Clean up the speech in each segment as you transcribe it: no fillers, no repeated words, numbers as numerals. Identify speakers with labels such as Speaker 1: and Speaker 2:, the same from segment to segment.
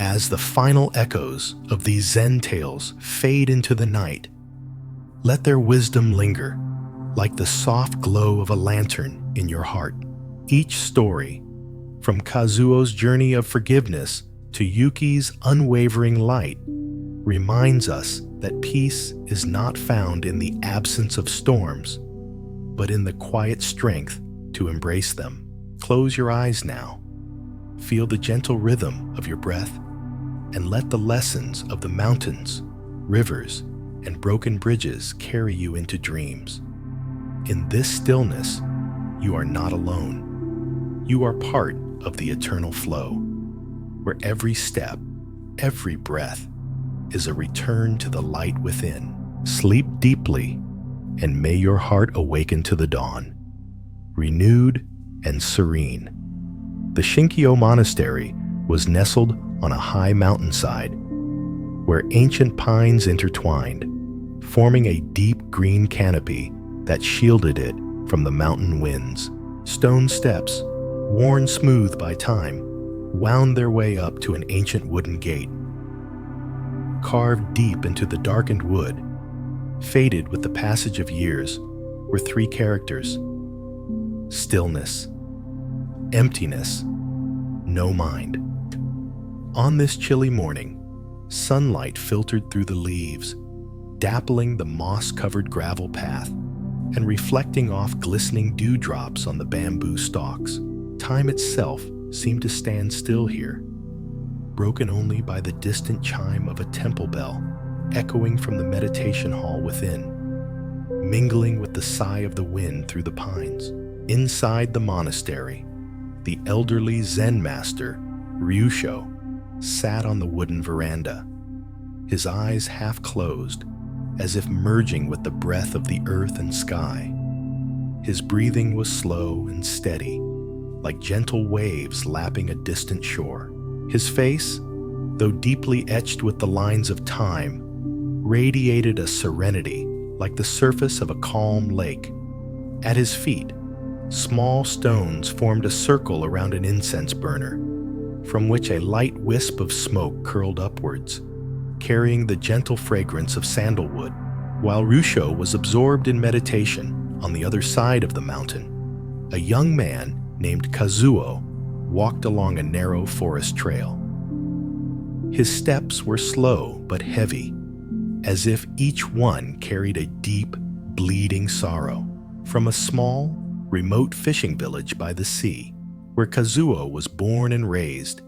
Speaker 1: As the final echoes of these Zen tales fade into the night, let their wisdom linger like the soft glow of a lantern in your heart. Each story, from Kazuo's journey of forgiveness to Yuki's unwavering light, reminds us that peace is not found in the absence of storms, but in the quiet strength to embrace them. Close your eyes now. Feel the gentle rhythm of your breath, and let the lessons of the mountains, rivers, and broken bridges carry you into dreams. In this stillness, you are not alone. You are part of the eternal flow, where every step, every breath, is a return to the light within. Sleep deeply, and may your heart awaken to the dawn, renewed and serene. The Shinkyo Monastery was nestled on a high mountainside, where ancient pines intertwined, forming a deep green canopy that shielded it from the mountain winds. Stone steps, worn smooth by time, wound their way up to an ancient wooden gate. Carved deep into the darkened wood, faded with the passage of years, were three characters: stillness, emptiness, no mind. On this chilly morning, sunlight filtered through the leaves, dappling the moss-covered gravel path and reflecting off glistening dewdrops on the bamboo stalks. Time itself seemed to stand still here, broken only by the distant chime of a temple bell echoing from the meditation hall within, mingling with the sigh of the wind through the pines. Inside the monastery, the elderly Zen master, Ryusho, sat on the wooden veranda, his eyes half closed, as if merging with the breath of the earth and sky. His breathing was slow and steady, like gentle waves lapping a distant shore. His face, though deeply etched with the lines of time, radiated a serenity like the surface of a calm lake. At his feet, small stones formed a circle around an incense burner, from which a light wisp of smoke curled upwards, carrying the gentle fragrance of sandalwood. While Ryusho was absorbed in meditation on the other side of the mountain, a young man named Kazuo walked along a narrow forest trail. His steps were slow but heavy, as if each one carried a deep, bleeding sorrow. From a small, remote fishing village by the sea, where Kazuo was born and raised,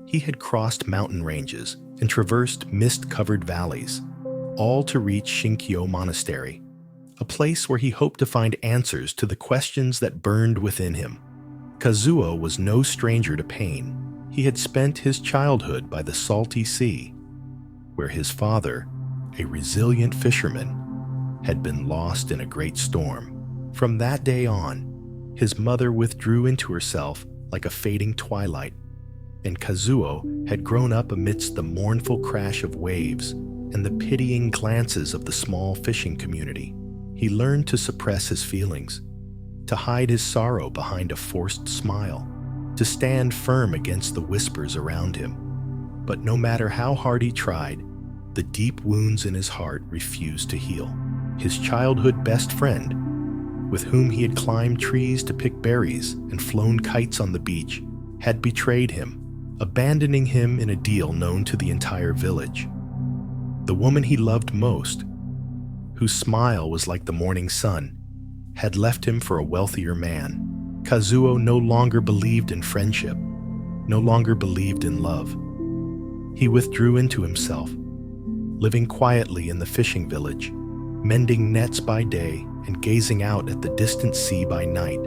Speaker 1: he had crossed mountain ranges and traversed mist-covered valleys, all to reach Shinkyo Monastery, a place where he hoped to find answers to the questions that burned within him. Kazuo was no stranger to pain. He had spent his childhood by the salty sea, where his father, a resilient fisherman, had been lost in a great storm. From that day on, his mother withdrew into herself like a fading twilight, and Kazuo had grown up amidst the mournful crash of waves and the pitying glances of the small fishing community. He learned to suppress his feelings, to hide his sorrow behind a forced smile, to stand firm against the whispers around him. But no matter how hard he tried, the deep wounds in his heart refused to heal. His childhood best friend, with whom he had climbed trees to pick berries and flown kites on the beach, had betrayed him, abandoning him in a deal known to the entire village. The woman he loved most, whose smile was like the morning sun, had left him for a wealthier man. Kazuo no longer believed in friendship, no longer believed in love. He withdrew into himself, living quietly in the fishing village, mending nets by day and gazing out at the distant sea by night,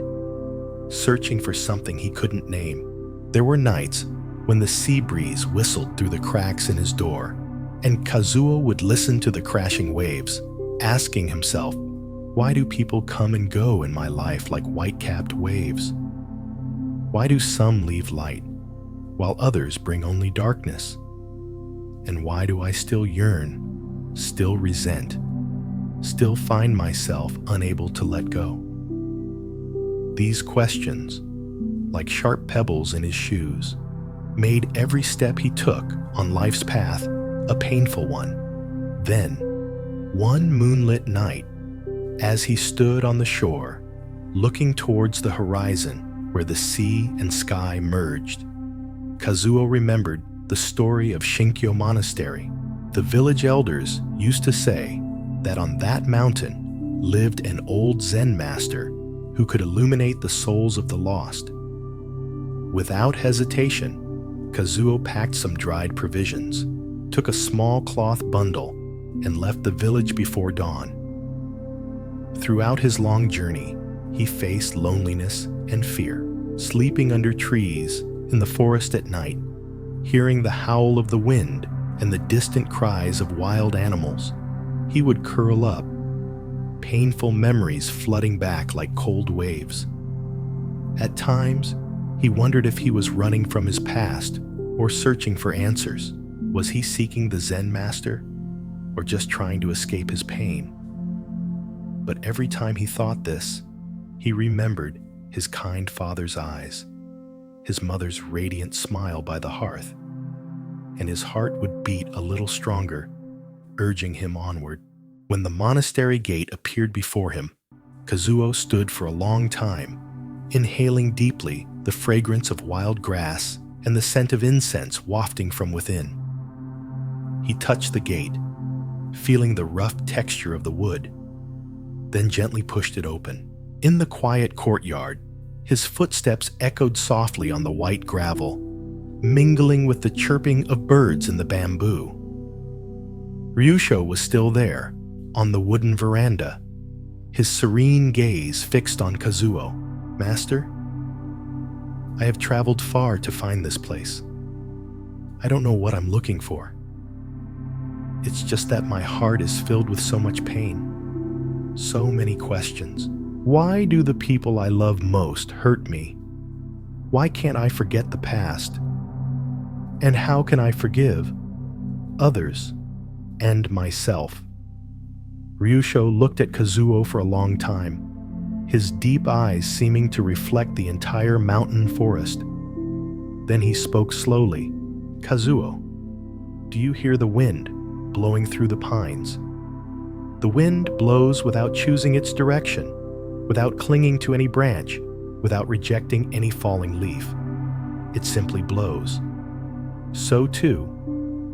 Speaker 1: searching for something he couldn't name. There were nights when the sea breeze whistled through the cracks in his door, and Kazuo would listen to the crashing waves, asking himself, why do people come and go in my life like white-capped waves? Why do some leave light, while others bring only darkness? And why do I still yearn, still resent, still find myself unable to let go? These questions, like sharp pebbles in his shoes, made every step he took on life's path a painful one. Then, one moonlit night, as he stood on the shore, looking towards the horizon where the sea and sky merged, Kazuo remembered the story of Shinkyo Monastery. The village elders used to say that on that mountain lived an old Zen master who could illuminate the souls of the lost. Without hesitation, Kazuo packed some dried provisions, took a small cloth bundle, and left the village before dawn. Throughout his long journey, he faced loneliness and fear, sleeping under trees in the forest at night, hearing the howl of the wind and the distant cries of wild animals. He would curl up, painful memories flooding back like cold waves. At times, he wondered if he was running from his past or searching for answers. Was he seeking the Zen master or just trying to escape his pain? But every time he thought this, he remembered his kind father's eyes, his mother's radiant smile by the hearth, and his heart would beat a little stronger, urging him onward. When the monastery gate appeared before him, Kazuo stood for a long time, inhaling deeply the fragrance of wild grass and the scent of incense wafting from within. He touched the gate, feeling the rough texture of the wood, then gently pushed it open. In the quiet courtyard, his footsteps echoed softly on the white gravel, mingling with the chirping of birds in the bamboo. Ryusho was still there, on the wooden veranda, his serene gaze fixed on Kazuo. "Master, I have traveled far to find this place. I don't know what I'm looking for. It's just that my heart is filled with so much pain, so many questions. Why do the people I love most hurt me? Why can't I forget the past? And how can I forgive others and myself?" Ryusho looked at Kazuo for a long time, his deep eyes seeming to reflect the entire mountain forest. Then he spoke slowly. "Kazuo, do you hear the wind blowing through the pines? The wind blows without choosing its direction, without clinging to any branch, without rejecting any falling leaf. It simply blows. So too,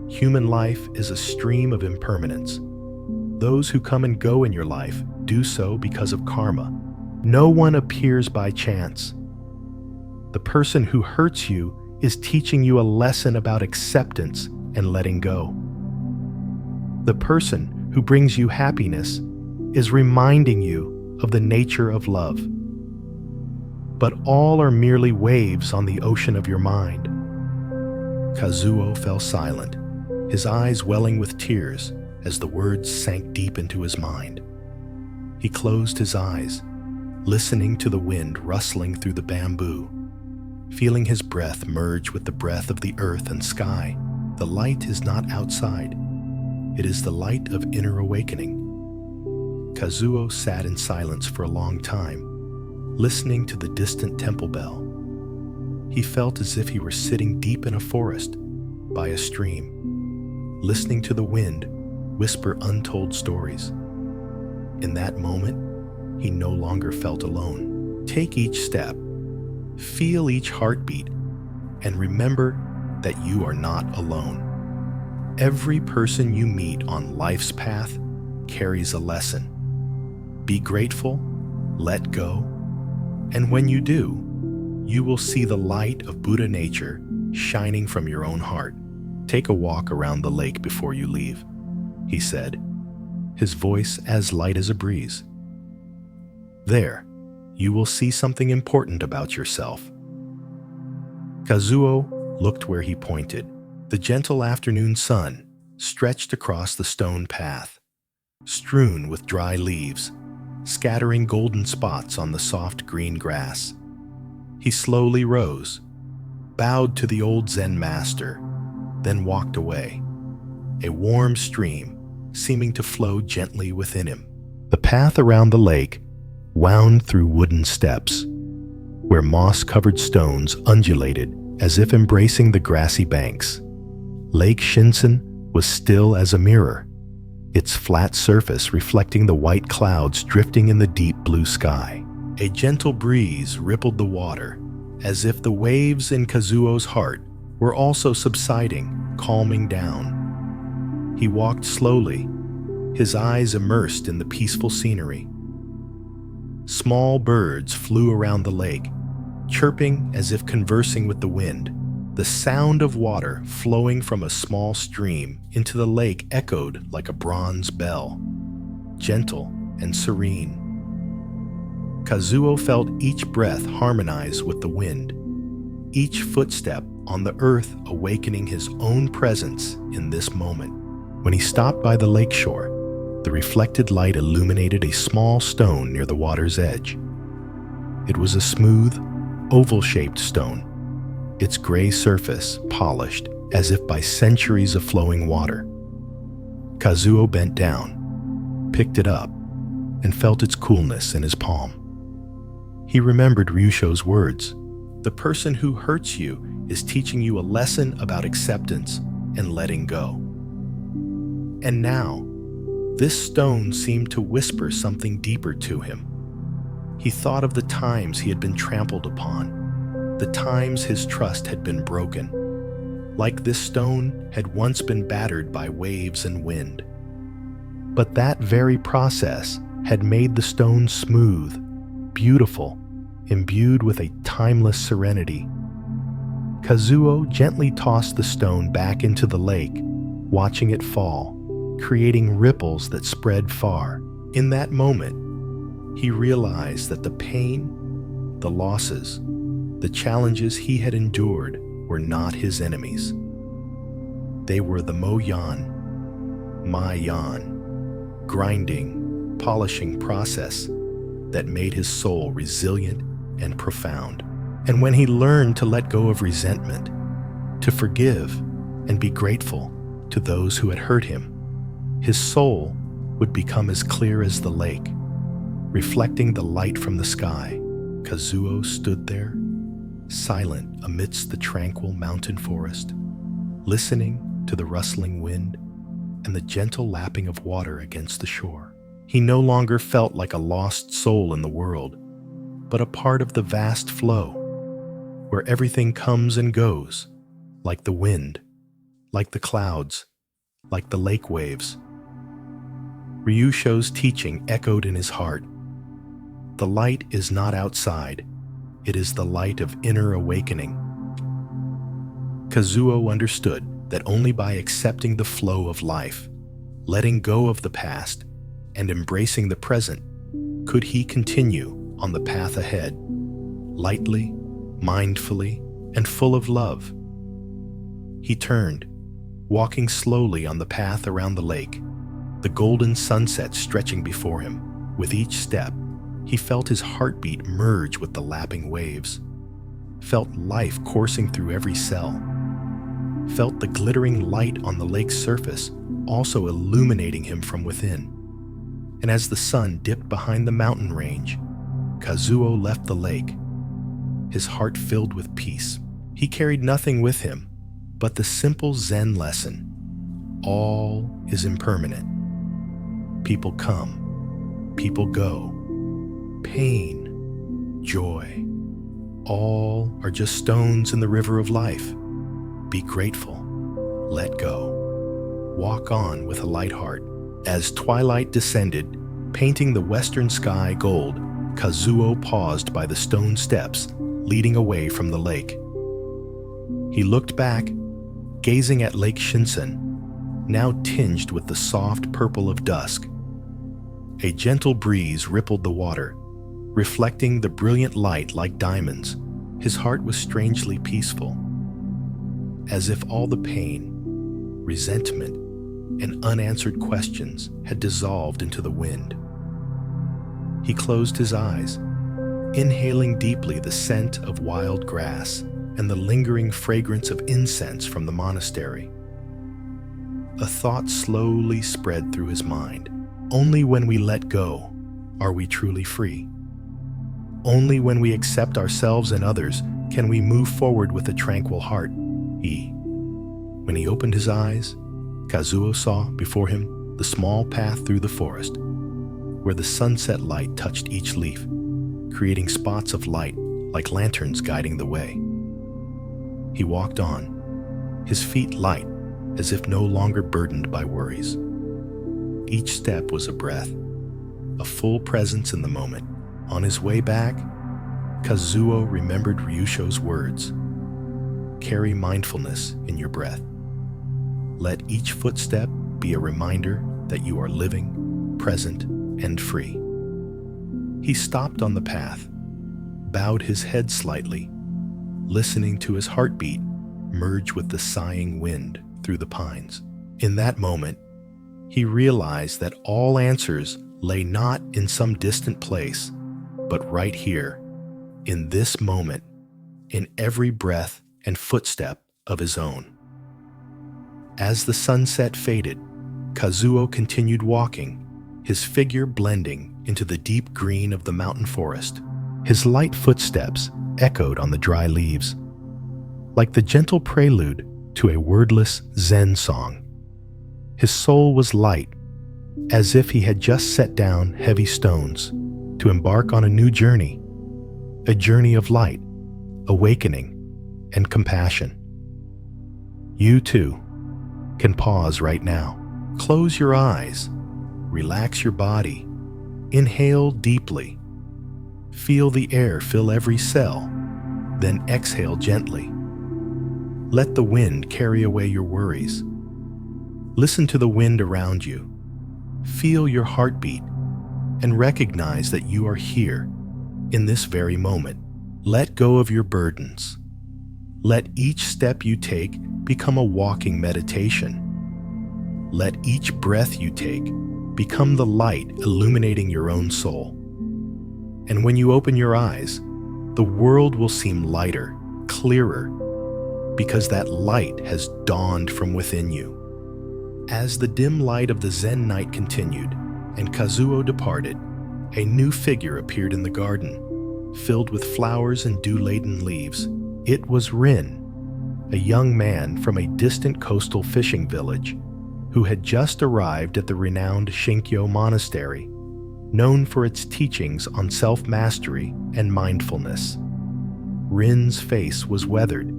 Speaker 1: human life is a stream of impermanence. Those who come and go in your life do so because of karma. No one appears by chance. The person who hurts you is teaching you a lesson about acceptance and letting go. The person who brings you happiness is reminding you of the nature of love. But all are merely waves on the ocean of your mind." Kazuo fell silent, his eyes welling with tears as the words sank deep into his mind. He closed his eyes, listening to the wind rustling through the bamboo, feeling his breath merge with the breath of the earth and sky. The light is not outside. It is the light of inner awakening. Kazuo sat in silence for a long time, listening to the distant temple bell. He felt as if he were sitting deep in a forest, by a stream, listening to the wind whisper untold stories. In that moment, he no longer felt alone. Take each step, feel each heartbeat, and remember that you are not alone. Every person you meet on life's path carries a lesson. Be grateful, let go, and when you do, you will see the light of Buddha nature shining from your own heart. "Take a walk around the lake before you leave," he said, his voice as light as a breeze. "There, you will see something important about yourself." Kazuo looked where he pointed. The gentle afternoon sun stretched across the stone path, strewn with dry leaves, scattering golden spots on the soft green grass. He slowly rose, bowed to the old Zen master, then walked away, a warm stream seeming to flow gently within him. The path around the lake wound through wooden steps, where moss-covered stones undulated as if embracing the grassy banks. Lake Shinsen was still as a mirror, its flat surface reflecting the white clouds drifting in the deep blue sky. A gentle breeze rippled the water, as if the waves in Kazuo's heart were also subsiding, calming down. He walked slowly, his eyes immersed in the peaceful scenery. Small birds flew around the lake, chirping as if conversing with the wind. The sound of water flowing from a small stream into the lake echoed like a bronze bell, gentle and serene. Kazuo felt each breath harmonize with the wind, each footstep on the earth awakening his own presence in this moment. When he stopped by the lakeshore, the reflected light illuminated a small stone near the water's edge. It was a smooth, oval-shaped stone, its gray surface polished as if by centuries of flowing water. Kazuo bent down, picked it up, and felt its coolness in his palm. He remembered Ryusho's words, "The person who hurts you is teaching you a lesson about acceptance and letting go." And now, this stone seemed to whisper something deeper to him. He thought of the times he had been trampled upon, the times his trust had been broken, like this stone had once been battered by waves and wind. But that very process had made the stone smooth, beautiful, imbued with a timeless serenity. Kazuo gently tossed the stone back into the lake, watching it fall, creating ripples that spread far. In that moment, he realized that the pain, the losses, the challenges he had endured were not his enemies. They were the Ma-yan, grinding, polishing process that made his soul resilient and profound. And when he learned to let go of resentment, to forgive and be grateful to those who had hurt him, his soul would become as clear as the lake, reflecting the light from the sky. Kazuo stood there, silent amidst the tranquil mountain forest, listening to the rustling wind and the gentle lapping of water against the shore. He no longer felt like a lost soul in the world, but a part of the vast flow, where everything comes and goes, like the wind, like the clouds, like the lake waves. Ryusho's teaching echoed in his heart. The light is not outside, it is the light of inner awakening. Kazuo understood that only by accepting the flow of life, letting go of the past, and embracing the present, could he continue on the path ahead, lightly, mindfully, and full of love. He turned, walking slowly on the path around the lake, the golden sunset stretching before him. With each step, he felt his heartbeat merge with the lapping waves, felt life coursing through every cell, felt the glittering light on the lake's surface also illuminating him from within. And as the sun dipped behind the mountain range, Kazuo left the lake, his heart filled with peace. He carried nothing with him but the simple Zen lesson: all is impermanent. People come, people go. Pain, joy, all are just stones in the river of life. Be grateful, let go, walk on with a light heart. As twilight descended, painting the western sky gold, Kazuo paused by the stone steps leading away from the lake. He looked back, gazing at Lake Shinsen, now tinged with the soft purple of dusk. A gentle breeze rippled the water, reflecting the brilliant light like diamonds. His heart was strangely peaceful, as if all the pain, resentment, and unanswered questions had dissolved into the wind. He closed his eyes, inhaling deeply the scent of wild grass and the lingering fragrance of incense from the monastery. A thought slowly spread through his mind. Only when we let go are we truly free. Only when we accept ourselves and others can we move forward with a tranquil heart? When he opened his eyes, Kazuo saw before him the small path through the forest, where the sunset light touched each leaf, creating spots of light like lanterns guiding the way. He walked on, his feet light as if no longer burdened by worries. Each step was a breath, a full presence in the moment. On his way back, Kazuo remembered Ryusho's words: carry mindfulness in your breath. Let each footstep be a reminder that you are living, present, and free. He stopped on the path, bowed his head slightly, listening to his heartbeat merge with the sighing wind through the pines. In that moment, he realized that all answers lay not in some distant place, but right here, in this moment, in every breath and footstep of his own. As the sunset faded, Kazuo continued walking, his figure blending into the deep green of the mountain forest. His light footsteps echoed on the dry leaves, like the gentle prelude to a wordless Zen song. His soul was light, as if he had just set down heavy stones to embark on a new journey, a journey of light, awakening, and compassion. You too can pause right now. Close your eyes, relax your body, inhale deeply, feel the air fill every cell, then exhale gently. Let the wind carry away your worries. Listen to the wind around you. Feel your heartbeat and recognize that you are here in this very moment. Let go of your burdens. Let each step you take become a walking meditation. Let each breath you take become the light illuminating your own soul. And when you open your eyes, the world will seem lighter, clearer, because that light has dawned from within you. As the dim light of the Zen night continued and Kazuo departed, a new figure appeared in the garden, filled with flowers and dew-laden leaves. It was Rin, a young man from a distant coastal fishing village who had just arrived at the renowned Shinkyo Monastery, known for its teachings on self-mastery and mindfulness. Rin's face was weathered,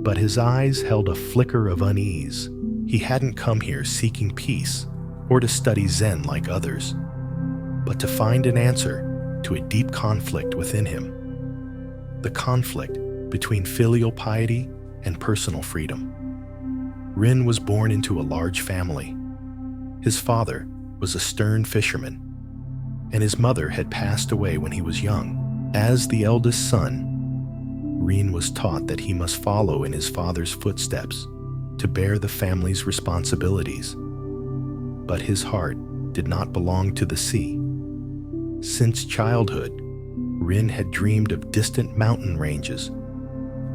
Speaker 1: but his eyes held a flicker of unease. He hadn't come here seeking peace or to study Zen like others, but to find an answer to a deep conflict within him. The conflict between filial piety and personal freedom. Rin was born into a large family. His father was a stern fisherman, and his mother had passed away when he was young. As the eldest son, Rin was taught that he must follow in his father's footsteps to bear the family's responsibilities. But his heart did not belong to the sea. Since childhood, Rin had dreamed of distant mountain ranges,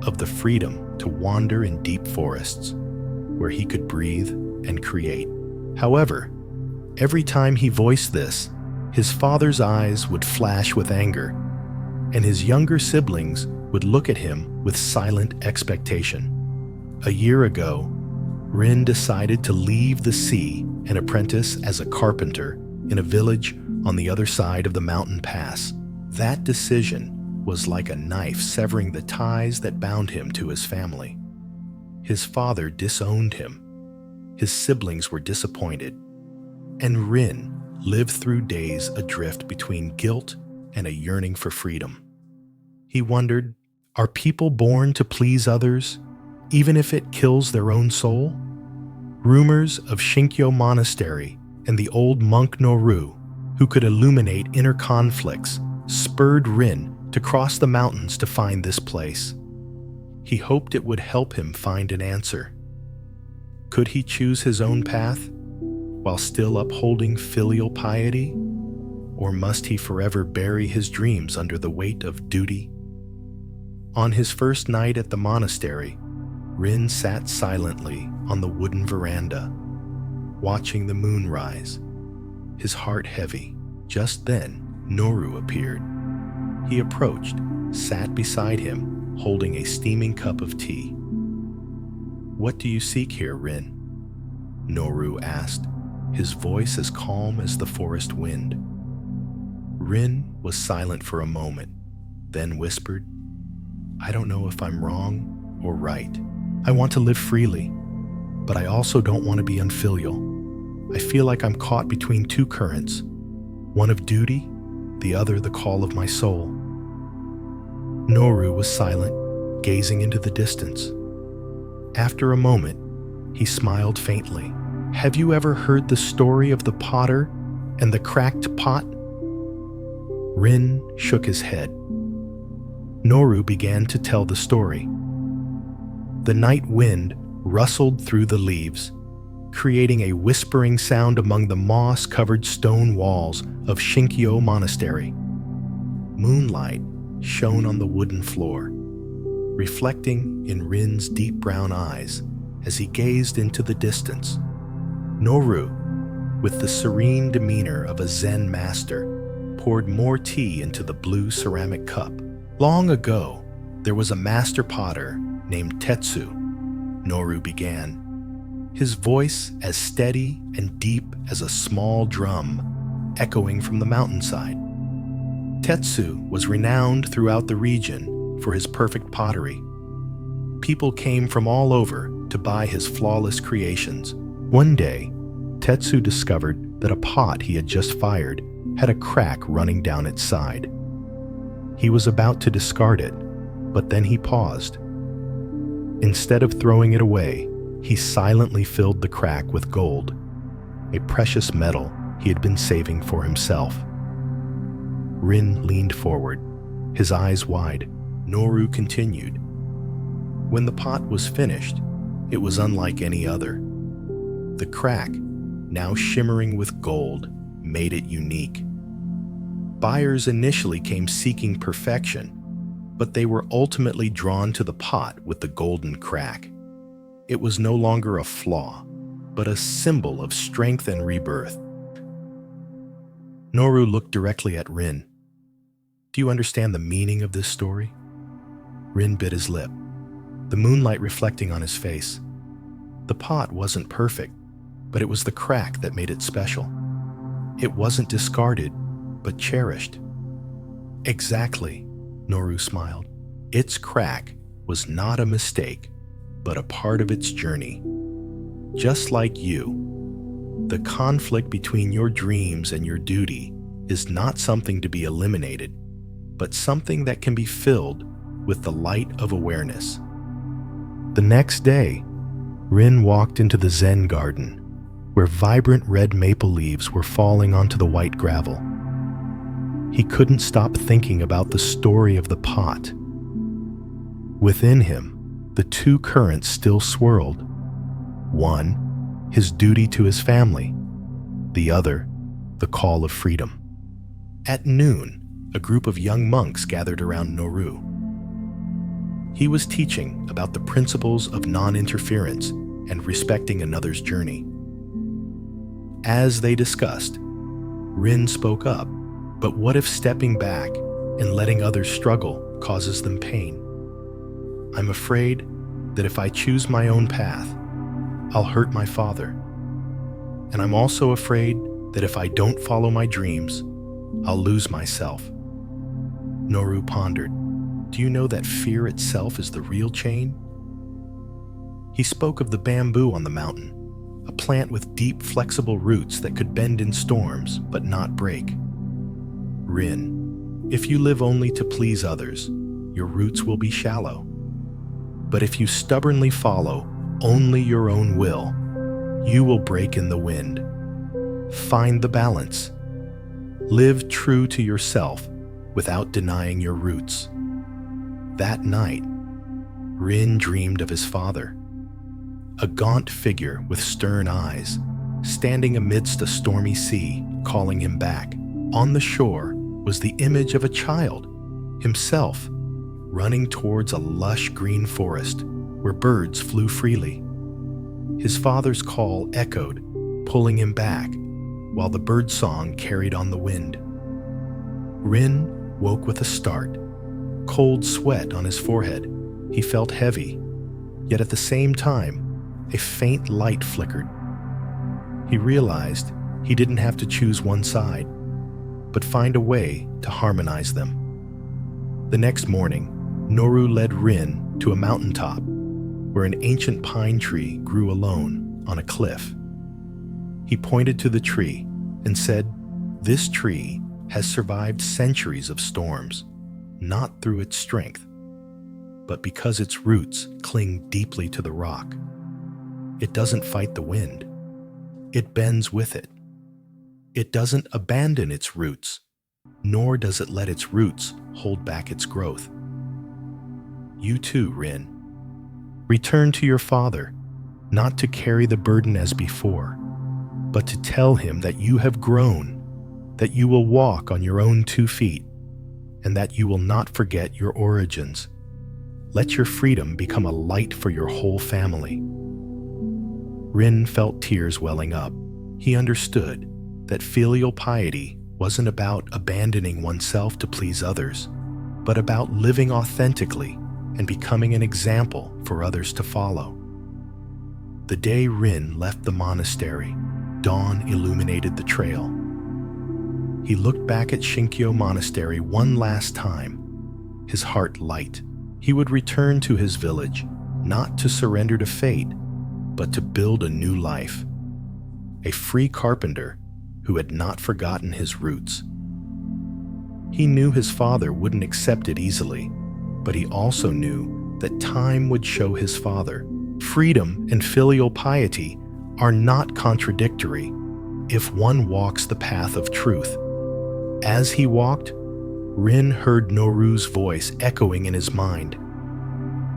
Speaker 1: of the freedom to wander in deep forests, where he could breathe and create. However, every time he voiced this, his father's eyes would flash with anger, and his younger siblings would look at him with silent expectation. A year ago, Rin decided to leave the sea and apprentice as a carpenter in a village on the other side of the mountain pass. That decision was like a knife severing the ties that bound him to his family. His father disowned him, his siblings were disappointed, and Rin lived through days adrift between guilt and a yearning for freedom. He wondered, are people born to please others, even if it kills their own soul? Rumors of Shinkyo Monastery and the old monk Noru, who could illuminate inner conflicts, spurred Rin to cross the mountains to find this place. He hoped it would help him find an answer. Could he choose his own path while still upholding filial piety? Or must he forever bury his dreams under the weight of duty? On his first night at the monastery, Rin sat silently on the wooden veranda, watching the moon rise, his heart heavy. Just then, Noru appeared. He approached, sat beside him, holding a steaming cup of tea. "What do you seek here, Rin?" Noru asked, his voice as calm as the forest wind. Rin was silent for a moment, then whispered, "I don't know if I'm wrong or right. I want to live freely, but I also don't want to be unfilial. I feel like I'm caught between two currents, one of duty, the other the call of my soul." Noru was silent, gazing into the distance. After a moment, he smiled faintly. "Have you ever heard the story of the potter and the cracked pot?" Rin shook his head. Noru began to tell the story. The night wind rustled through the leaves, creating a whispering sound among the moss-covered stone walls of Shinkyo Monastery. Moonlight shone on the wooden floor, reflecting in Rin's deep brown eyes as he gazed into the distance. Noru, with the serene demeanor of a Zen master, poured more tea into the blue ceramic cup. "Long ago, there was a master potter named Tetsu," Noru began, his voice as steady and deep as a small drum echoing from the mountainside. Tetsu was renowned throughout the region for his perfect pottery. People came from all over to buy his flawless creations. One day, Tetsu discovered that a pot he had just fired had a crack running down its side. He was about to discard it, but then he paused. Instead of throwing it away, he silently filled the crack with gold, a precious metal he had been saving for himself. Rin leaned forward, his eyes wide. Noru continued. When the pot was finished, it was unlike any other. The crack, now shimmering with gold, made it unique. Buyers initially came seeking perfection, but they were ultimately drawn to the pot with the golden crack. It was no longer a flaw, but a symbol of strength and rebirth. Noru looked directly at Rin. "Do you understand the meaning of this story?" Rin bit his lip, the moonlight reflecting on his face. The pot wasn't perfect, but it was the crack that made it special. It wasn't discarded, but cherished. "Exactly," Noru smiled. "Its crack was not a mistake, but a part of its journey. Just like you, the conflict between your dreams and your duty is not something to be eliminated, but something that can be filled with the light of awareness." The next day, Rin walked into the Zen garden, where vibrant red maple leaves were falling onto the white gravel. He couldn't stop thinking about the story of the pot. Within him, the two currents still swirled. One, his duty to his family. The other, the call of freedom. At noon, a group of young monks gathered around Noru. He was teaching about the principles of non-interference and respecting another's journey. As they discussed, Rin spoke up, "But what if stepping back and letting others struggle causes them pain? I'm afraid that if I choose my own path, I'll hurt my father. And I'm also afraid that if I don't follow my dreams, I'll lose myself." Noru pondered. "Do you know that fear itself is the real chain?" He spoke of the bamboo on the mountain, a plant with deep, flexible roots that could bend in storms but not break. "Rin, if you live only to please others, your roots will be shallow. But if you stubbornly follow only your own will, you will break in the wind. Find the balance. Live true to yourself without denying your roots." That night, Rin dreamed of his father, a gaunt figure with stern eyes, standing amidst a stormy sea, calling him back. On the shore was the image of a child, himself, running towards a lush green forest where birds flew freely. His father's call echoed, pulling him back, while the birdsong carried on the wind. Rin woke with a start, cold sweat on his forehead. He felt heavy, yet at the same time, a faint light flickered. He realized he didn't have to choose one side, but find a way to harmonize them. The next morning, Noru led Rin to a mountaintop where an ancient pine tree grew alone on a cliff. He pointed to the tree and said, "This tree has survived centuries of storms, not through its strength, but because its roots cling deeply to the rock. It doesn't fight the wind. It bends with it. It doesn't abandon its roots, nor does it let its roots hold back its growth. You too, Rin. Return to your father, not to carry the burden as before, but to tell him that you have grown, that you will walk on your own 2 feet, and that you will not forget your origins. Let your freedom become a light for your whole family." Rin felt tears welling up. He understood that filial piety wasn't about abandoning oneself to please others, but about living authentically and becoming an example for others to follow. The day Rin left the monastery, dawn illuminated the trail. He looked back at Shinkyo Monastery one last time, his heart light. He would return to his village, not to surrender to fate, but to build a new life. A free carpenter who had not forgotten his roots. He knew his father wouldn't accept it easily, but he also knew that time would show his father. Freedom and filial piety are not contradictory if one walks the path of truth. As he walked, Rin heard Noru's voice echoing in his mind.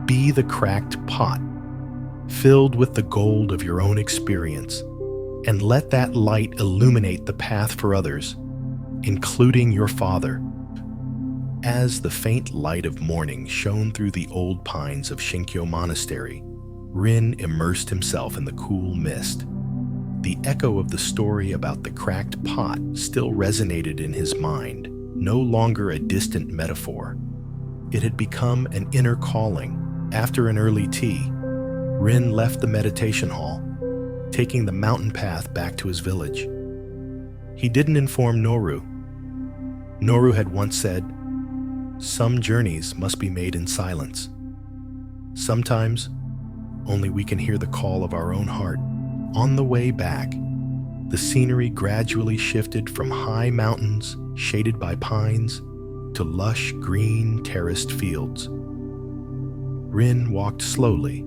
Speaker 1: Be the cracked pot, filled with the gold of your own experience, and let that light illuminate the path for others, including your father. As the faint light of morning shone through the old pines of Shinkyo Monastery, Rin immersed himself in the cool mist. The echo of the story about the cracked pot still resonated in his mind, no longer a distant metaphor. It had become an inner calling. After an early tea, Rin left the meditation hall, taking the mountain path back to his village. He didn't inform Noru. Noru had once said, "Some journeys must be made in silence. Sometimes, only we can hear the call of our own heart." On the way back, the scenery gradually shifted from high mountains shaded by pines to lush green terraced fields. Rin walked slowly,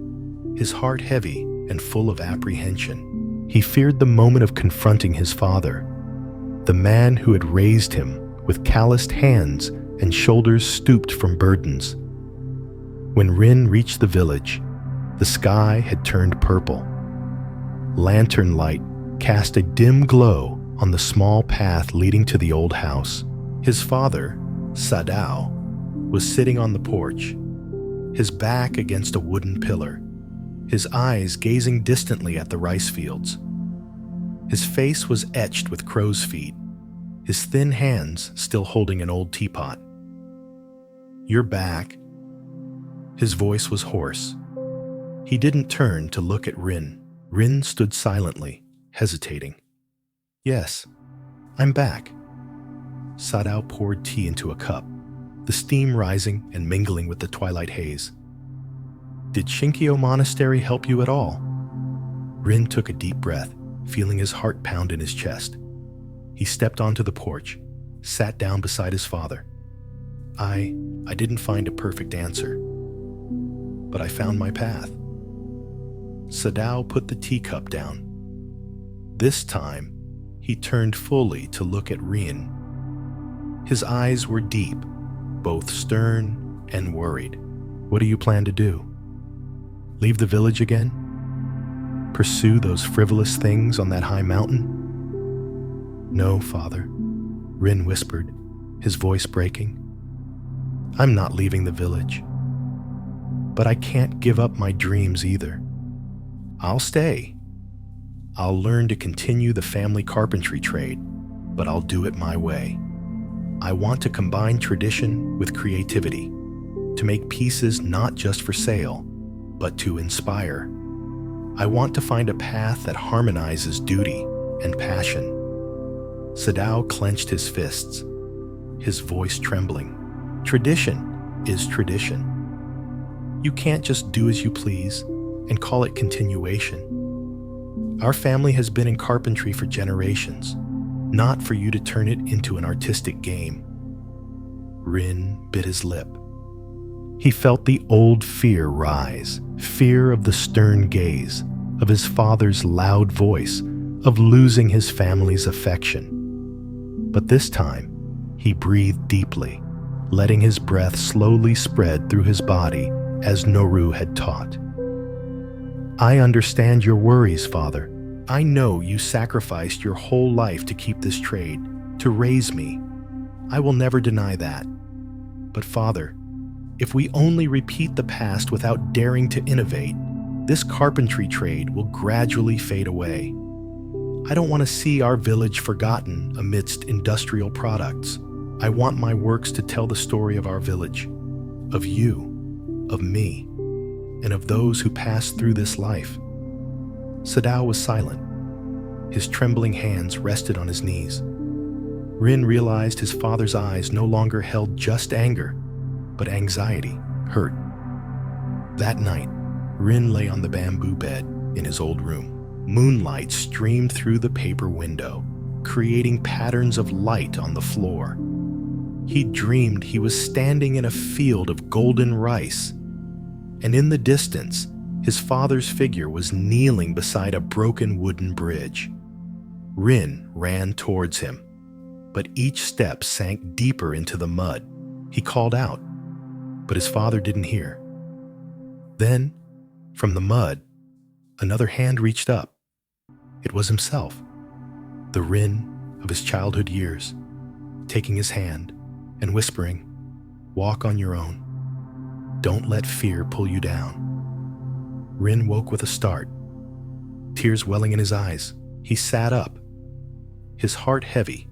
Speaker 1: his heart heavy and full of apprehension. He feared the moment of confronting his father, the man who had raised him with calloused hands and shoulders stooped from burdens. When Rin reached the village, the sky had turned purple. Lantern light cast a dim glow on the small path leading to the old house. His father, Sadao, was sitting on the porch, his back against a wooden pillar, his eyes gazing distantly at the rice fields. His face was etched with crow's feet, his thin hands still holding an old teapot. "You're back." His voice was hoarse. He didn't turn to look at Rin. Rin stood silently, hesitating. "Yes, I'm back." Sadao poured tea into a cup, the steam rising and mingling with the twilight haze. "Did Shinkyo Monastery help you at all?" Rin took a deep breath, feeling his heart pound in his chest. He stepped onto the porch, sat down beside his father. I didn't find a perfect answer, but I found my path." Sadao put the teacup down. This time, he turned fully to look at Rin. His eyes were deep, both stern and worried. "What do you plan to do? Leave the village again? Pursue those frivolous things on that high mountain?" "No, father," Rin whispered, his voice breaking. "I'm not leaving the village. But I can't give up my dreams either. I'll stay. I'll learn to continue the family carpentry trade, but I'll do it my way. I want to combine tradition with creativity, to make pieces not just for sale, but to inspire. I want to find a path that harmonizes duty and passion. Sadao clenched his fists, his voice trembling. Tradition is tradition. You can't just do as you please and call it continuation. Our family has been in carpentry for generations, not for you to turn it into an artistic game. Rin bit his lip. He felt the old fear rise, fear of the stern gaze, of his father's loud voice, of losing his family's affection. But this time, he breathed deeply, letting his breath slowly spread through his body as Noru had taught. I understand your worries, Father. I know you sacrificed your whole life to keep this trade, to raise me. I will never deny that. But Father, if we only repeat the past without daring to innovate, this carpentry trade will gradually fade away. I don't want to see our village forgotten amidst industrial products. I want my works to tell the story of our village, of you, of me, and of those who passed through this life. Sadao was silent. His trembling hands rested on his knees. Rin realized his father's eyes no longer held just anger, but anxiety, hurt. That night, Rin lay on the bamboo bed in his old room. Moonlight streamed through the paper window, creating patterns of light on the floor. He dreamed he was standing in a field of golden rice, and in the distance, his father's figure was kneeling beside a broken wooden bridge. Rin ran towards him, but each step sank deeper into the mud. He called out, but his father didn't hear. Then, from the mud, another hand reached up. It was himself, the Rin of his childhood years, taking his hand and whispering, "Walk on your own. Don't let fear pull you down." Rin woke with a start, tears welling in his eyes. He sat up, his heart heavy,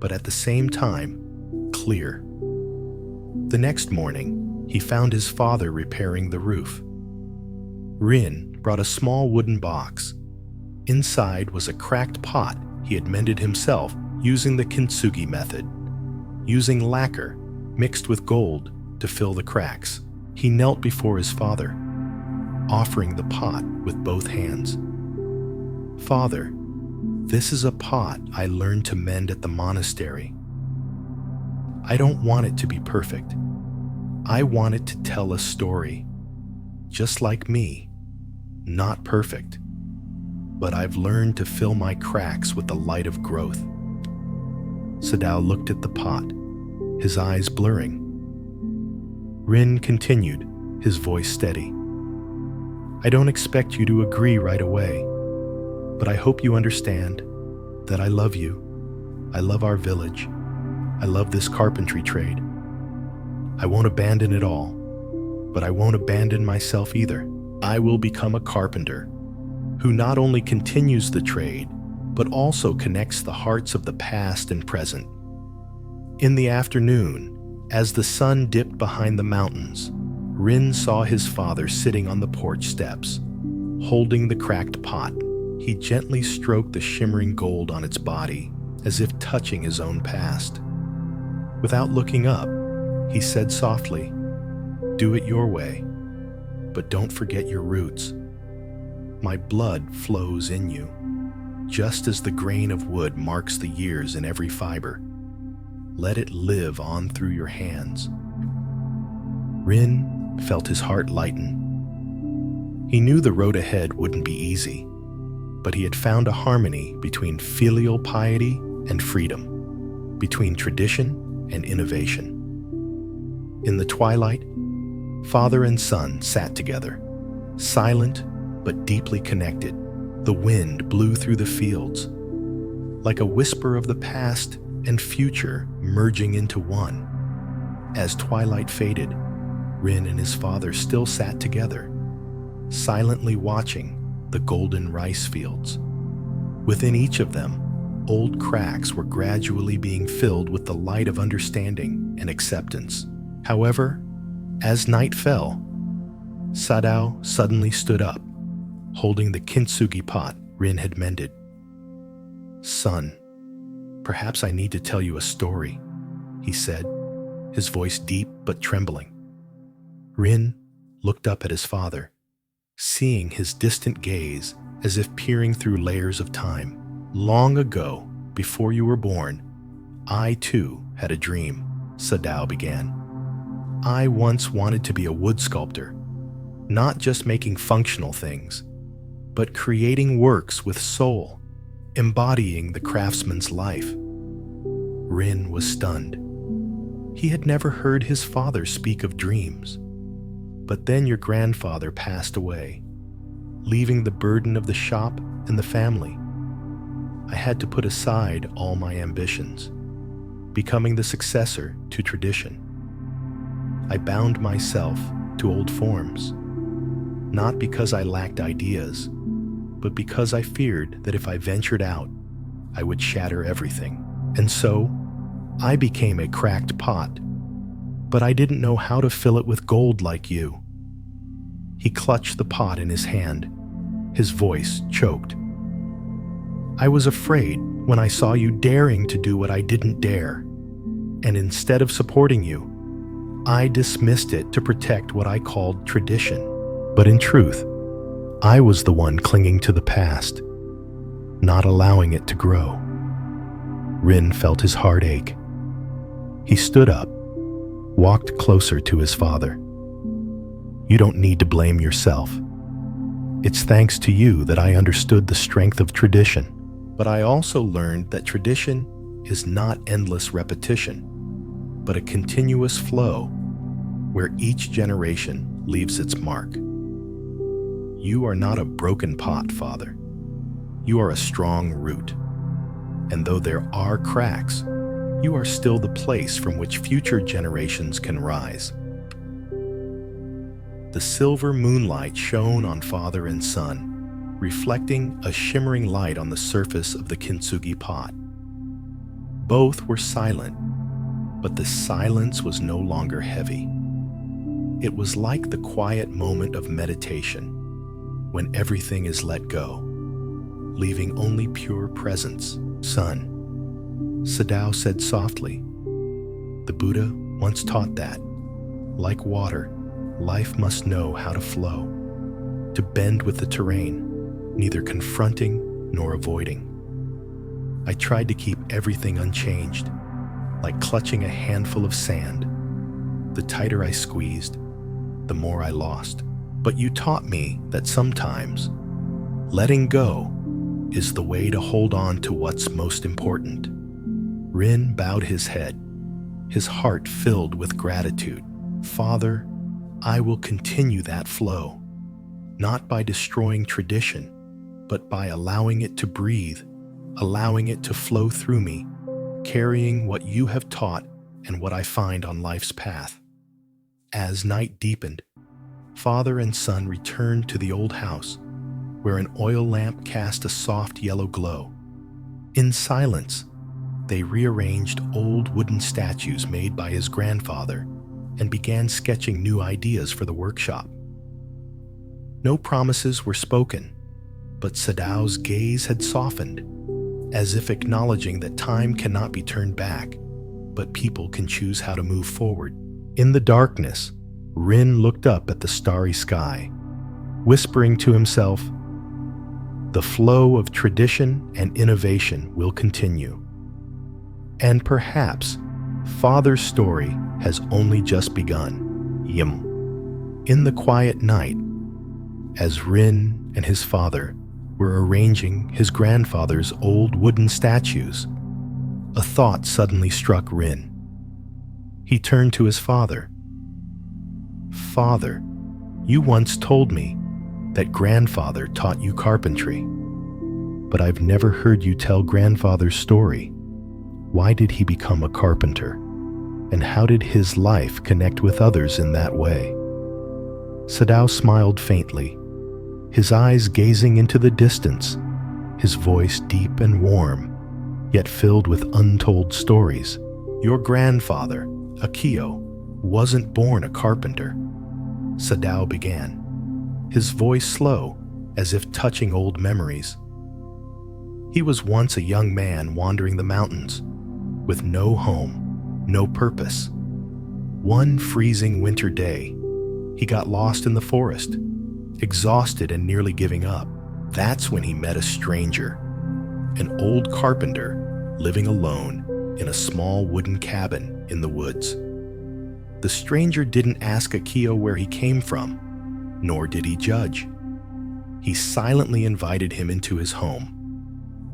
Speaker 1: but at the same time, clear. The next morning, he found his father repairing the roof. Rin brought a small wooden box. Inside was a cracked pot he had mended himself using the kintsugi method, using lacquer mixed with gold to fill the cracks. He knelt before his father, offering the pot with both hands. "Father, this is a pot I learned to mend at the monastery. I don't want it to be perfect. I want it to tell a story, just like me, not perfect. But I've learned to fill my cracks with the light of growth." Sadao looked at the pot, his eyes blurring. Rin continued, his voice steady. "I don't expect you to agree right away, but I hope you understand that I love you. I love our village. I love this carpentry trade. I won't abandon it all, but I won't abandon myself either. I will become a carpenter who not only continues the trade, but also connects the hearts of the past and present." In the afternoon, as the sun dipped behind the mountains, Rin saw his father sitting on the porch steps, holding the cracked pot. He gently stroked the shimmering gold on its body, as if touching his own past. Without looking up, he said softly, "Do it your way, but don't forget your roots. My blood flows in you, just as the grain of wood marks the years in every fiber. Let it live on through your hands." Rin felt his heart lighten. He knew the road ahead wouldn't be easy, but he had found a harmony between filial piety and freedom, between tradition and innovation. In the twilight, father and son sat together, silent but deeply connected. The wind blew through the fields, like a whisper of the past and future merging into one. As twilight faded, Rin and his father still sat together, silently watching the golden rice fields. Within each of them, old cracks were gradually being filled with the light of understanding and acceptance. However, As night fell, Sadao suddenly stood up, holding the kintsugi pot Rin had mended. "Son, perhaps I need to tell you a story," he said, his voice deep but trembling. Rin looked up at his father, seeing his distant gaze as if peering through layers of time. "Long ago, before you were born, I too had a dream," Sadao began. "I once wanted to be a wood sculptor, not just making functional things, but creating works with soul, embodying the craftsman's life." Rin was stunned. He had never heard his father speak of dreams. "But then your grandfather passed away, leaving the burden of the shop and the family. I had to put aside all my ambitions, becoming the successor to tradition. I bound myself to old forms, not because I lacked ideas, but because I feared that if I ventured out, I would shatter everything. And so, I became a cracked pot, but I didn't know how to fill it with gold like you." He clutched the pot in his hand, his voice choked. "I was afraid when I saw you daring to do what I didn't dare, and instead of supporting you, I dismissed it to protect what I called tradition. But in truth, I was the one clinging to the past, not allowing it to grow." Rin felt his heart ache. He stood up, walked closer to his father. "You don't need to blame yourself. It's thanks to you that I understood the strength of tradition. But I also learned that tradition is not endless repetition, but a continuous flow where each generation leaves its mark. You are not a broken pot, Father. You are a strong root. And though there are cracks, you are still the place from which future generations can rise." The silver moonlight shone on father and son, reflecting a shimmering light on the surface of the kintsugi pot. Both were silent, but the silence was no longer heavy. It was like the quiet moment of meditation, when everything is let go, leaving only pure presence. "Son," Sadao said softly, "the Buddha once taught that, like water, life must know how to flow, to bend with the terrain, neither confronting nor avoiding. I tried to keep everything unchanged, like clutching a handful of sand. The tighter I squeezed, the more I lost. But you taught me that sometimes letting go is the way to hold on to what's most important." Rin bowed his head, his heart filled with gratitude. "Father, I will continue that flow, not by destroying tradition, but by allowing it to breathe, allowing it to flow through me, carrying what you have taught and what I find on life's path." As night deepened, father and son returned to the old house, where an oil lamp cast a soft yellow glow. In silence, they rearranged old wooden statues made by his grandfather and began sketching new ideas for the workshop. No promises were spoken, but Sadao's gaze had softened, as if acknowledging that time cannot be turned back, but people can choose how to move forward. In the darkness, Rin looked up at the starry sky, whispering to himself, "The flow of tradition and innovation will continue. And perhaps Father's story has only just begun." Yim. In the quiet night, as Rin and his father were arranging his grandfather's old wooden statues, a thought suddenly struck Rin. He turned to his father. "Father, you once told me that grandfather taught you carpentry, but I've never heard you tell grandfather's story. Why did he become a carpenter? And how did his life connect with others in that way?" Sadao smiled faintly, his eyes gazing into the distance, his voice deep and warm, yet filled with untold stories. "Your grandfather, Akio, wasn't born a carpenter, Sadao began, his voice slow, as if touching old memories. He was once a young man wandering the mountains, with no home, no purpose. One freezing winter day, he got lost in the forest, exhausted and nearly giving up. That's when he met a stranger, an old carpenter living alone in a small wooden cabin in the woods. The stranger didn't ask Akio where he came from, nor did he judge. He silently invited him into his home,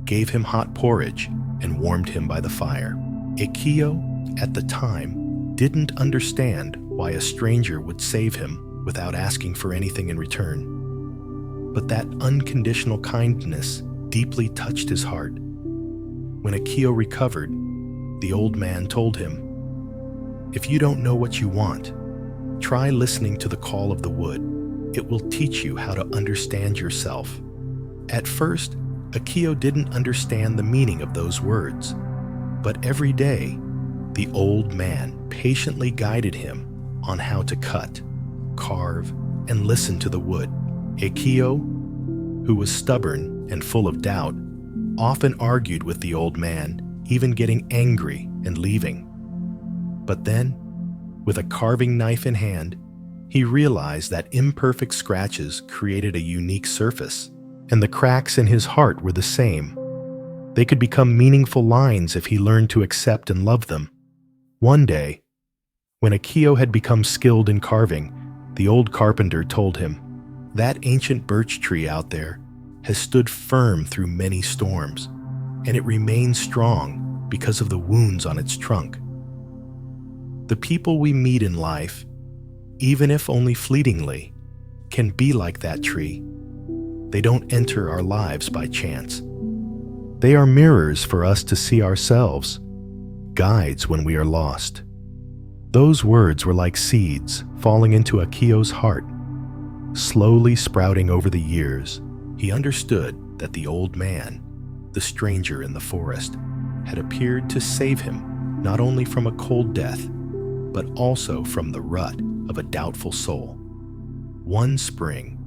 Speaker 1: gave him hot porridge, and warmed him by the fire. Akio, at the time, didn't understand why a stranger would save him without asking for anything in return. But that unconditional kindness deeply touched his heart. When Akio recovered, the old man told him, "If you don't know what you want, try listening to the call of the wood. It will teach you how to understand yourself." At first, Akio didn't understand the meaning of those words, but every day, the old man patiently guided him on how to cut, carve, and listen to the wood. Akio, who was stubborn and full of doubt, often argued with the old man, even getting angry and leaving. But then, with a carving knife in hand, he realized that imperfect scratches created a unique surface, and the cracks in his heart were the same. They could become meaningful lines if he learned to accept and love them. One day, when Akio had become skilled in carving, the old carpenter told him, "That ancient birch tree out there has stood firm through many storms, and it remains strong because of the wounds on its trunk." The people we meet in life, even if only fleetingly, can be like that tree. They don't enter our lives by chance. They are mirrors for us to see ourselves, guides when we are lost. Those words were like seeds falling into Akio's heart, slowly sprouting over the years. He understood that the old man, the stranger in the forest, had appeared to save him not only from a cold death, but also from the rut of a doubtful soul. One spring,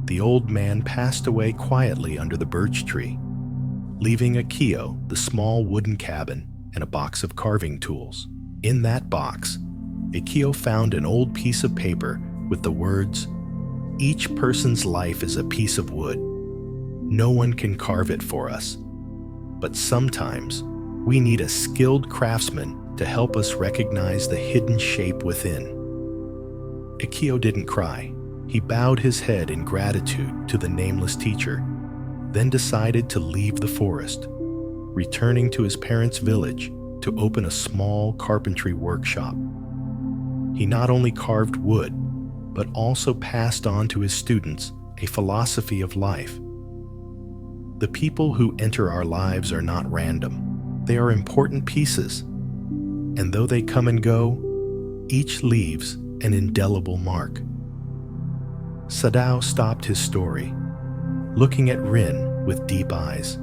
Speaker 1: the old man passed away quietly under the birch tree, leaving Akio the small wooden cabin and a box of carving tools. In that box, Akio found an old piece of paper with the words, "Each person's life is a piece of wood. No one can carve it for us. But sometimes we need a skilled craftsman to help us recognize the hidden shape within." Akio didn't cry. He bowed his head in gratitude to the nameless teacher, then decided to leave the forest, returning to his parents' village to open a small carpentry workshop. He not only carved wood, but also passed on to his students a philosophy of life. The people who enter our lives are not random. They are important pieces, and though they come and go, each leaves an indelible mark. Sadao stopped his story, looking at Rin with deep eyes.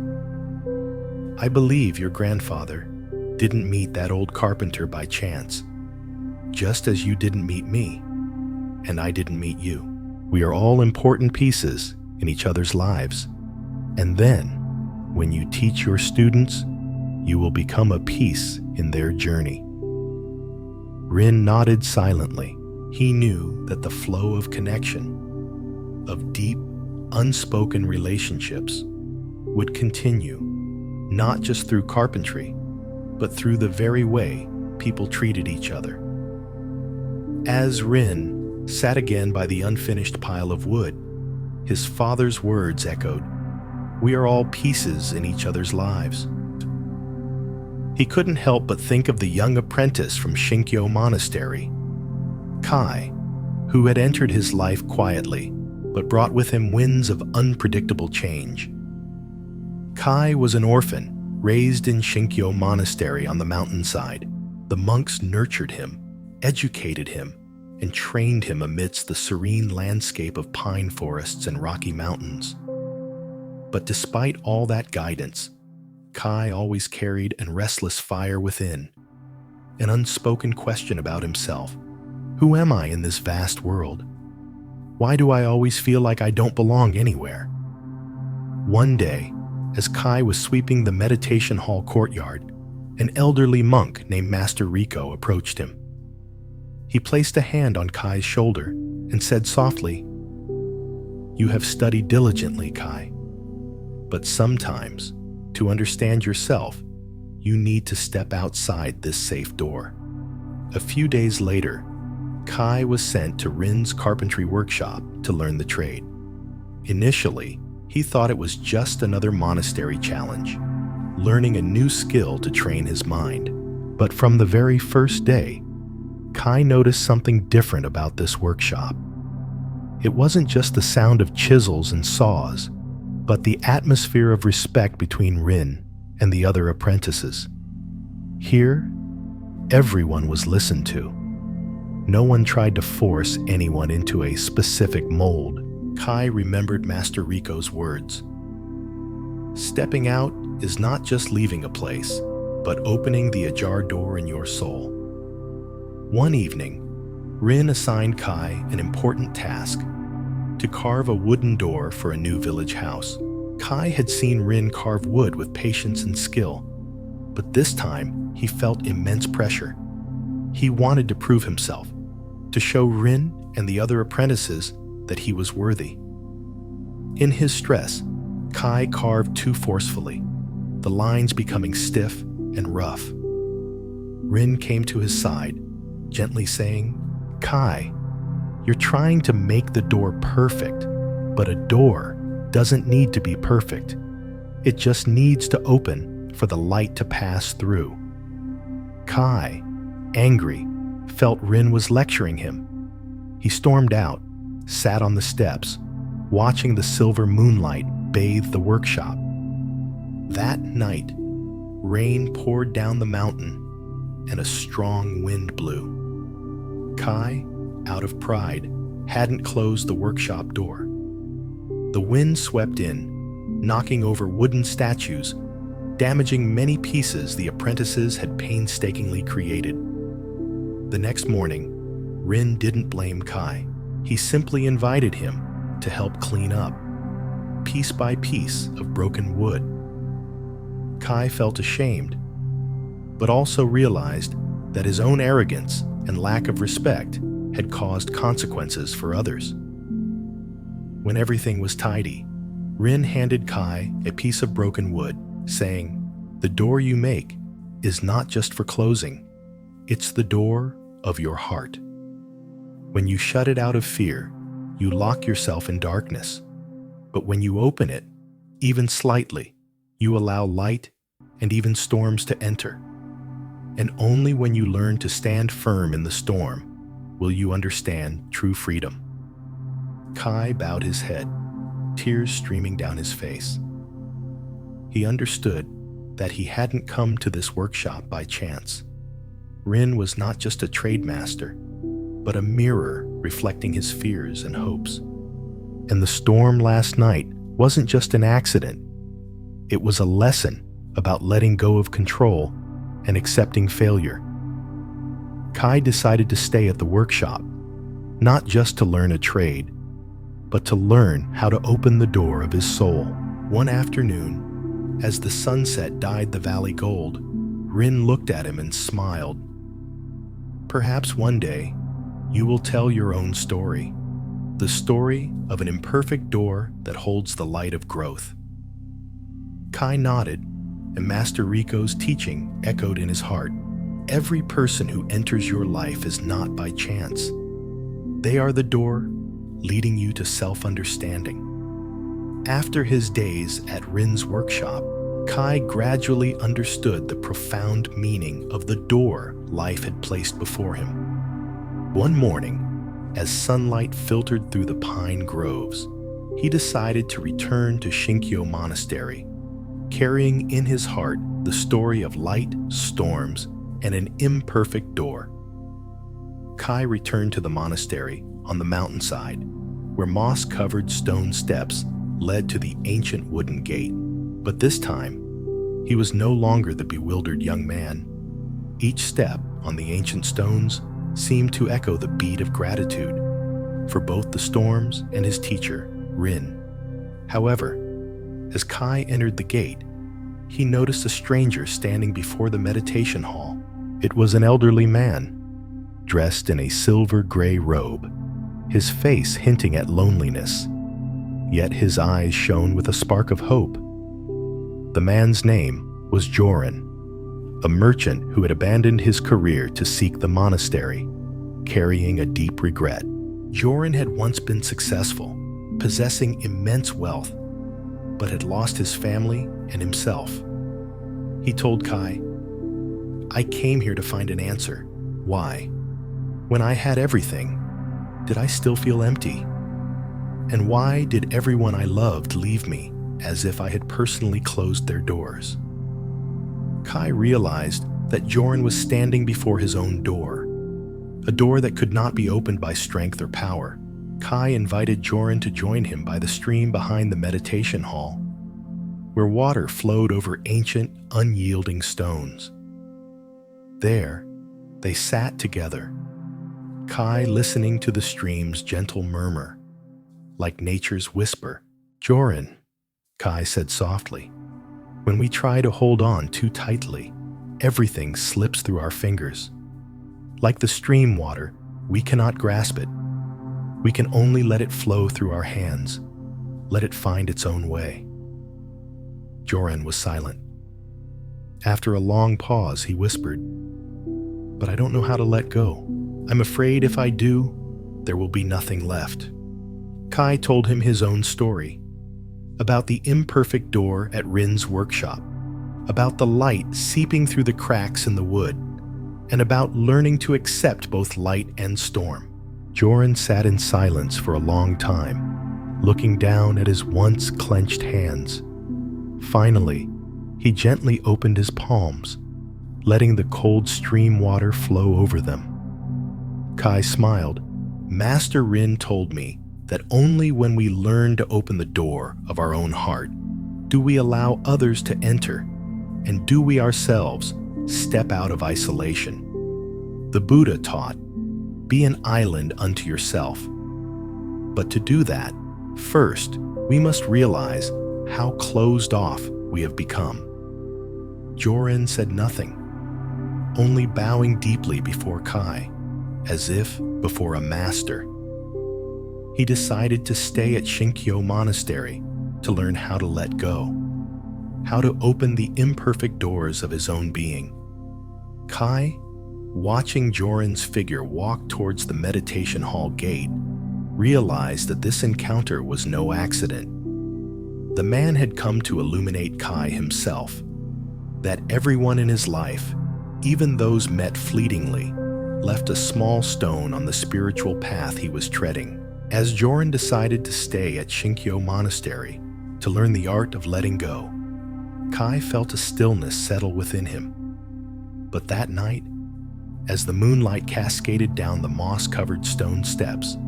Speaker 1: "I believe your grandfather didn't meet that old carpenter by chance, just as you didn't meet me, and I didn't meet you. We are all important pieces in each other's lives. And then, when you teach your students, you will become a piece in their journey." Rin nodded silently. He knew that the flow of connection, of deep, unspoken relationships, would continue, not just through carpentry, but through the very way people treated each other. As Rin sat again by the unfinished pile of wood, his father's words echoed, "We are all pieces in each other's lives." He couldn't help but think of the young apprentice from Shinkyo Monastery, Kai, who had entered his life quietly, but brought with him winds of unpredictable change. Kai was an orphan, raised in Shinkyo Monastery on the mountainside. The monks nurtured him, educated him, and trained him amidst the serene landscape of pine forests and rocky mountains. But despite all that guidance, Kai always carried a restless fire within, an unspoken question about himself. Who am I in this vast world? Why do I always feel like I don't belong anywhere? One day, as Kai was sweeping the meditation hall courtyard, an elderly monk named Master Rico approached him. He placed a hand on Kai's shoulder and said softly, "You have studied diligently, Kai, but sometimes, to understand yourself, you need to step outside this safe door." A few days later, Kai was sent to Rin's carpentry workshop to learn the trade. Initially, he thought it was just another monastery challenge, learning a new skill to train his mind. But from the very first day, Kai noticed something different about this workshop. It wasn't just the sound of chisels and saws, but the atmosphere of respect between Rin and the other apprentices. Here, everyone was listened to. No one tried to force anyone into a specific mold. Kai remembered Master Rico's words. Stepping out is not just leaving a place, but opening the ajar door in your soul. One evening, Rin assigned Kai an important task: to carve a wooden door for a new village house. Kai had seen Rin carve wood with patience and skill, but this time he felt immense pressure. He wanted to prove himself, to show Rin and the other apprentices that he was worthy. In his stress, Kai carved too forcefully, the lines becoming stiff and rough. Rin came to his side, gently saying, "Kai, you're trying to make the door perfect, but a door doesn't need to be perfect. It just needs to open for the light to pass through." Kai, angry, felt Rin was lecturing him. He stormed out, sat on the steps, watching the silver moonlight bathe the workshop. That night, rain poured down the mountain and a strong wind blew. Kai, out of pride, hadn't closed the workshop door. The wind swept in, knocking over wooden statues, damaging many pieces the apprentices had painstakingly created. The next morning, Rin didn't blame Kai. He simply invited him to help clean up, piece by piece of broken wood. Kai felt ashamed, but also realized that his own arrogance and lack of respect had caused consequences for others. When everything was tidy, Rin handed Kai a piece of broken wood, saying, "The door you make is not just for closing, it's the door of your heart. When you shut it out of fear, you lock yourself in darkness. But when you open it, even slightly, you allow light and even storms to enter. And only when you learn to stand firm in the storm will you understand true freedom." Kai bowed his head, tears streaming down his face. He understood that he hadn't come to this workshop by chance. Rin was not just a trade master, but a mirror reflecting his fears and hopes. And the storm last night wasn't just an accident. It was a lesson about letting go of control and accepting failure. Kai decided to stay at the workshop, not just to learn a trade, but to learn how to open the door of his soul. One afternoon, as the sunset dyed the valley gold, Rin looked at him and smiled. "Perhaps one day, you will tell your own story, the story of an imperfect door that holds the light of growth." Kai nodded, and Master Rico's teaching echoed in his heart. Every person who enters your life is not by chance. They are the door leading you to self-understanding. After his days at Rin's workshop, Kai gradually understood the profound meaning of the door life had placed before him. One morning, as sunlight filtered through the pine groves, he decided to return to Shinkyo Monastery, carrying in his heart the story of light, storms, and an imperfect door. Kai returned to the monastery on the mountainside, where moss-covered stone steps led to the ancient wooden gate. But this time, he was no longer the bewildered young man. Each step on the ancient stones seemed to echo the beat of gratitude for both the storms and his teacher, Rin. However, as Kai entered the gate, he noticed a stranger standing before the meditation hall. It was an elderly man, dressed in a silver-gray robe, his face hinting at loneliness, yet his eyes shone with a spark of hope. The man's name was Joran, a merchant who had abandoned his career to seek the monastery, carrying a deep regret. Joran had once been successful, possessing immense wealth, but had lost his family and himself. He told Kai, "I came here to find an answer. Why? When I had everything, did I still feel empty? And why did everyone I loved leave me as if I had personally closed their doors?" Kai realized that Joran was standing before his own door, a door that could not be opened by strength or power. Kai invited Joran to join him by the stream behind the meditation hall, where water flowed over ancient, unyielding stones. There, they sat together, Kai listening to the stream's gentle murmur, like nature's whisper. "Joran," Kai said softly, "when we try to hold on too tightly, everything slips through our fingers. Like the stream water, we cannot grasp it. We can only let it flow through our hands, let it find its own way." Joran was silent. After a long pause, he whispered, "But I don't know how to let go. I'm afraid if I do, there will be nothing left." Kai told him his own story, about the imperfect door at Rin's workshop, about the light seeping through the cracks in the wood, and about learning to accept both light and storm. Joran sat in silence for a long time, looking down at his once clenched hands. Finally, he gently opened his palms, letting the cold stream water flow over them. Kai smiled. "Master Rin told me that only when we learn to open the door of our own heart do we allow others to enter, and do we ourselves step out of isolation. The Buddha taught, be an island unto yourself. But to do that, first, we must realize how closed off we have become." Joran said nothing, only bowing deeply before Kai, as if before a master. He decided to stay at Shinkyo Monastery to learn how to let go, how to open the imperfect doors of his own being. Kai, watching Joran's figure walk towards the meditation hall gate, realized that this encounter was no accident. The man had come to illuminate Kai himself, that everyone in his life, even those met fleetingly, left a small stone on the spiritual path he was treading. As Joran decided to stay at Shinkyo Monastery to learn the art of letting go, Kai felt a stillness settle within him. But that night, as the moonlight cascaded down the moss-covered stone steps,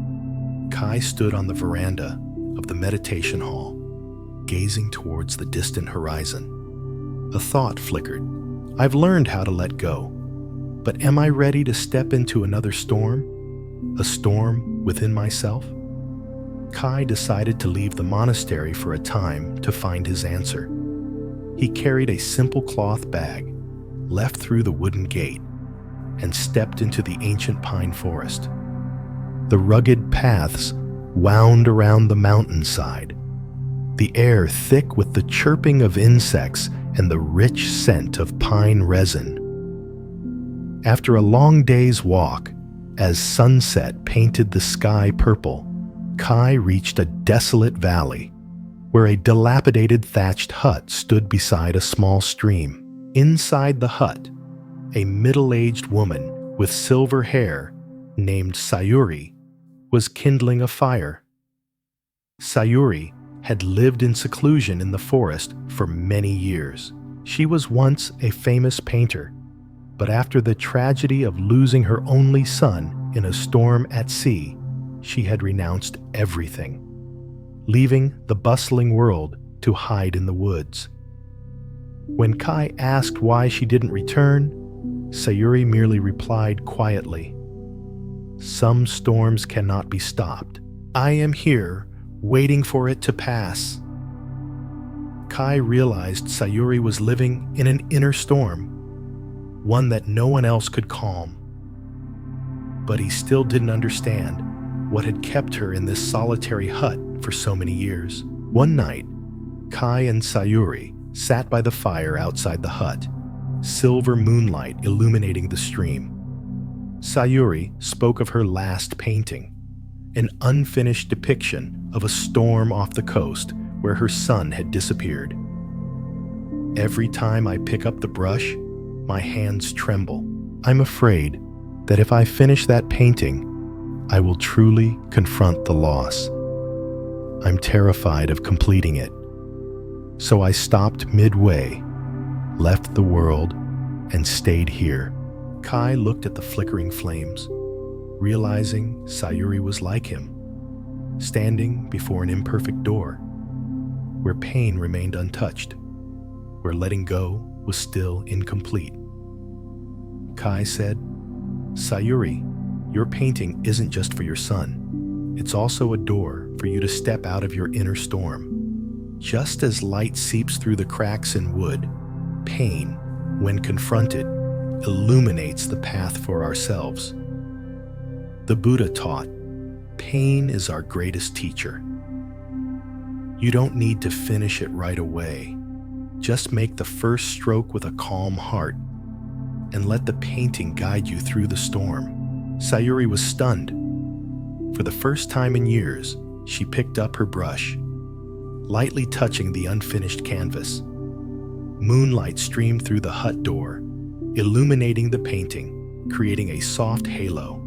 Speaker 1: Kai stood on the veranda of the meditation hall, gazing towards the distant horizon. A thought flickered. "I've learned how to let go, but am I ready to step into another storm? A storm within myself?" Kai decided to leave the monastery for a time to find his answer. He carried a simple cloth bag, left through the wooden gate, and stepped into the ancient pine forest. The rugged paths wound around the mountainside, the air thick with the chirping of insects and the rich scent of pine resin. After a long day's walk, as sunset painted the sky purple, Kai reached a desolate valley where a dilapidated thatched hut stood beside a small stream. Inside the hut, a middle-aged woman with silver hair, named Sayuri, was kindling a fire. Sayuri had lived in seclusion in the forest for many years. She was once a famous painter, but after the tragedy of losing her only son in a storm at sea, she had renounced everything, leaving the bustling world to hide in the woods. When Kai asked why she didn't return, Sayuri merely replied quietly, Some storms cannot be stopped. I am here, waiting for it to pass. Kai realized Sayuri was living in an inner storm, one that no one else could calm. But he still didn't understand what had kept her in this solitary hut for so many years. One night, Kai and Sayuri sat by the fire outside the hut, silver moonlight illuminating the stream. Sayuri spoke of her last painting, an unfinished depiction of a storm off the coast where her son had disappeared. Every time I pick up the brush, my hands tremble. I'm afraid that if I finish that painting, I will truly confront the loss. I'm terrified of completing it. So I stopped midway, left the world, and stayed here. Kai looked at the flickering flames, realizing Sayuri was like him, standing before an imperfect door, where pain remained untouched, where letting go was still incomplete. Kai said, "Sayuri, your painting isn't just for your son. It's also a door for you to step out of your inner storm. Just as light seeps through the cracks in wood, pain, when confronted, illuminates the path for ourselves. The Buddha taught, pain is our greatest teacher. You don't need to finish it right away. Just make the first stroke with a calm heart and let the painting guide you through the storm." Sayuri was stunned. For the first time in years, she picked up her brush, lightly touching the unfinished canvas. Moonlight streamed through the hut door, illuminating the painting, creating a soft halo.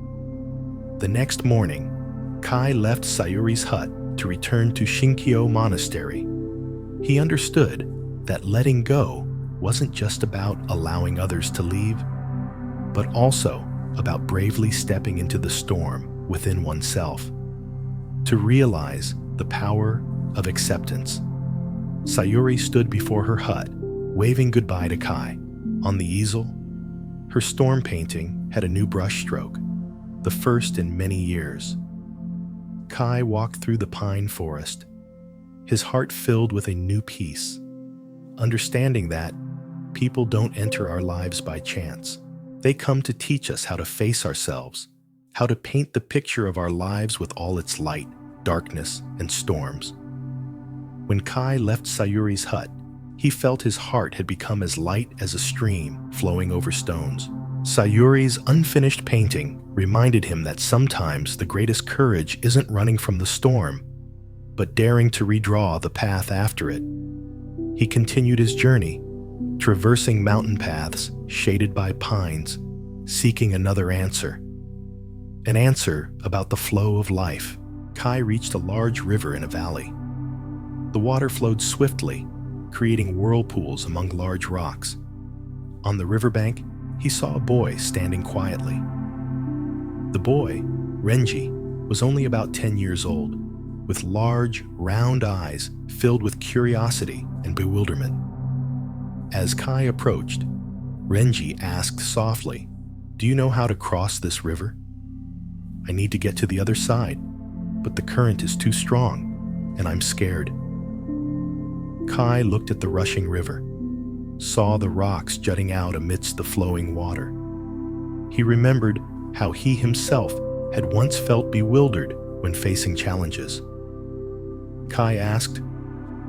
Speaker 1: The next morning, Kai left Sayuri's hut to return to Shinkyo Monastery. He understood that letting go wasn't just about allowing others to leave, but also about bravely stepping into the storm within oneself, to realize the power of acceptance. Sayuri stood before her hut, waving goodbye to Kai. On the easel, her storm painting had a new brushstroke, the first in many years. Kai walked through the pine forest, his heart filled with a new peace, understanding that people don't enter our lives by chance. They come to teach us how to face ourselves, how to paint the picture of our lives with all its light, darkness, and storms. When Kai left Sayuri's hut, he felt his heart had become as light as a stream flowing over stones. Sayuri's unfinished painting reminded him that sometimes the greatest courage isn't running from the storm, but daring to redraw the path after it. He continued his journey, traversing mountain paths shaded by pines, seeking another answer. An answer about the flow of life. Kai reached a large river in a valley. The water flowed swiftly, creating whirlpools among large rocks. On the riverbank, he saw a boy standing quietly. The boy, Renji, was only about 10 years old, with large, round eyes filled with curiosity and bewilderment. As Kai approached, Renji asked softly, "Do you know how to cross this river? I need to get to the other side, but the current is too strong, and I'm scared." Kai looked at the rushing river, saw the rocks jutting out amidst the flowing water. He remembered how he himself had once felt bewildered when facing challenges. Kai asked,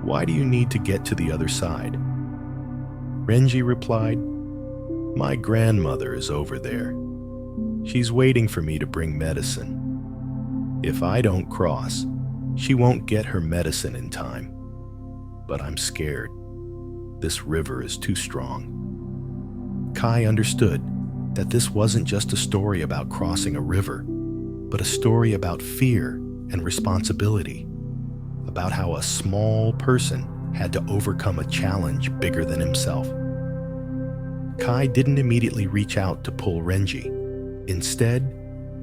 Speaker 1: "Why do you need to get to the other side?" Renji replied, "My grandmother is over there. She's waiting for me to bring medicine. If I don't cross, she won't get her medicine in time. But I'm scared. This river is too strong." Kai understood that this wasn't just a story about crossing a river, but a story about fear and responsibility, about how a small person had to overcome a challenge bigger than himself. Kai didn't immediately reach out to pull Renji. Instead,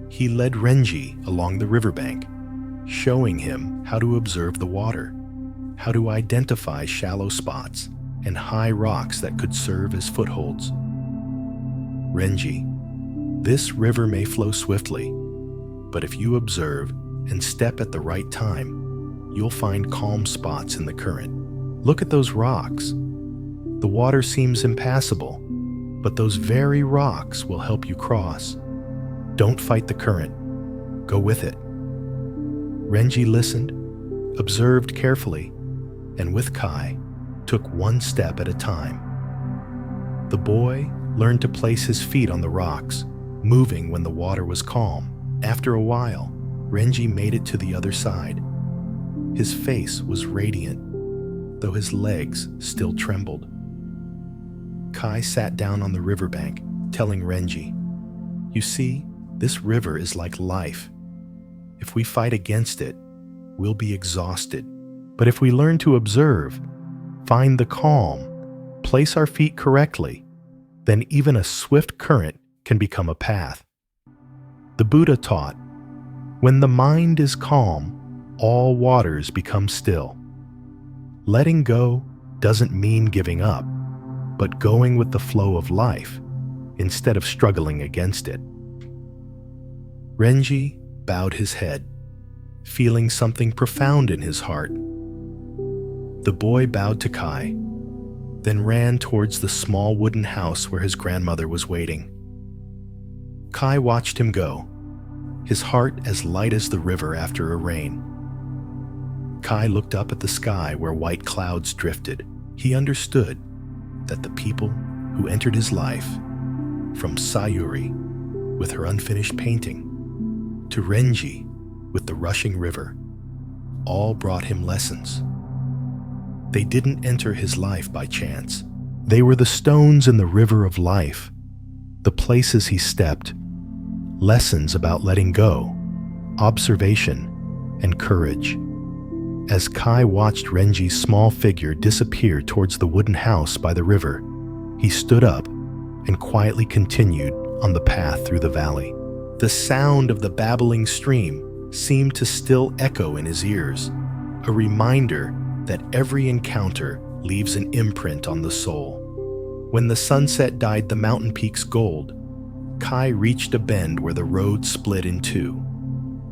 Speaker 1: he led Renji along the riverbank, showing him how to observe the water, how to identify shallow spots and high rocks that could serve as footholds. "Renji, this river may flow swiftly, But if you observe and step at the right time, you'll find calm spots in the current. Look at those rocks. The water seems impassable, but those very rocks will help you cross. Don't fight the current. Go with it. Renji listened, observed carefully, and with Kai, took one step at a time. The boy learned to place his feet on the rocks, moving when the water was calm. After a while, Renji made it to the other side. His face was radiant, though his legs still trembled. Kai sat down on the riverbank, telling Renji, "You see, this river is like life. If we fight against it, we'll be exhausted. But if we learn to observe, find the calm, place our feet correctly, then even a swift current can become a path." The Buddha taught, "When the mind is calm, all waters become still." Letting go doesn't mean giving up, but going with the flow of life instead of struggling against it. Renji bowed his head, feeling something profound in his heart. The boy bowed to Kai, then ran towards the small wooden house where his grandmother was waiting. Kai watched him go, his heart as light as the river after a rain. Kai looked up at the sky where white clouds drifted. He understood that the people who entered his life, from Sayuri with her unfinished painting to Renji with the rushing river, all brought him lessons. They didn't enter his life by chance. They were the stones in the river of life, the places he stepped, lessons about letting go, observation, and courage. As Kai watched Renji's small figure disappear towards the wooden house by the river, he stood up and quietly continued on the path through the valley. The sound of the babbling stream seemed to still echo in his ears, a reminder that every encounter leaves an imprint on the soul. When the sunset dyed the mountain peaks gold, Kai reached a bend where the road split in two.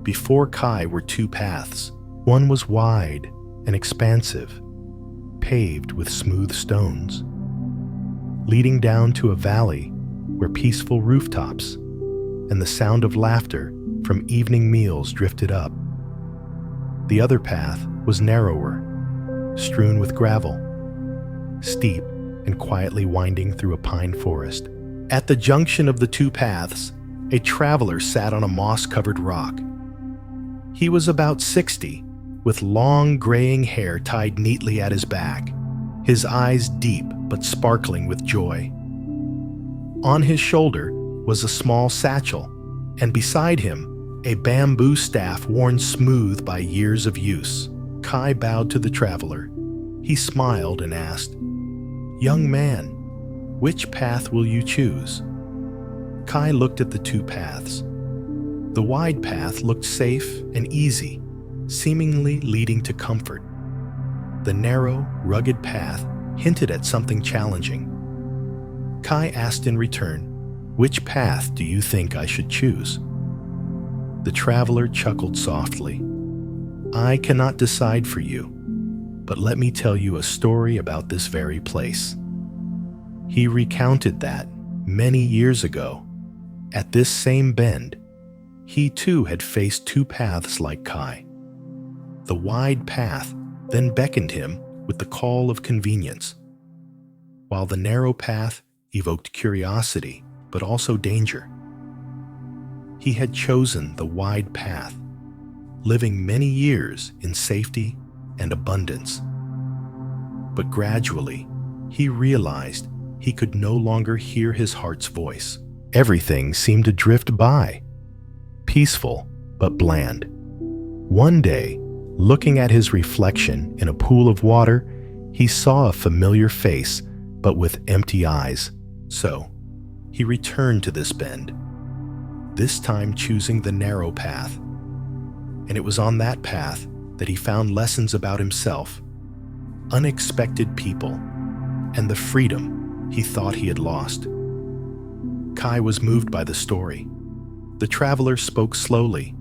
Speaker 1: Before Kai were two paths. One was wide and expansive, paved with smooth stones, leading down to a valley where peaceful rooftops and the sound of laughter from evening meals drifted up. The other path was narrower, strewn with gravel, steep and quietly winding through a pine forest. At the junction of the two paths, a traveler sat on a moss-covered rock. He was about 60, with long graying hair tied neatly at his back, his eyes deep but sparkling with joy. On his shoulder was a small satchel, and beside him, a bamboo staff worn smooth by years of use. Kai bowed to the traveler. He smiled and asked, "Young man, which path will you choose?" Kai looked at the two paths. The wide path looked safe and easy, seemingly leading to comfort. The narrow, rugged path hinted at something challenging. Kai asked in return, "Which path do you think I should choose?" The traveler chuckled softly. "I cannot decide for you, but let me tell you a story about this very place." He recounted that, many years ago, at this same bend, he too had faced two paths like Kai. The wide path then beckoned him with the call of convenience, while the narrow path evoked curiosity but also danger. He had chosen the wide path, living many years in safety and abundance. But gradually, he realized he could no longer hear his heart's voice. Everything seemed to drift by, peaceful but bland. One day, looking at his reflection in a pool of water, he saw a familiar face, but with empty eyes. So, he returned to this bend, this time choosing the narrow path. And it was on that path that he found lessons about himself, unexpected people, and the freedom he thought he had lost. Kai was moved by the story. The traveler spoke slowly,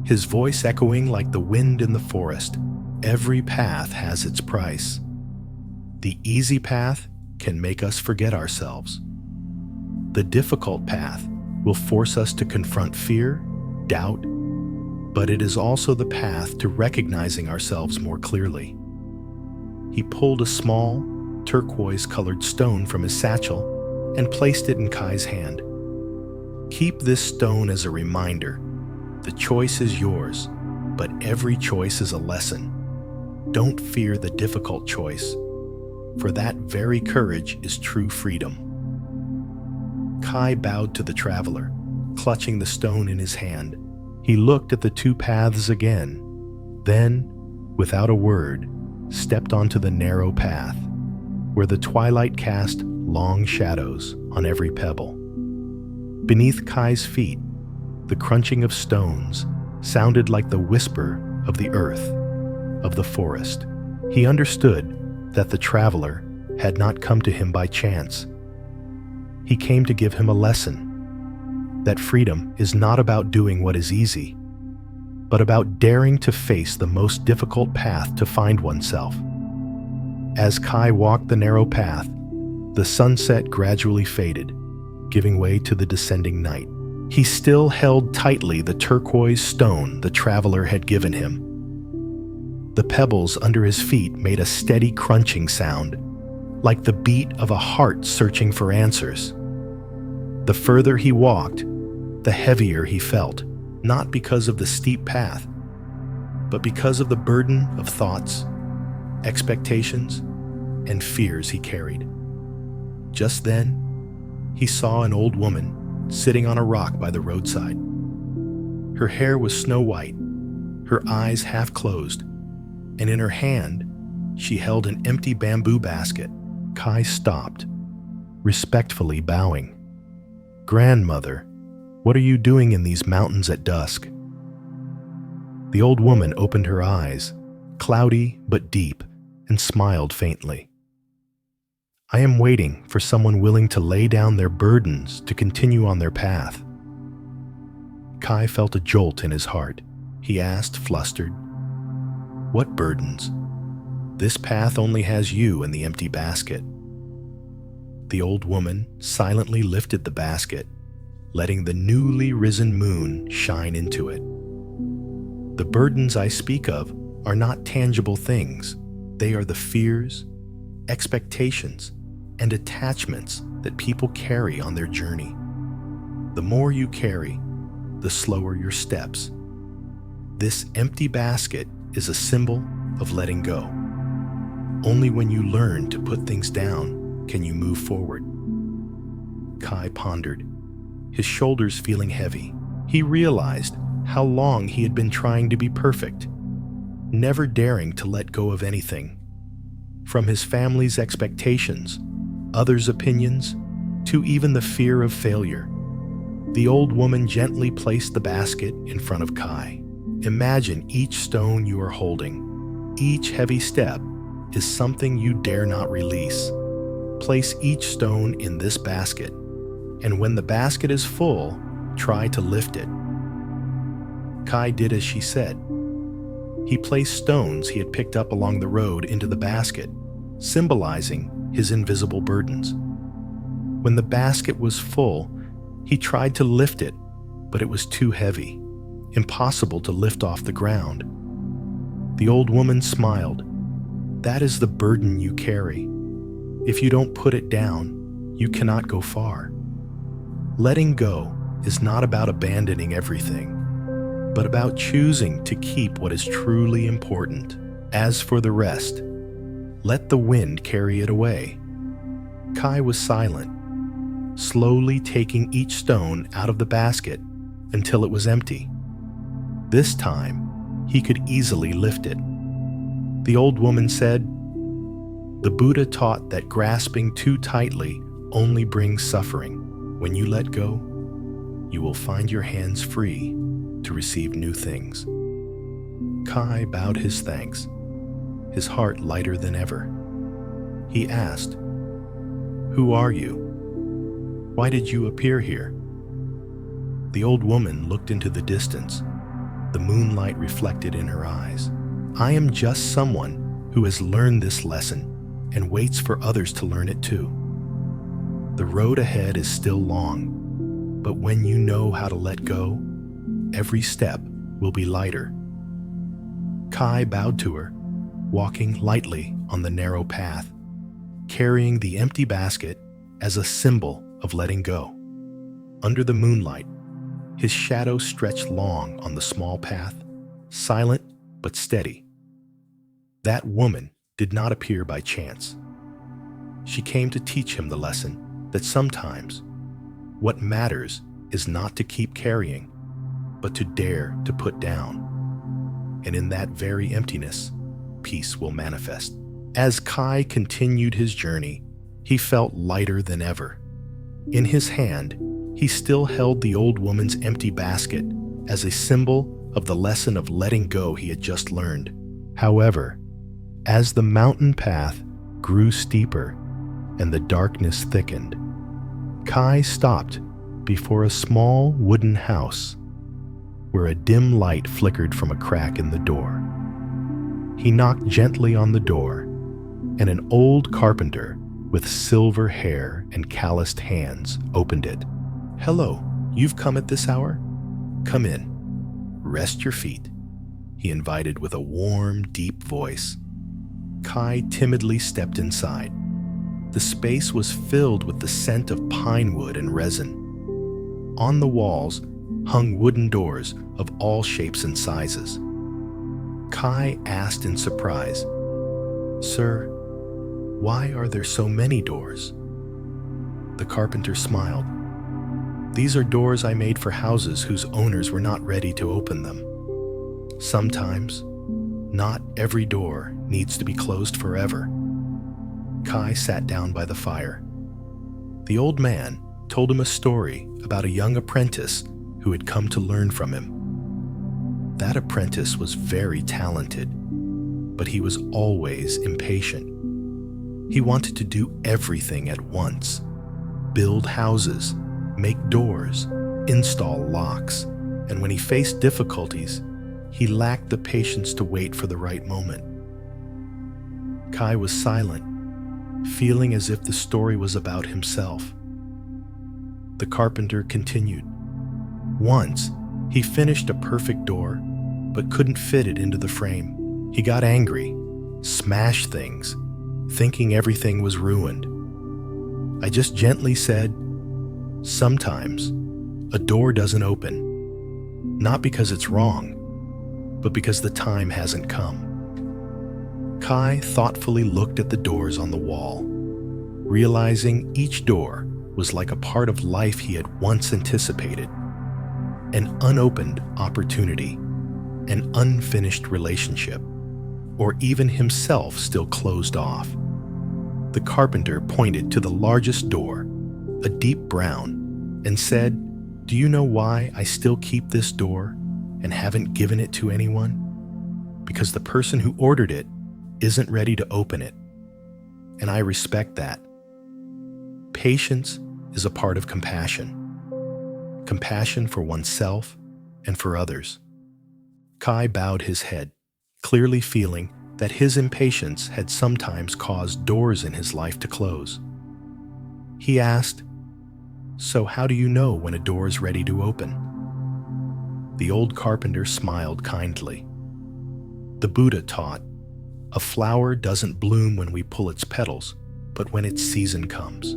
Speaker 1: his voice echoing like the wind in the forest. Every path has its price. The easy path can make us forget ourselves. The difficult path will force us to confront fear, doubt, but it is also the path to recognizing ourselves more clearly. He pulled a small, turquoise-colored stone from his satchel and placed it in Kai's hand. Keep this stone as a reminder. The choice is yours, but every choice is a lesson. Don't fear the difficult choice, for that very courage is true freedom. Kai bowed to the traveler, clutching the stone in his hand. He looked at the two paths again, then, without a word, stepped onto the narrow path, where the twilight cast long shadows on every pebble. Beneath Kai's feet, the crunching of stones sounded like the whisper of the earth, of the forest. He understood that the traveler had not come to him by chance. He came to give him a lesson, that freedom is not about doing what is easy, but about daring to face the most difficult path to find oneself. As Kai walked the narrow path, the sunset gradually faded, giving way to the descending night. He still held tightly the turquoise stone the traveler had given him. The pebbles under his feet made a steady crunching sound, like the beat of a heart searching for answers. The further he walked, the heavier he felt, not because of the steep path, but because of the burden of thoughts, expectations, and fears he carried. Just then, he saw an old woman sitting on a rock by the roadside. Her hair was snow-white, her eyes half closed, and in her hand, she held an empty bamboo basket. Kai stopped, respectfully bowing. "Grandmother, what are you doing in these mountains at dusk?" The old woman opened her eyes, cloudy but deep, and smiled faintly. "I am waiting for someone willing to lay down their burdens to continue on their path." Kai felt a jolt in his heart. He asked, flustered, "What burdens? This path only has you and the empty basket." The old woman silently lifted the basket, letting the newly risen moon shine into it. "The burdens I speak of are not tangible things. They are the fears, expectations, and attachments that people carry on their journey. The more you carry, the slower your steps. This empty basket is a symbol of letting go. Only when you learn to put things down can you move forward." Kai pondered, his shoulders feeling heavy. He realized how long he had been trying to be perfect, never daring to let go of anything. From his family's expectations, others' opinions, to even the fear of failure. The old woman gently placed the basket in front of Kai. "Imagine each stone you are holding. Each heavy step is something you dare not release. Place each stone in this basket, and when the basket is full, try to lift it." Kai did as she said. He placed stones he had picked up along the road into the basket, symbolizing his invisible burdens. When the basket was full, he tried to lift it, but it was too heavy, impossible to lift off the ground. The old woman smiled. "That is the burden you carry. If you don't put it down, you cannot go far." Letting go is not about abandoning everything, but about choosing to keep what is truly important. As for the rest, let the wind carry it away. Kai was silent, slowly taking each stone out of the basket until it was empty. This time, he could easily lift it. The old woman said, "The Buddha taught that grasping too tightly only brings suffering. When you let go, you will find your hands free to receive new things." Kai bowed his thanks, his heart lighter than ever. He asked, "Who are you? Why did you appear here?" The old woman looked into the distance, the moonlight reflected in her eyes. I am just someone who has learned this lesson and waits for others to learn it too. The road ahead is still long, but when you know how to let go, every step will be lighter. Kai bowed to her, walking lightly on the narrow path, carrying the empty basket as a symbol of letting go. Under the moonlight, his shadow stretched long on the small path, silent but steady. That woman did not appear by chance. She came to teach him the lesson that sometimes what matters is not to keep carrying, but to dare to put down. And in that very emptiness, peace will manifest. As Kai continued his journey, he felt lighter than ever. In his hand, he still held the old woman's empty basket as a symbol of the lesson of letting go he had just learned. However, as the mountain path grew steeper and the darkness thickened, Kai stopped before a small wooden house where a dim light flickered from a crack in the door. He knocked gently on the door, and an old carpenter with silver hair and calloused hands opened it. "Hello, you've come at this hour? Come in. Rest your feet," he invited with a warm, deep voice. Kai timidly stepped inside. The space was filled with the scent of pine wood and resin. On the walls hung wooden doors of all shapes and sizes. Kai asked in surprise, "Sir, why are there so many doors?" The carpenter smiled. "These are doors I made for houses whose owners were not ready to open them. Sometimes, not every door needs to be closed forever." Kai sat down by the fire. The old man told him a story about a young apprentice who had come to learn from him. That apprentice was very talented, but he was always impatient. He wanted to do everything at once: build houses, make doors, install locks, and when he faced difficulties, he lacked the patience to wait for the right moment. Kai was silent, feeling as if the story was about himself. The carpenter continued. Once, he finished a perfect door, but couldn't fit it into the frame. He got angry, smashed things, thinking everything was ruined. I just gently said, "Sometimes, a door doesn't open, not because it's wrong, but because the time hasn't come." Kai thoughtfully looked at the doors on the wall, realizing each door was like a part of life he had once anticipated: an unopened opportunity, an unfinished relationship, or even himself still closed off. The carpenter pointed to the largest door, a deep brown, and said, "Do you know why I still keep this door and haven't given it to anyone? Because the person who ordered it isn't ready to open it, and I respect that." Patience is a part of compassion. Compassion for oneself and for others. Kai bowed his head, clearly feeling that his impatience had sometimes caused doors in his life to close. He asked, "So how do you know when a door is ready to open?" The old carpenter smiled kindly. The Buddha taught, "A flower doesn't bloom when we pull its petals, but when its season comes."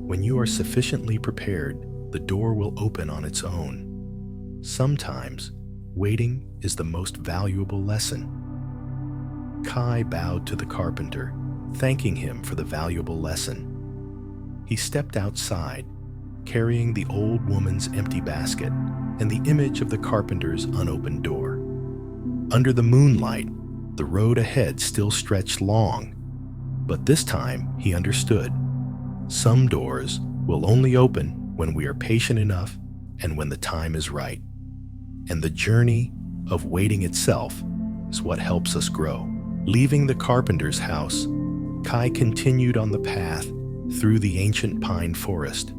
Speaker 1: When you are sufficiently prepared, the door will open on its own. Sometimes, waiting is the most valuable lesson. Kai bowed to the carpenter, thanking him for the valuable lesson. He stepped outside, carrying the old woman's empty basket and the image of the carpenter's unopened door. Under the moonlight, the road ahead still stretched long, but this time he understood. Some doors will only open when we are patient enough and when the time is right. And the journey of waiting itself is what helps us grow. Leaving the carpenter's house, Kai continued on the path through the ancient pine forest.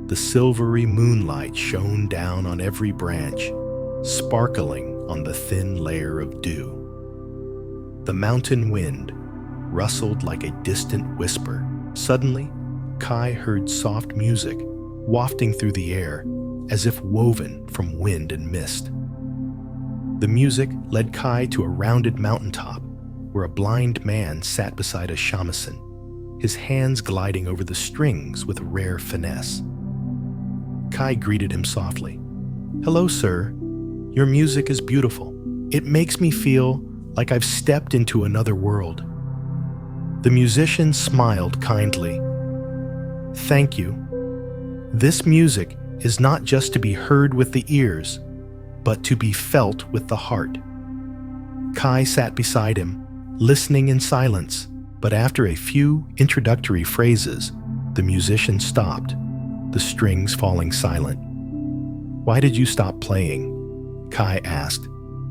Speaker 1: The silvery moonlight shone down on every branch, sparkling on the thin layer of dew. The mountain wind rustled like a distant whisper. Suddenly, Kai heard soft music wafting through the air as if woven from wind and mist. The music led Kai to a rounded mountaintop where a blind man sat beside a shamisen, his hands gliding over the strings with rare finesse. Kai greeted him softly. "Hello, sir. Your music is beautiful. It makes me feel like I've stepped into another world." The musician smiled kindly. "Thank you. This music is not just to be heard with the ears, but to be felt with the heart." Kai sat beside him, listening in silence, but after a few introductory phrases, the musician stopped, the strings falling silent. "Why did you stop playing?" Kai asked,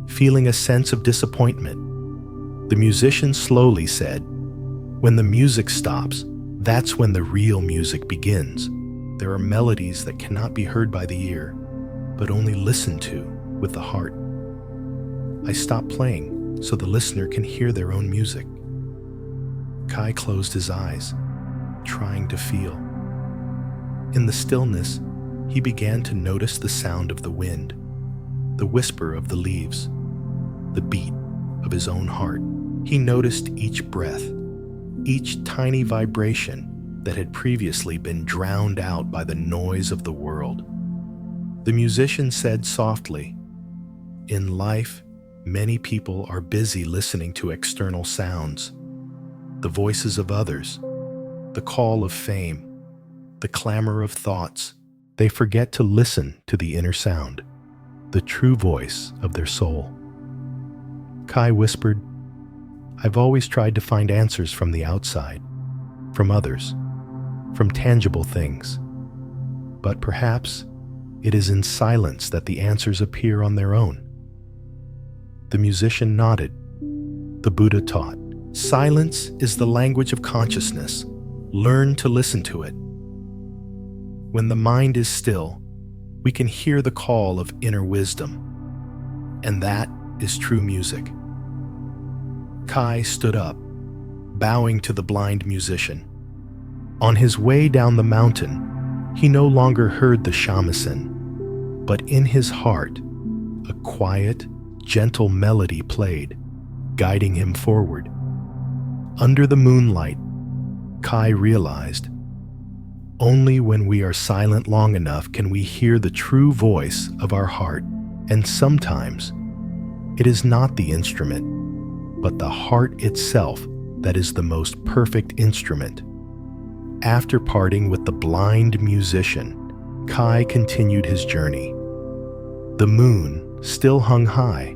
Speaker 1: feeling a sense of disappointment. The musician slowly said, "When the music stops, that's when the real music begins. There are melodies that cannot be heard by the ear, but only listened to with the heart. I stopped playing so the listener can hear their own music." Kai closed his eyes, trying to feel. In the stillness, he began to notice the sound of the wind, the whisper of the leaves, the beat of his own heart. He noticed each breath, each tiny vibration that had previously been drowned out by the noise of the world. The musician said softly, "In life, many people are busy listening to external sounds, the voices of others, the call of fame, the clamor of thoughts. They forget to listen to the inner sound, the true voice of their soul." Kai whispered, "I've always tried to find answers from the outside, from others, from tangible things. But perhaps it is in silence that the answers appear on their own." The musician nodded. The Buddha taught, "Silence is the language of consciousness. Learn to listen to it. When the mind is still, we can hear the call of inner wisdom, and that is true music." Kai stood up, bowing to the blind musician. On his way down the mountain, he no longer heard the shamisen, but in his heart, a quiet, gentle melody played, guiding him forward. Under the moonlight, Kai realized, only when we are silent long enough can we hear the true voice of our heart, and sometimes it is not the instrument, but the heart itself that is the most perfect instrument. After parting with the blind musician, Kai continued his journey. The moon still hung high,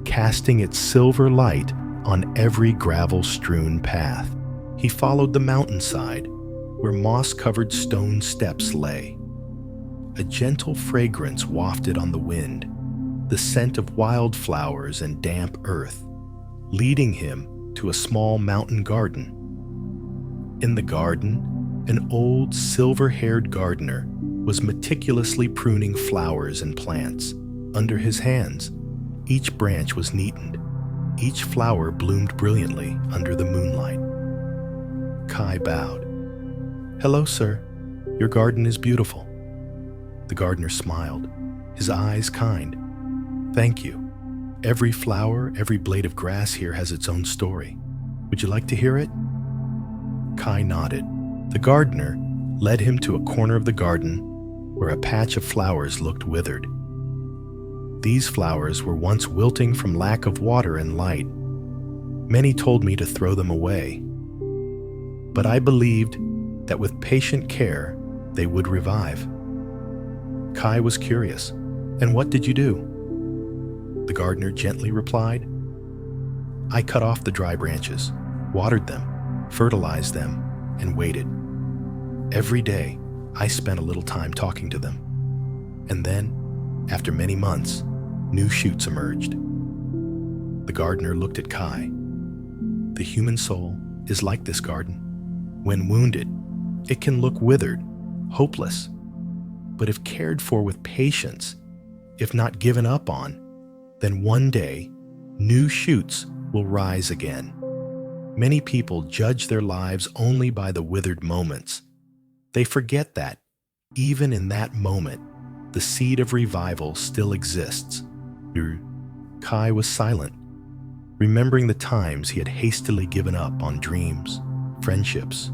Speaker 1: casting its silver light on every gravel-strewn path. He followed the mountainside, where moss-covered stone steps lay. A gentle fragrance wafted on the wind, the scent of wildflowers and damp earth, leading him to a small mountain garden. In the garden, an old silver-haired gardener was meticulously pruning flowers and plants. Under his hands, each branch was neatened. Each flower bloomed brilliantly under the moonlight. Kai bowed. "Hello, sir. Your garden is beautiful." The gardener smiled, his eyes kind. "Thank you. Every flower, every blade of grass here has its own story. Would you like to hear it?" Kai nodded. The gardener led him to a corner of the garden where a patch of flowers looked withered. These flowers were once wilting from lack of water and light. Many told me to throw them away, but I believed that with patient care, they would revive. Kai was curious. "And what did you do?" The gardener gently replied, "I cut off the dry branches, watered them, fertilized them, and waited. Every day, I spent a little time talking to them. And then, after many months, new shoots emerged." The gardener looked at Kai. "The human soul is like this garden. When wounded, it can look withered, hopeless. But if cared for with patience, if not given up on, then one day, new shoots will rise again. Many people judge their lives only by the withered moments. They forget that, even in that moment, the seed of revival still exists. Kai was silent, remembering the times he had hastily given up on dreams, friendships,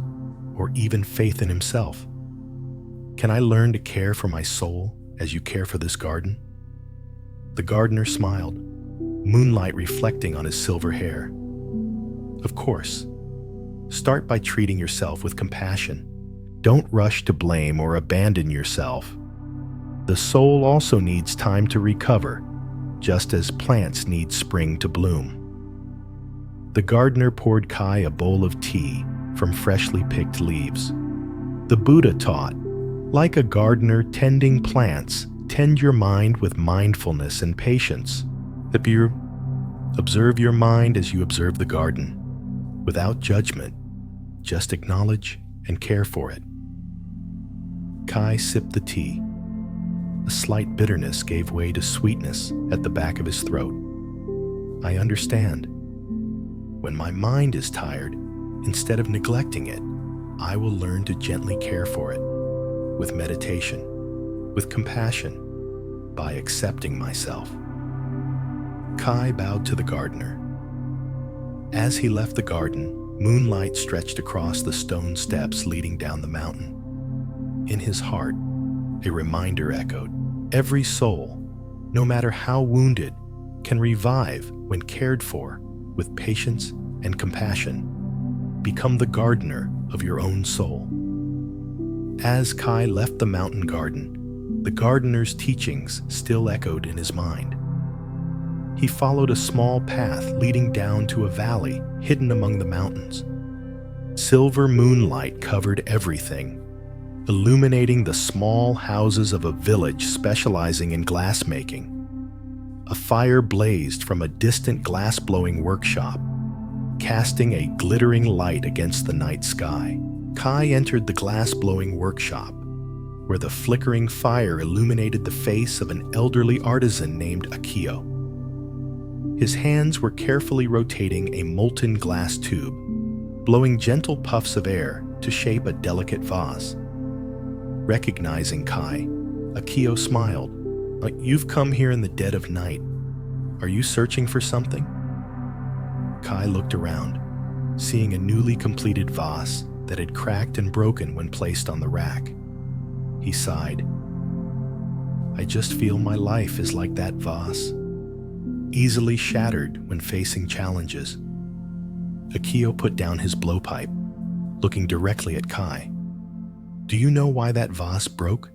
Speaker 1: or even faith in himself. Can I learn to care for my soul as you care for this garden? The gardener smiled, moonlight reflecting on his silver hair. Of course. Start by treating yourself with compassion. Don't rush to blame or abandon yourself. The soul also needs time to recover, just as plants need spring to bloom. The gardener poured Kai a bowl of tea from freshly picked leaves. The Buddha taught, like a gardener tending plants, tend your mind with mindfulness and patience. Observe your mind as you observe the garden, without judgment. Just acknowledge and care for it. Kai sipped the tea. A slight bitterness gave way to sweetness at the back of his throat. I understand. When my mind is tired, instead of neglecting it, I will learn to gently care for it, with meditation, with compassion, by accepting myself. Kai bowed to the gardener. As he left the garden, moonlight stretched across the stone steps leading down the mountain. In his heart, a reminder echoed. Every soul, no matter how wounded, can revive when cared for with patience and compassion. Become the gardener of your own soul. As Kai left the mountain garden, the gardener's teachings still echoed in his mind. He followed a small path leading down to a valley hidden among the mountains. Silver moonlight covered everything, illuminating the small houses of a village specializing in glassmaking. A fire blazed from a distant glass-blowing workshop, casting a glittering light against the night sky. Kai entered the glass-blowing workshop, where the flickering fire illuminated the face of an elderly artisan named Akio. His hands were carefully rotating a molten glass tube, blowing gentle puffs of air to shape a delicate vase. Recognizing Kai, Akio smiled. You've come here in the dead of night. Are you searching for something? Kai looked around, seeing a newly completed vase that had cracked and broken when placed on the rack. He sighed. I just feel my life is like that vase, easily shattered when facing challenges. Akio put down his blowpipe, looking directly at Kai. Do you know why that vase broke?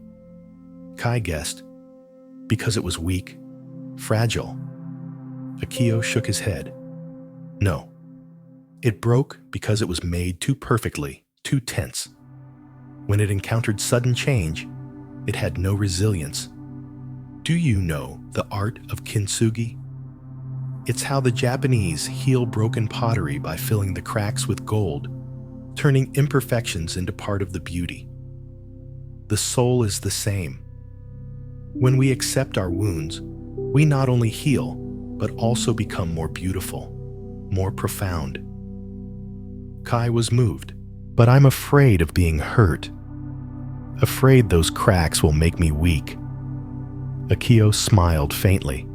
Speaker 1: Kai guessed. Because it was weak, fragile. Akio shook his head. No. It broke because it was made too perfectly, too tense. When it encountered sudden change, it had no resilience. Do you know the art of kintsugi? It's how the Japanese heal broken pottery by filling the cracks with gold, turning imperfections into part of the beauty. The soul is the same. When we accept our wounds, we not only heal, but also become more beautiful, more profound. Kai was moved, but I'm afraid of being hurt. Afraid those cracks will make me weak. Akio smiled faintly,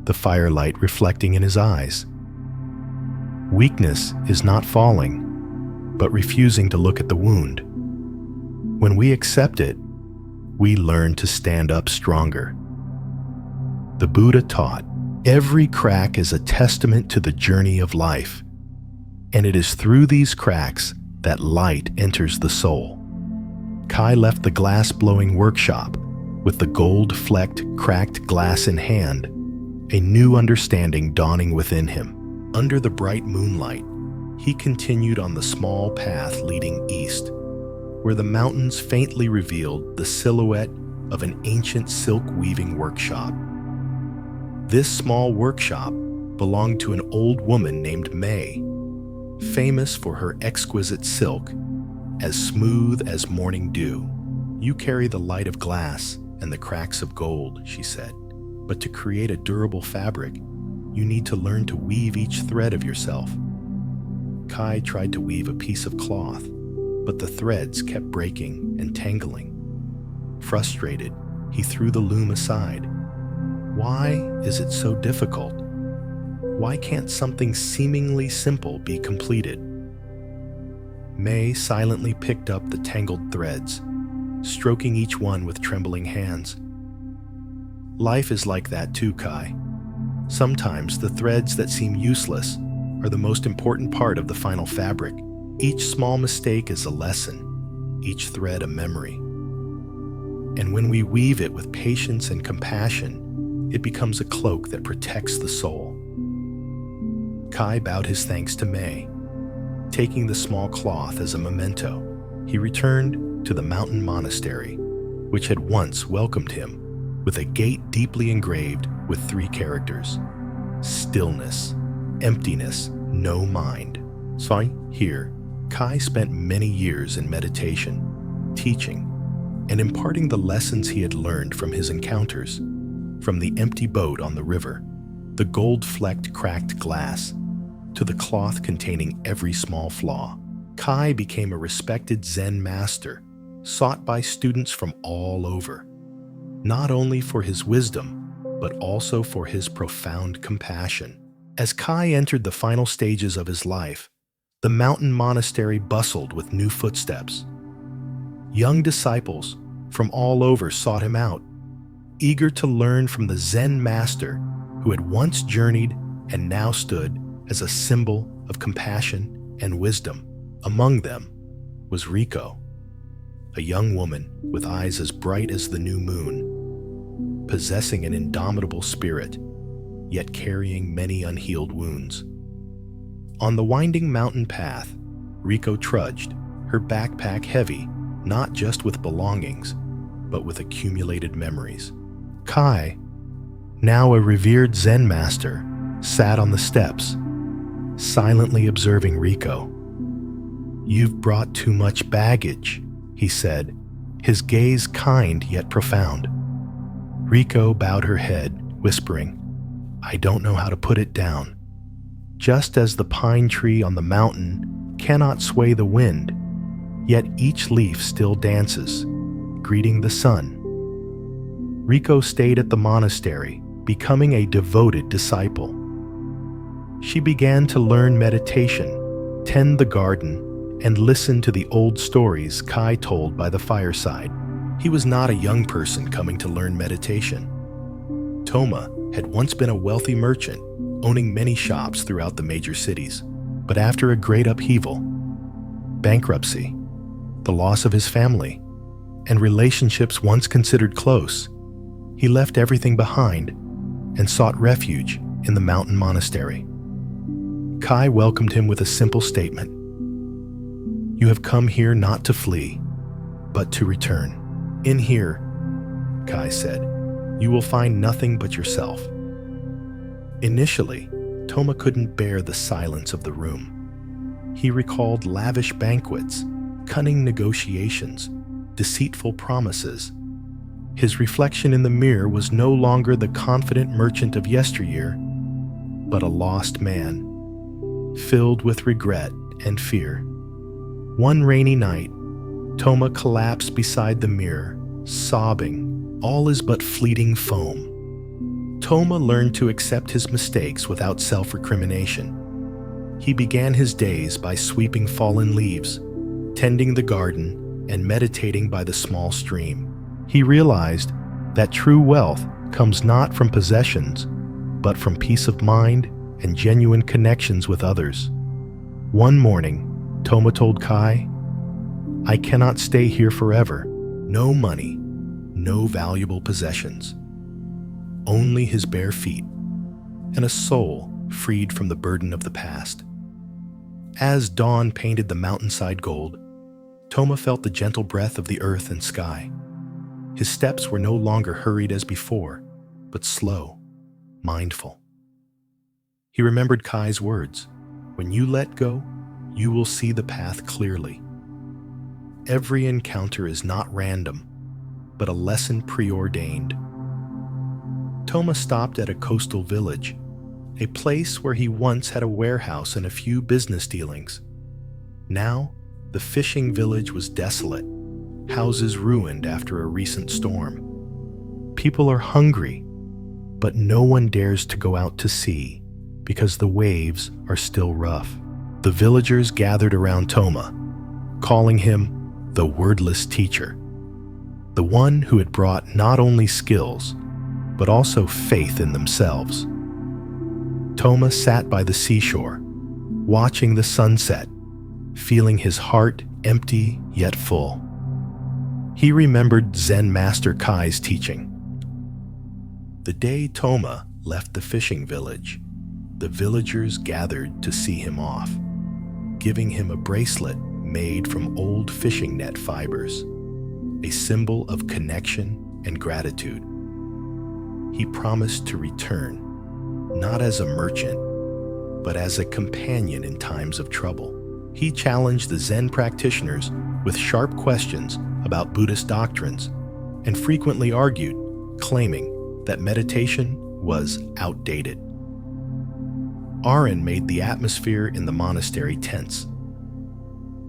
Speaker 1: the firelight reflecting in his eyes. Weakness is not falling, but refusing to look at the wound. When we accept it, we learn to stand up stronger. The Buddha taught, every crack is a testament to the journey of life, and it is through these cracks that light enters the soul. Kai left the glass-blowing workshop with the gold-flecked, cracked glass in hand, a new understanding dawning within him. Under the bright moonlight, he continued on the small path leading east, where the mountains faintly revealed the silhouette of an ancient silk-weaving workshop. This small workshop belonged to an old woman named May, famous for her exquisite silk, as smooth as morning dew. "You carry the light of glass and the cracks of gold," she said. "But to create a durable fabric, you need to learn to weave each thread of yourself." Kai tried to weave a piece of cloth, but the threads kept breaking and tangling. Frustrated, he threw the loom aside. Why is it so difficult? Why can't something seemingly simple be completed? May silently picked up the tangled threads, stroking each one with trembling hands. Life is like that too, Kai. Sometimes the threads that seem useless are the most important part of the final fabric. Each small mistake is a lesson, each thread a memory. And when we weave it with patience and compassion, it becomes a cloak that protects the soul. Kai bowed his thanks to May. Taking the small cloth as a memento, he returned to the mountain monastery, which had once welcomed him, with a gate deeply engraved with 3 characters: stillness, emptiness, no mind. So here, Kai spent many years in meditation, teaching, and imparting the lessons he had learned from his encounters, from the empty boat on the river, the gold-flecked cracked glass, to the cloth containing every small flaw. Kai became a respected Zen master, sought by students from all over, not only for his wisdom, but also for his profound compassion. As Kai entered the final stages of his life, the mountain monastery bustled with new footsteps. Young disciples from all over sought him out, eager to learn from the Zen master who had once journeyed and now stood as a symbol of compassion and wisdom. Among them was Riko, a young woman with eyes as bright as the new moon, possessing an indomitable spirit, yet carrying many unhealed wounds. On the winding mountain path, Riko trudged, her backpack heavy, not just with belongings, but with accumulated memories. Kai, now a revered Zen master, sat on the steps, silently observing Riko. "You've brought too much baggage," he said, his gaze kind yet profound. Riko bowed her head, whispering, "I don't know how to put it down." Just as the pine tree on the mountain cannot sway the wind, yet each leaf still dances, greeting the sun. Riko stayed at the monastery, becoming a devoted disciple. She began to learn meditation, tend the garden, and listen to the old stories Kai told by the fireside. He was not a young person coming to learn meditation. Toma had once been a wealthy merchant, owning many shops throughout the major cities. But after a great upheaval, bankruptcy, the loss of his family, and relationships once considered close, he left everything behind and sought refuge in the mountain monastery. Kai welcomed him with a simple statement: "You have come here not to flee, but to return. In here," Kai said, "you will find nothing but yourself." Initially, Toma couldn't bear the silence of the room. He recalled lavish banquets, cunning negotiations, deceitful promises. His reflection in the mirror was no longer the confident merchant of yesteryear, but a lost man, filled with regret and fear. One rainy night, Toma collapsed beside the mirror, sobbing, "All is but fleeting foam." Toma learned to accept his mistakes without self-recrimination. He began his days by sweeping fallen leaves, tending the garden, and meditating by the small stream. He realized that true wealth comes not from possessions, but from peace of mind and genuine connections with others. One morning, Toma told Kai, "I cannot stay here forever. No money, no valuable possessions. Only his bare feet, and a soul freed from the burden of the past." As dawn painted the mountainside gold, Toma felt the gentle breath of the earth and sky. His steps were no longer hurried as before, but slow, mindful. He remembered Kai's words, "When you let go, you will see the path clearly." Every encounter is not random, but a lesson preordained. Toma stopped at a coastal village, a place where he once had a warehouse and a few business dealings. Now, the fishing village was desolate, houses ruined after a recent storm. People are hungry, but no one dares to go out to sea because the waves are still rough. The villagers gathered around Toma, calling him the wordless teacher, the one who had brought not only skills, but also faith in themselves. Toma sat by the seashore, watching the sunset, feeling his heart empty yet full. He remembered Zen Master Kai's teaching. The day Toma left the fishing village, the villagers gathered to see him off, giving him a bracelet made from old fishing net fibers, a symbol of connection and gratitude. He promised to return, not as a merchant, but as a companion in times of trouble. He challenged the Zen practitioners with sharp questions about Buddhist doctrines and frequently argued, claiming that meditation was outdated. Aaron made the atmosphere in the monastery tense.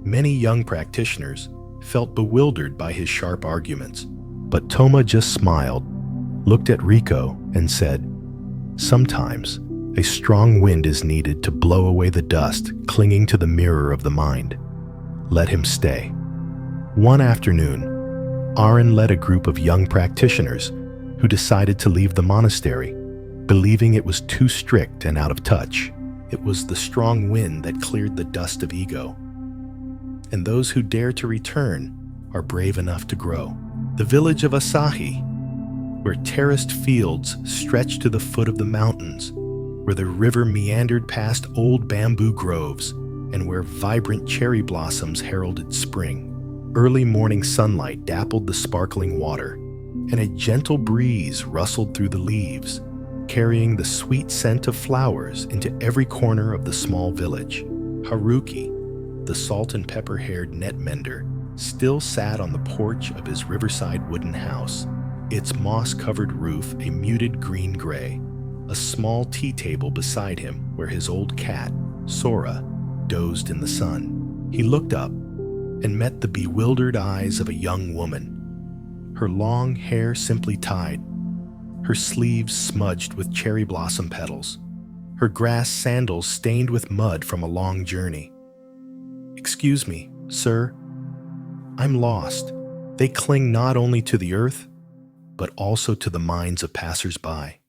Speaker 1: Many young practitioners felt bewildered by his sharp arguments, but Toma just smiled, looked at Rico, and said, "Sometimes a strong wind is needed to blow away the dust clinging to the mirror of the mind. Let him stay." One afternoon, Aaron led a group of young practitioners who decided to leave the monastery, believing it was too strict and out of touch. It was the strong wind that cleared the dust of ego. And those who dare to return are brave enough to grow. The village of Asahi, where terraced fields stretched to the foot of the mountains, where the river meandered past old bamboo groves, and where vibrant cherry blossoms heralded spring. Early morning sunlight dappled the sparkling water, and a gentle breeze rustled through the leaves, carrying the sweet scent of flowers into every corner of the small village. Haruki, the salt and pepper-haired net mender, still sat on the porch of his riverside wooden house, its moss-covered roof a muted green-gray, a small tea table beside him where his old cat, Sora, dozed in the sun. He looked up and met the bewildered eyes of a young woman, her long hair simply tied, her sleeves smudged with cherry blossom petals, her grass sandals stained with mud from a long journey. "Excuse me, sir. I'm lost." They cling not only to the earth, but also to the minds of passers-by.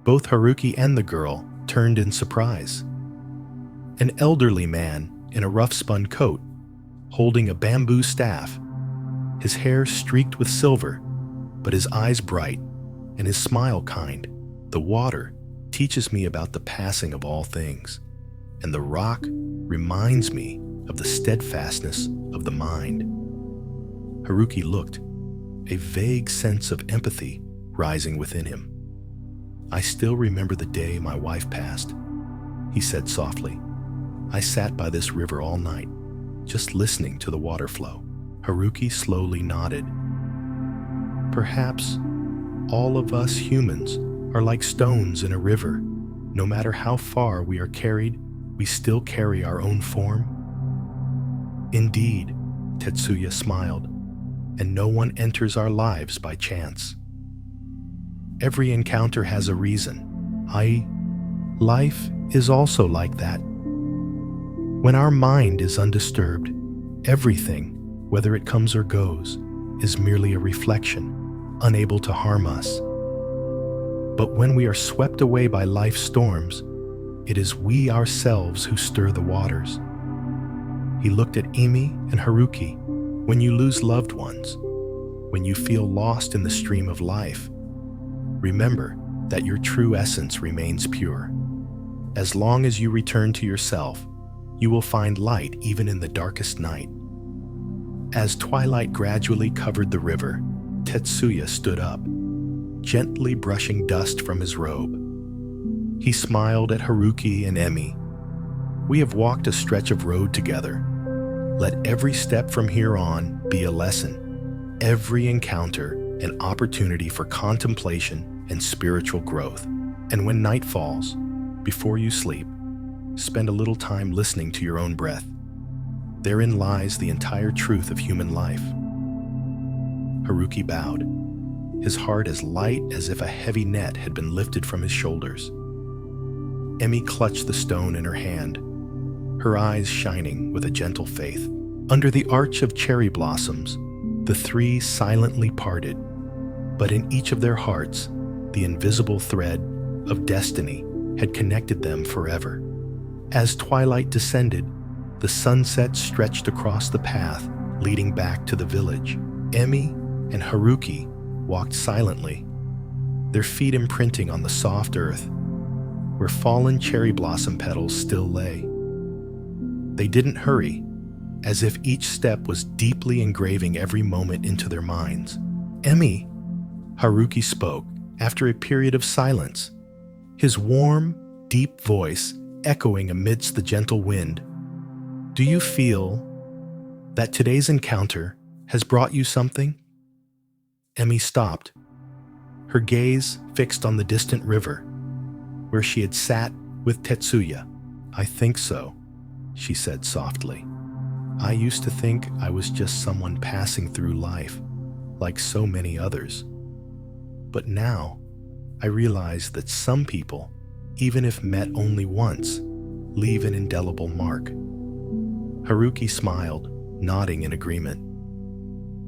Speaker 1: Both Haruki and the girl turned in surprise. An elderly man in a rough-spun coat, holding a bamboo staff, his hair streaked with silver, but his eyes bright and his smile kind. "The water teaches me about the passing of all things, and the rock reminds me of the steadfastness of the mind." Haruki looked, a vague sense of empathy rising within him. "I still remember the day my wife passed," he said softly. "I sat by this river all night, just listening to the water flow." Haruki slowly nodded. "Perhaps all of us humans are like stones in a river. No matter how far we are carried, we still carry our own form." "Indeed," Tetsuya smiled, "and no one enters our lives by chance. Every encounter has a reason. Life is also like that. When our mind is undisturbed, everything, whether it comes or goes, is merely a reflection, unable to harm us. But when we are swept away by life's storms, it is we ourselves who stir the waters." He looked at Emi and Haruki. "When you lose loved ones, when you feel lost in the stream of life, remember that your true essence remains pure. As long as you return to yourself, you will find light even in the darkest night." As twilight gradually covered the river, Tetsuya stood up, gently brushing dust from his robe. He smiled at Haruki and Emi. "We have walked a stretch of road together. Let every step from here on be a lesson, every encounter an opportunity for contemplation and spiritual growth. And when night falls, before you sleep, spend a little time listening to your own breath. Therein lies the entire truth of human life. Haruki bowed, his heart as light as if a heavy net had been lifted from his shoulders. Emi clutched the stone in her hand, her eyes shining with a gentle faith. Under the arch of cherry blossoms, the three silently parted, but in each of their hearts, the invisible thread of destiny had connected them forever. As twilight descended, the sunset stretched across the path leading back to the village. Emi and Haruki walked silently, their feet imprinting on the soft earth, where fallen cherry blossom petals still lay. They didn't hurry, as if each step was deeply engraving every moment into their minds. "Emi," Haruki spoke after a period of silence, his warm, deep voice echoing amidst the gentle wind. "Do you feel that today's encounter has brought you something?" Emi stopped, her gaze fixed on the distant river, where she had sat with Tetsuya. "I think so," she said softly. "I used to think I was just someone passing through life, like so many others. But now, I realize that some people, even if met only once, leave an indelible mark." Haruki smiled, nodding in agreement.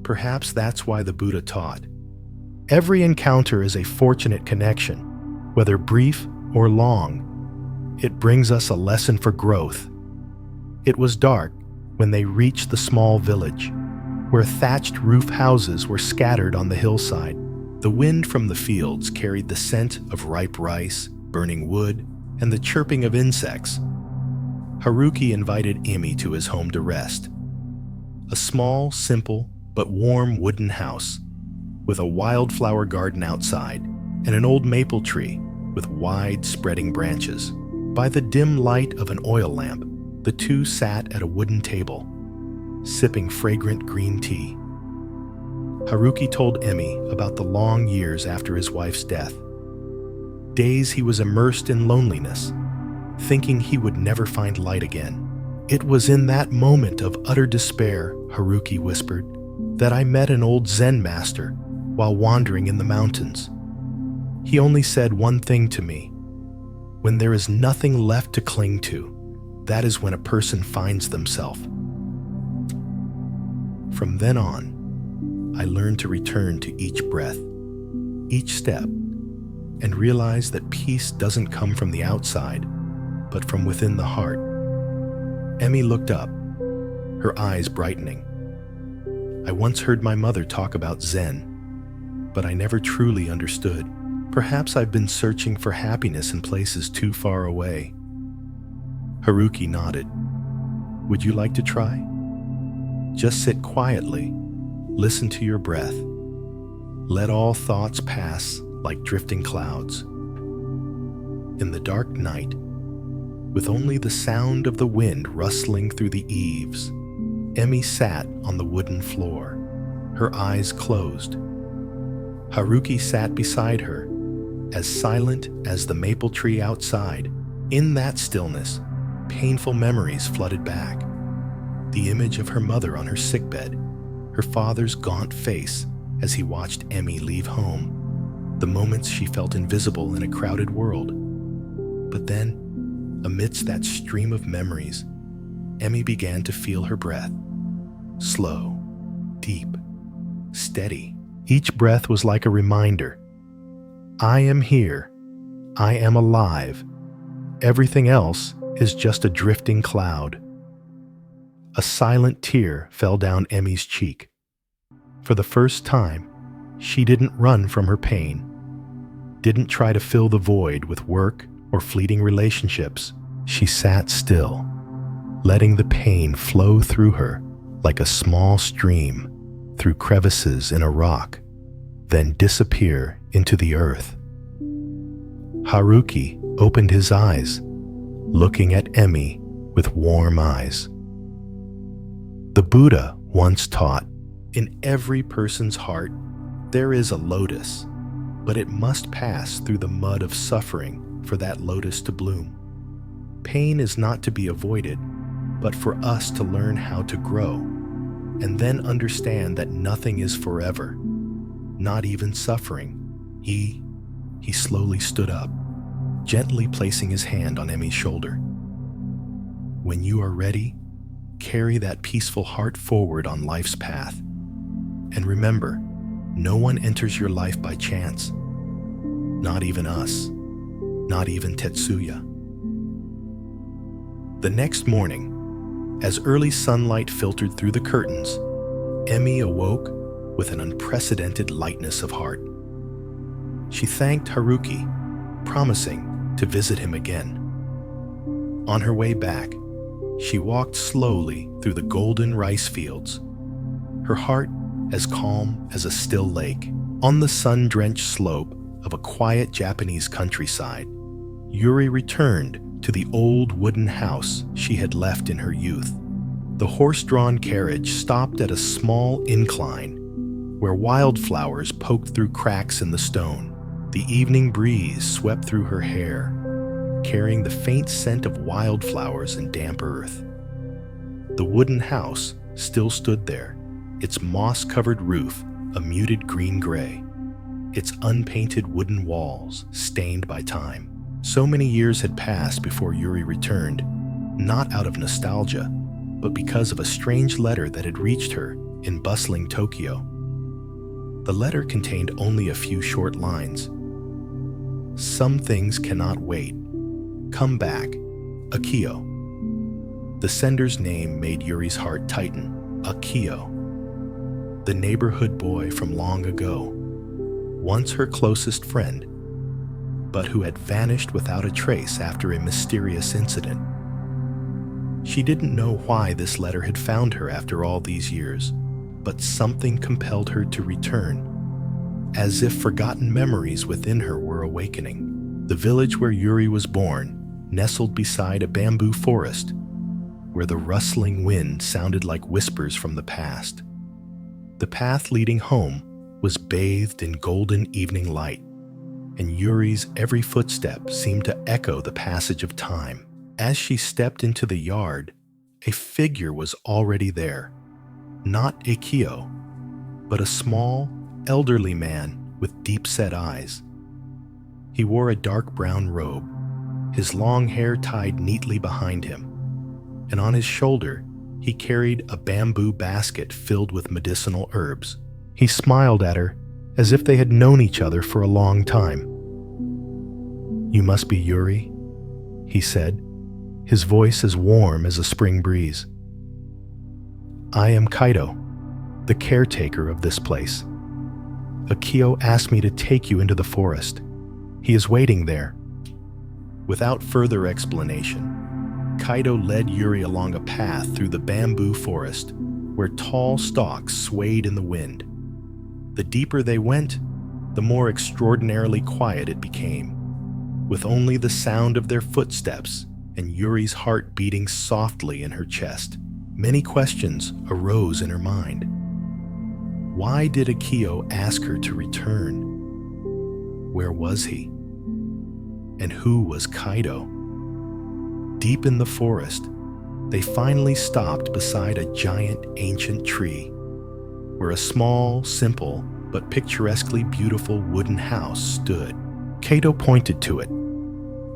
Speaker 1: Perhaps that's why the Buddha taught, every encounter is a fortunate connection, whether brief or long. It brings us a lesson for growth. It was dark when they reached the small village, where thatched roof houses were scattered on the hillside. The wind from the fields carried the scent of ripe rice, burning wood, and the chirping of insects. Haruki invited Emi to his home to rest. A small, simple, but warm wooden house, with a wildflower garden outside, and an old maple tree with wide spreading branches. By the dim light of an oil lamp, the two sat at a wooden table, sipping fragrant green tea. Haruki told Emi about the long years after his wife's death. Days he was immersed in loneliness, thinking he would never find light again. "It was in that moment of utter despair," Haruki whispered, "that I met an old Zen master while wandering in the mountains. He only said one thing to me: when there is nothing left to cling to, that is when a person finds themselves." From then on, I learned to return to each breath, each step, and realize that peace doesn't come from the outside, but from within the heart. Emi looked up, her eyes brightening. "I once heard my mother talk about Zen, but I never truly understood. Perhaps I've been searching for happiness in places too far away." Haruki nodded. "Would you like to try? Just sit quietly, listen to your breath. Let all thoughts pass like drifting clouds." In the dark night, with only the sound of the wind rustling through the eaves, Emi sat on the wooden floor, her eyes closed. Haruki sat beside her, as silent as the maple tree outside. In that stillness, painful memories flooded back. The image of her mother on her sickbed, her father's gaunt face as he watched Emi leave home, the moments she felt invisible in a crowded world. But then, amidst that stream of memories, Emi began to feel her breath. Slow, deep, steady. Each breath was like a reminder. I am here. I am alive. Everything else is just a drifting cloud. A silent tear fell down Emi's cheek. For the first time, she didn't run from her pain, didn't try to fill the void with work or fleeting relationships. She sat still, letting the pain flow through her like a small stream through crevices in a rock, then disappear into the earth. Haruki opened his eyes, looking at Emi with warm eyes. The Buddha once taught, "In every person's heart, there is a lotus, but it must pass through the mud of suffering for that lotus to bloom." Pain is not to be avoided, but for us to learn how to grow, and then understand that nothing is forever, not even suffering. He slowly stood up, gently placing his hand on Emmy's shoulder. "When you are ready, carry that peaceful heart forward on life's path. And remember, no one enters your life by chance. Not even us. Not even Tetsuya." The next morning, as early sunlight filtered through the curtains, Emmy awoke with an unprecedented lightness of heart. She thanked Haruki, promising to visit him again. On her way back, she walked slowly through the golden rice fields, her heart as calm as a still lake. On the sun-drenched slope of a quiet Japanese countryside, Yuri returned to the old wooden house she had left in her youth. The horse-drawn carriage stopped at a small incline where wildflowers poked through cracks in the stone. The evening breeze swept through her hair, carrying the faint scent of wildflowers and damp earth. The wooden house still stood there, its moss-covered roof a muted green-gray, its unpainted wooden walls stained by time. So many years had passed before Yuri returned, not out of nostalgia, but because of a strange letter that had reached her in bustling Tokyo. The letter contained only a few short lines. "Some things cannot wait. Come back, Akio." The sender's name made Yuri's heart tighten. Akio. The neighborhood boy from long ago, once her closest friend, but who had vanished without a trace after a mysterious incident. She didn't know why this letter had found her after all these years, but something compelled her to return, as if forgotten memories within her were awakening. The village where Yuri was born nestled beside a bamboo forest, where the rustling wind sounded like whispers from the past. The path leading home was bathed in golden evening light, and Yuri's every footstep seemed to echo the passage of time. As she stepped into the yard, a figure was already there. Not Akio, but a small, elderly man with deep-set eyes. He wore a dark brown robe, his long hair tied neatly behind him, and on his shoulder he carried a bamboo basket filled with medicinal herbs. He smiled at her as if they had known each other for a long time. "You must be Yuri," he said, his voice as warm as a spring breeze. "I am Kaido, the caretaker of this place. Akio asked me to take you into the forest. He is waiting there." Without further explanation, Kaido led Yuri along a path through the bamboo forest, where tall stalks swayed in the wind. The deeper they went, the more extraordinarily quiet it became, with only the sound of their footsteps and Yuri's heart beating softly in her chest. Many questions arose in her mind. Why did Akio ask her to return? Where was he? And who was Kaido? Deep in the forest, they finally stopped beside a giant ancient tree, where a small, simple, but picturesquely beautiful wooden house stood. Kaido pointed to it,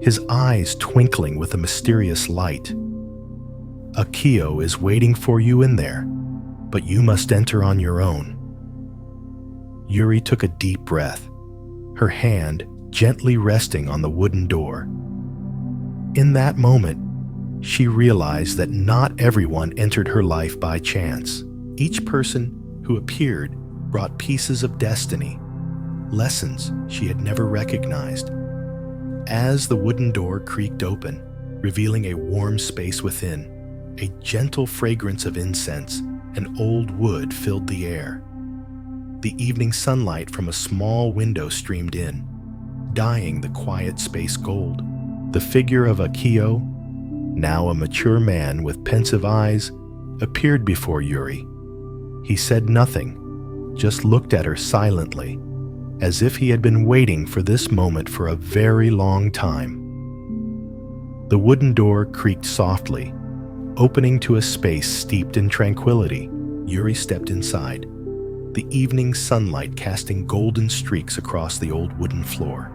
Speaker 1: his eyes twinkling with a mysterious light. "Akio is waiting for you in there, but you must enter on your own." Yuri took a deep breath, her hand gently resting on the wooden door. In that moment, she realized that not everyone entered her life by chance. Each person who appeared brought pieces of destiny, lessons she had never recognized. As the wooden door creaked open, revealing a warm space within, a gentle fragrance of incense and old wood filled the air. The evening sunlight from a small window streamed in, dyeing the quiet space gold. The figure of Akio, now a mature man with pensive eyes, appeared before Yuri. He said nothing, just looked at her silently, as if he had been waiting for this moment for a very long time. The wooden door creaked softly, opening to a space steeped in tranquility. Yuri stepped inside, the evening sunlight casting golden streaks across the old wooden floor.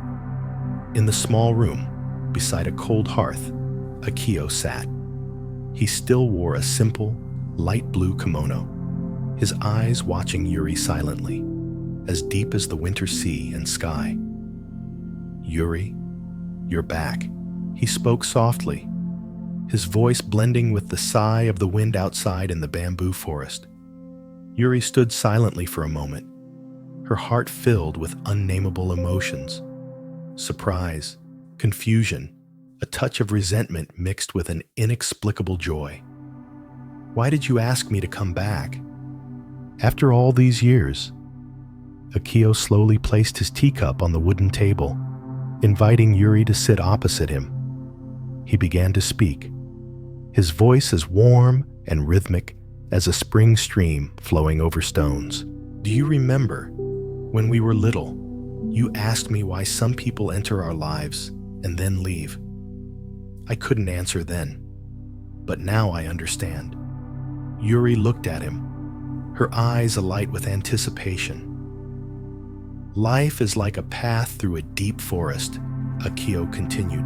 Speaker 1: In the small room, beside a cold hearth, Akio sat. He still wore a simple, light blue kimono, his eyes watching Yuri silently, as deep as the winter sea and sky. "Yuri, you're back," he spoke softly, his voice blending with the sigh of the wind outside in the bamboo forest. Yuri stood silently for a moment, her heart filled with unnameable emotions. Surprise, confusion, a touch of resentment mixed with an inexplicable joy. "Why did you ask me to come back? After all these years?" Akio slowly placed his teacup on the wooden table, inviting Yuri to sit opposite him. He began to speak, his voice as warm and rhythmic as a spring stream flowing over stones. "Do you remember, when we were little, you asked me why some people enter our lives and then leave? I couldn't answer then, but now I understand." Yuri looked at him, her eyes alight with anticipation. "Life is like a path through a deep forest," Akio continued.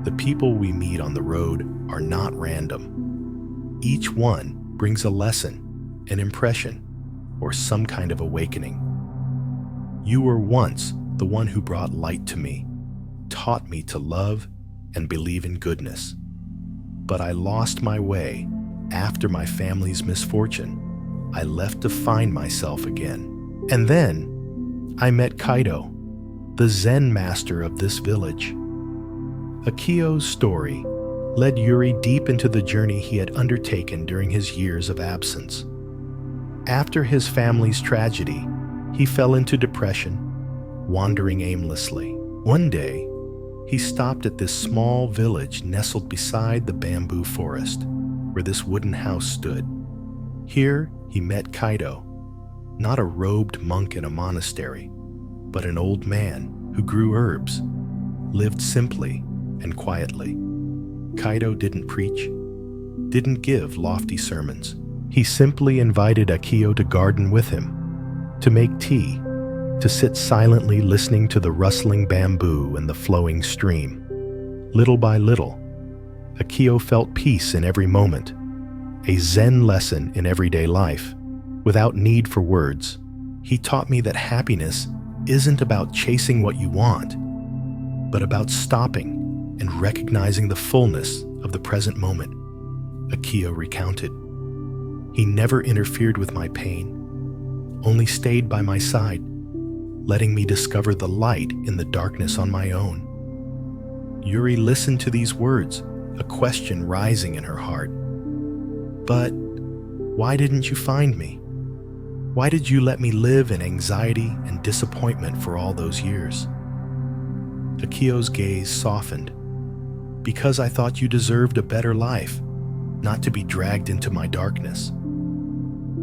Speaker 1: "The people we meet on the road are not random. Each one brings a lesson, an impression, or some kind of awakening. You were once the one who brought light to me, taught me to love and believe in goodness. But I lost my way after my family's misfortune. I left to find myself again. And then I met Kaido, the Zen master of this village." Akio's story led Yuri deep into the journey he had undertaken during his years of absence. After his family's tragedy, he fell into depression, wandering aimlessly. One day, he stopped at this small village nestled beside the bamboo forest, where this wooden house stood. Here, he met Kaido, not a robed monk in a monastery, but an old man who grew herbs, lived simply and quietly. Kaido didn't preach, didn't give lofty sermons. He simply invited Akio to garden with him, to make tea, to sit silently listening to the rustling bamboo and the flowing stream. Little by little, Akio felt peace in every moment, a Zen lesson in everyday life, without need for words. He taught me that happiness isn't about chasing what you want, but about stopping and recognizing the fullness of the present moment, Akio recounted. He never interfered with my pain, only stayed by my side, letting me discover the light in the darkness on my own. Yuri listened to these words, a question rising in her heart. "But why didn't you find me? Why did you let me live in anxiety and disappointment for all those years?" Akio's gaze softened. "Because I thought you deserved a better life, not to be dragged into my darkness.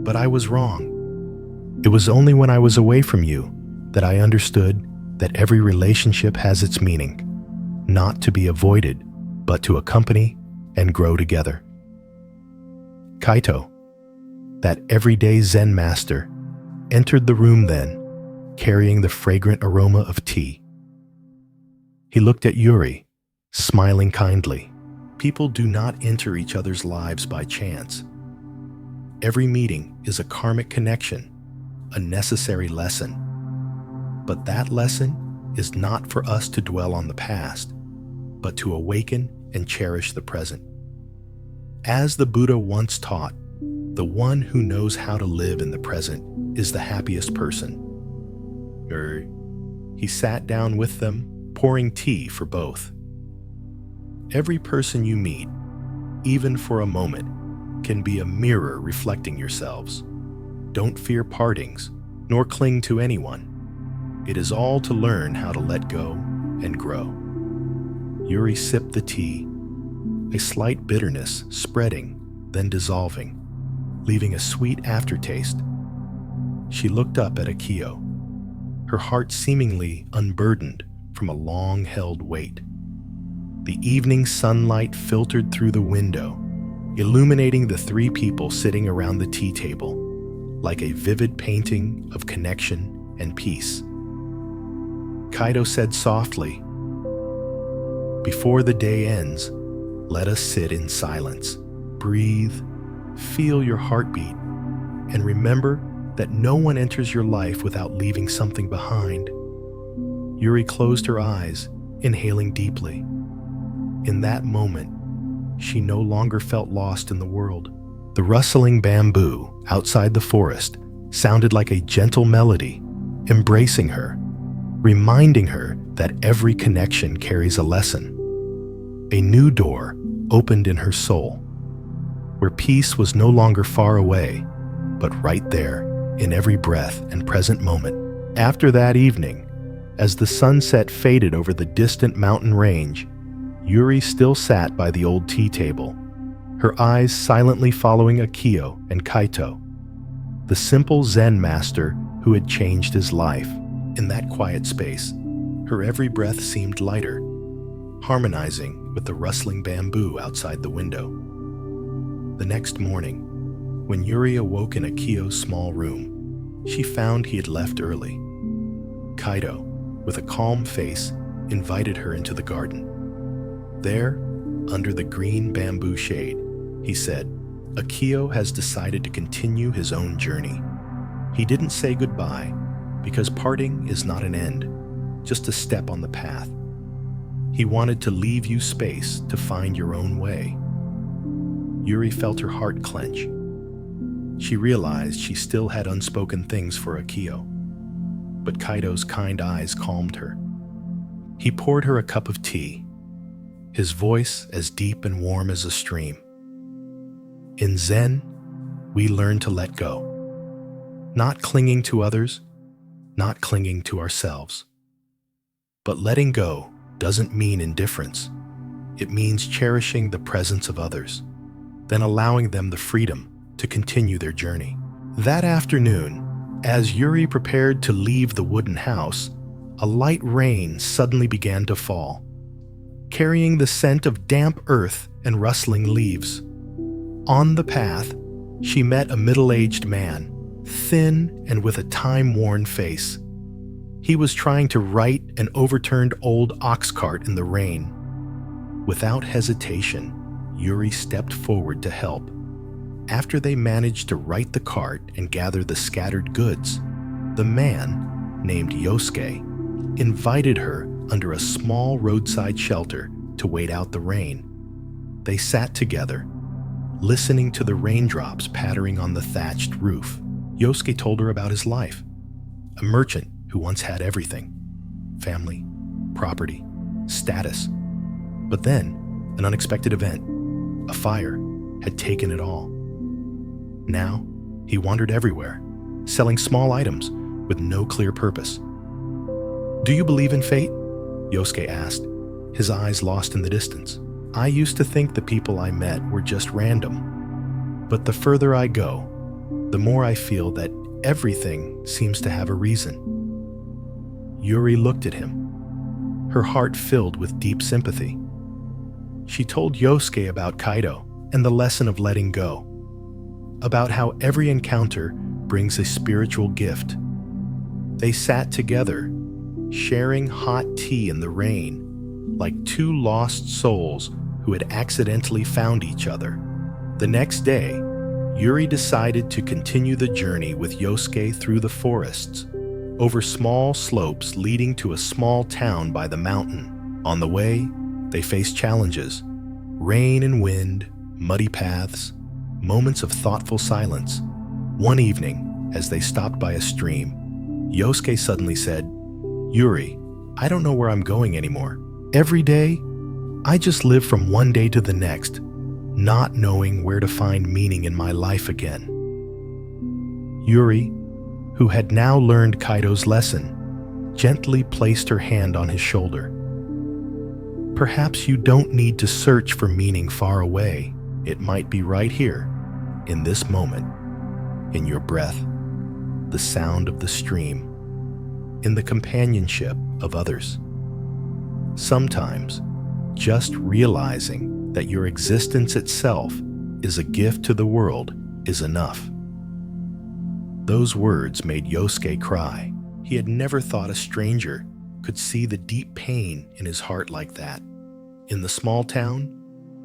Speaker 1: But I was wrong. It was only when I was away from you that I understood that every relationship has its meaning, not to be avoided, but to accompany and grow together." Kaito, that everyday Zen master, entered the room then, carrying the fragrant aroma of tea. He looked at Yuri, smiling kindly. People do not enter each other's lives by chance. Every meeting is a karmic connection, a necessary lesson. But that lesson is not for us to dwell on the past, but to awaken and cherish the present. As the Buddha once taught, the one who knows how to live in the present is the happiest person. He sat down with them, pouring tea for both. Every person you meet, even for a moment, can be a mirror reflecting yourselves. Don't fear partings, nor cling to anyone. It is all to learn how to let go and grow. Yuri sipped the tea, a slight bitterness spreading, then dissolving. leaving a sweet aftertaste. She looked up at Akio, her heart seemingly unburdened from a long-held weight. The evening sunlight filtered through the window, illuminating the three people sitting around the tea table, like a vivid painting of connection and peace. Kaido said softly, "Before the day ends, let us sit in silence. Breathe, feel your heartbeat, and remember that no one enters your life without leaving something behind." Yuri closed her eyes, inhaling deeply. In that moment, she no longer felt lost in the world. The rustling bamboo outside the forest sounded like a gentle melody, embracing her, reminding her that every connection carries a lesson. A new door opened in her soul, where peace was no longer far away, but right there in every breath and present moment. After that evening, as the sunset faded over the distant mountain range, Yuri still sat by the old tea table, her eyes silently following Akio and Kaito, the simple Zen master who had changed his life. In that quiet space, her every breath seemed lighter, harmonizing with the rustling bamboo outside the window. The next morning, when Yuri awoke in Akio's small room, she found he had left early. Kaito, with a calm face, invited her into the garden. There, under the green bamboo shade, he said, "Akio has decided to continue his own journey. He didn't say goodbye, because parting is not an end, just a step on the path. He wanted to leave you space to find your own way." Yuri felt her heart clench. She realized she still had unspoken things for Akio, but Kaito's kind eyes calmed her. He poured her a cup of tea, his voice as deep and warm as a stream. In Zen, we learn to let go, not clinging to others, not clinging to ourselves. But letting go doesn't mean indifference. It means cherishing the presence of others, then allowing them the freedom to continue their journey. That afternoon, as Yuri prepared to leave the wooden house, a light rain suddenly began to fall, carrying the scent of damp earth and rustling leaves. On the path, she met a middle-aged man, thin and with a time-worn face. He was trying to right an overturned old ox cart in the rain. Without hesitation, Yuri stepped forward to help. After they managed to right the cart and gather the scattered goods, the man, named Yosuke, invited her under a small roadside shelter to wait out the rain. They sat together, listening to the raindrops pattering on the thatched roof. Yosuke told her about his life, a merchant who once had everything: family, property, status. But then, an unexpected event, a fire, had taken it all. Now, he wandered everywhere, selling small items with no clear purpose. "Do you believe in fate?" Yosuke asked, his eyes lost in the distance. "I used to think the people I met were just random. But the further I go, the more I feel that everything seems to have a reason." Yuri looked at him, her heart filled with deep sympathy. She told Yosuke about Kaito and the lesson of letting go, about how every encounter brings a spiritual gift. They sat together, sharing hot tea in the rain, like two lost souls who had accidentally found each other. The next day, Yuri decided to continue the journey with Yosuke through the forests, over small slopes leading to a small town by the mountain. On the way, they faced challenges: rain and wind, muddy paths, moments of thoughtful silence. One evening, as they stopped by a stream, Yosuke suddenly said, "Yuri, I don't know where I'm going anymore. Every day, I just live from one day to the next, not knowing where to find meaning in my life again." Yuri, who had now learned Kaito's lesson, gently placed her hand on his shoulder. "Perhaps you don't need to search for meaning far away. It might be right here, in this moment, in your breath, the sound of the stream, in the companionship of others. Sometimes, just realizing that your existence itself is a gift to the world is enough. Those words made Yosuke cry. He had never thought a stranger could see the deep pain in his heart like that. In the small town,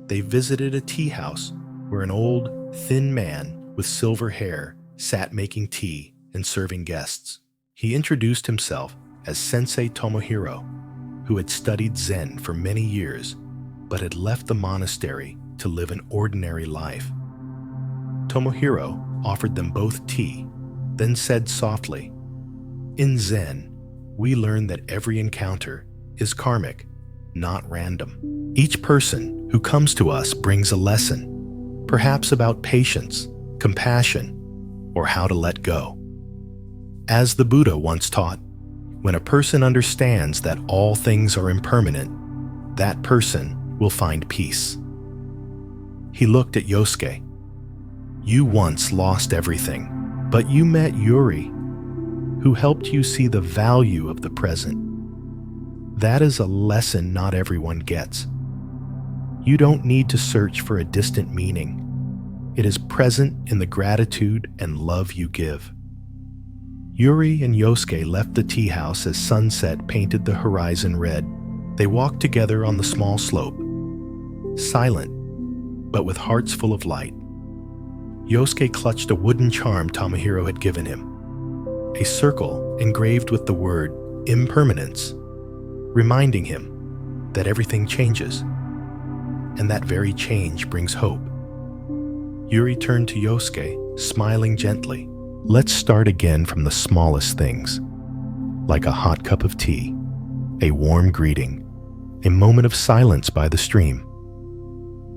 Speaker 1: they visited a tea house where an old, thin man with silver hair sat making tea and serving guests. He introduced himself as Sensei Tomohiro, who had studied Zen for many years but had left the monastery to live an ordinary life. Tomohiro offered them both tea, then said softly, "In Zen, we learn that every encounter is karmic, not random. Each person who comes to us brings a lesson, perhaps about patience, compassion, or how to let go. As the Buddha once taught, when a person understands that all things are impermanent, that person will find peace." He looked at Yosuke. "You once lost everything, but you met Yuri, who helped you see the value of the present. That is a lesson not everyone gets. You don't need to search for a distant meaning. It is present in the gratitude and love you give." Yuri and Yosuke left the tea house as sunset painted the horizon red. They walked together on the small slope, silent, but with hearts full of light. Yosuke clutched a wooden charm Tomohiro had given him, a circle engraved with the word impermanence, reminding him that everything changes, and that very change brings hope. Yuri turned to Yosuke, smiling gently. "Let's start again from the smallest things, like a hot cup of tea, a warm greeting, a moment of silence by the stream.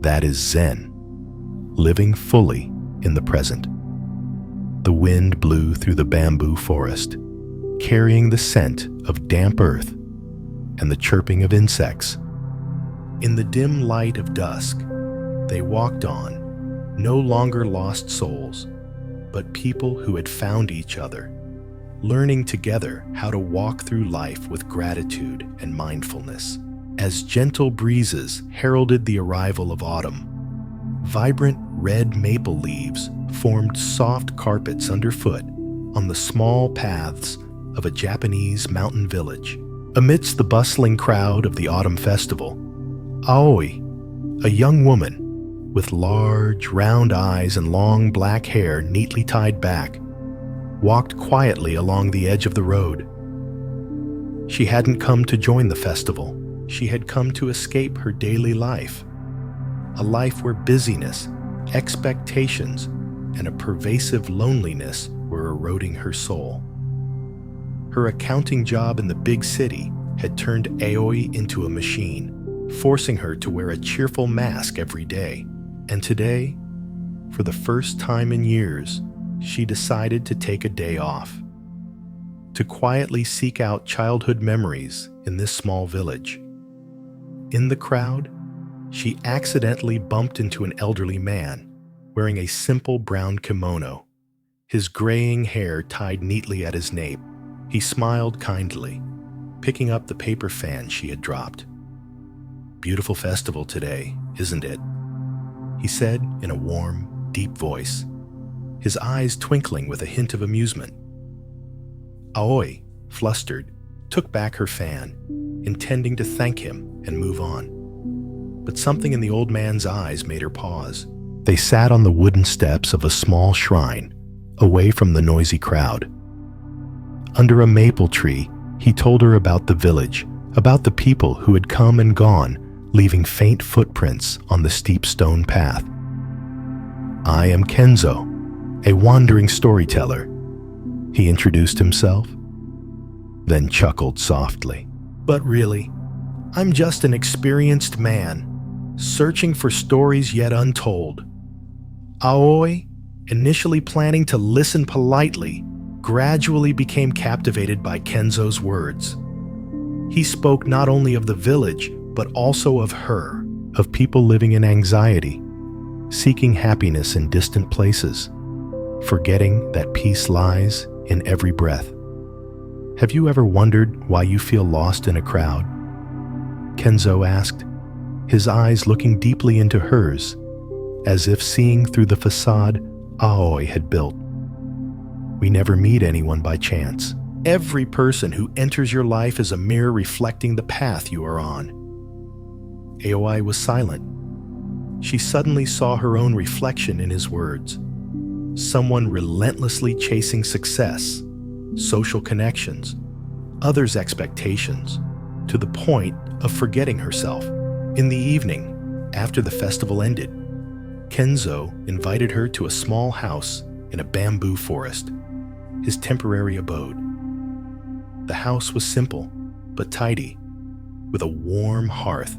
Speaker 1: That is Zen, living fully in the present." The wind blew through the bamboo forest, carrying the scent of damp earth and the chirping of insects. In the dim light of dusk, they walked on, no longer lost souls, but people who had found each other, learning together how to walk through life with gratitude and mindfulness. As gentle breezes heralded the arrival of autumn, vibrant red maple leaves formed soft carpets underfoot on the small paths of a Japanese mountain village. Amidst the bustling crowd of the autumn festival, Aoi, a young woman with large, round eyes and long black hair neatly tied back, walked quietly along the edge of the road. She hadn't come to join the festival. She had come to escape her daily life, a life where busyness, expectations, and a pervasive loneliness were eroding her soul. Her accounting job in the big city had turned Aoi into a machine, forcing her to wear a cheerful mask every day. And today, for the first time in years, she decided to take a day off, to quietly seek out childhood memories in this small village. In the crowd, she accidentally bumped into an elderly man wearing a simple brown kimono, his graying hair tied neatly at his nape. He smiled kindly, picking up the paper fan she had dropped. "Beautiful festival today, isn't it?" he said in a warm, deep voice, his eyes twinkling with a hint of amusement. Aoi, flustered, took back her fan, intending to thank him and move on. But something in the old man's eyes made her pause. They sat on the wooden steps of a small shrine, away from the noisy crowd. Under a maple tree, he told her about the village, about the people who had come and gone, leaving faint footprints on the steep stone path. "I am Kenzo, a wandering storyteller," he introduced himself, then chuckled softly. "But really, I'm just an experienced man, searching for stories yet untold." Aoi, initially planning to listen politely, gradually became captivated by Kenzo's words. He spoke not only of the village, but also of her, of people living in anxiety, seeking happiness in distant places, forgetting that peace lies in every breath. Have you ever wondered why you feel lost in a crowd? Kenzo asked, his eyes looking deeply into hers, as if seeing through the facade Aoi had built. We never meet anyone by chance. Every person who enters your life is a mirror reflecting the path you are on. Aoi was silent. She suddenly saw her own reflection in his words. Someone relentlessly chasing success, social connections, others' expectations, to the point of forgetting herself. In the evening, after the festival ended, Kenzo invited her to a small house in a bamboo forest, his temporary abode. The house was simple but tidy, with a warm hearth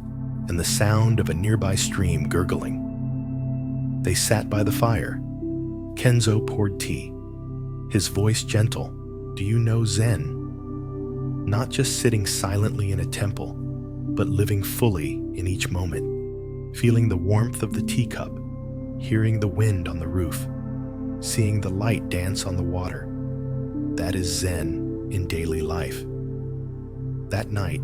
Speaker 1: and the sound of a nearby stream gurgling. They sat by the fire. Kenzo poured tea, his voice gentle. Do you know Zen? Not just sitting silently in a temple, but living fully in each moment, feeling the warmth of the teacup, hearing the wind on the roof, seeing the light dance on the water. That is Zen in daily life. That night,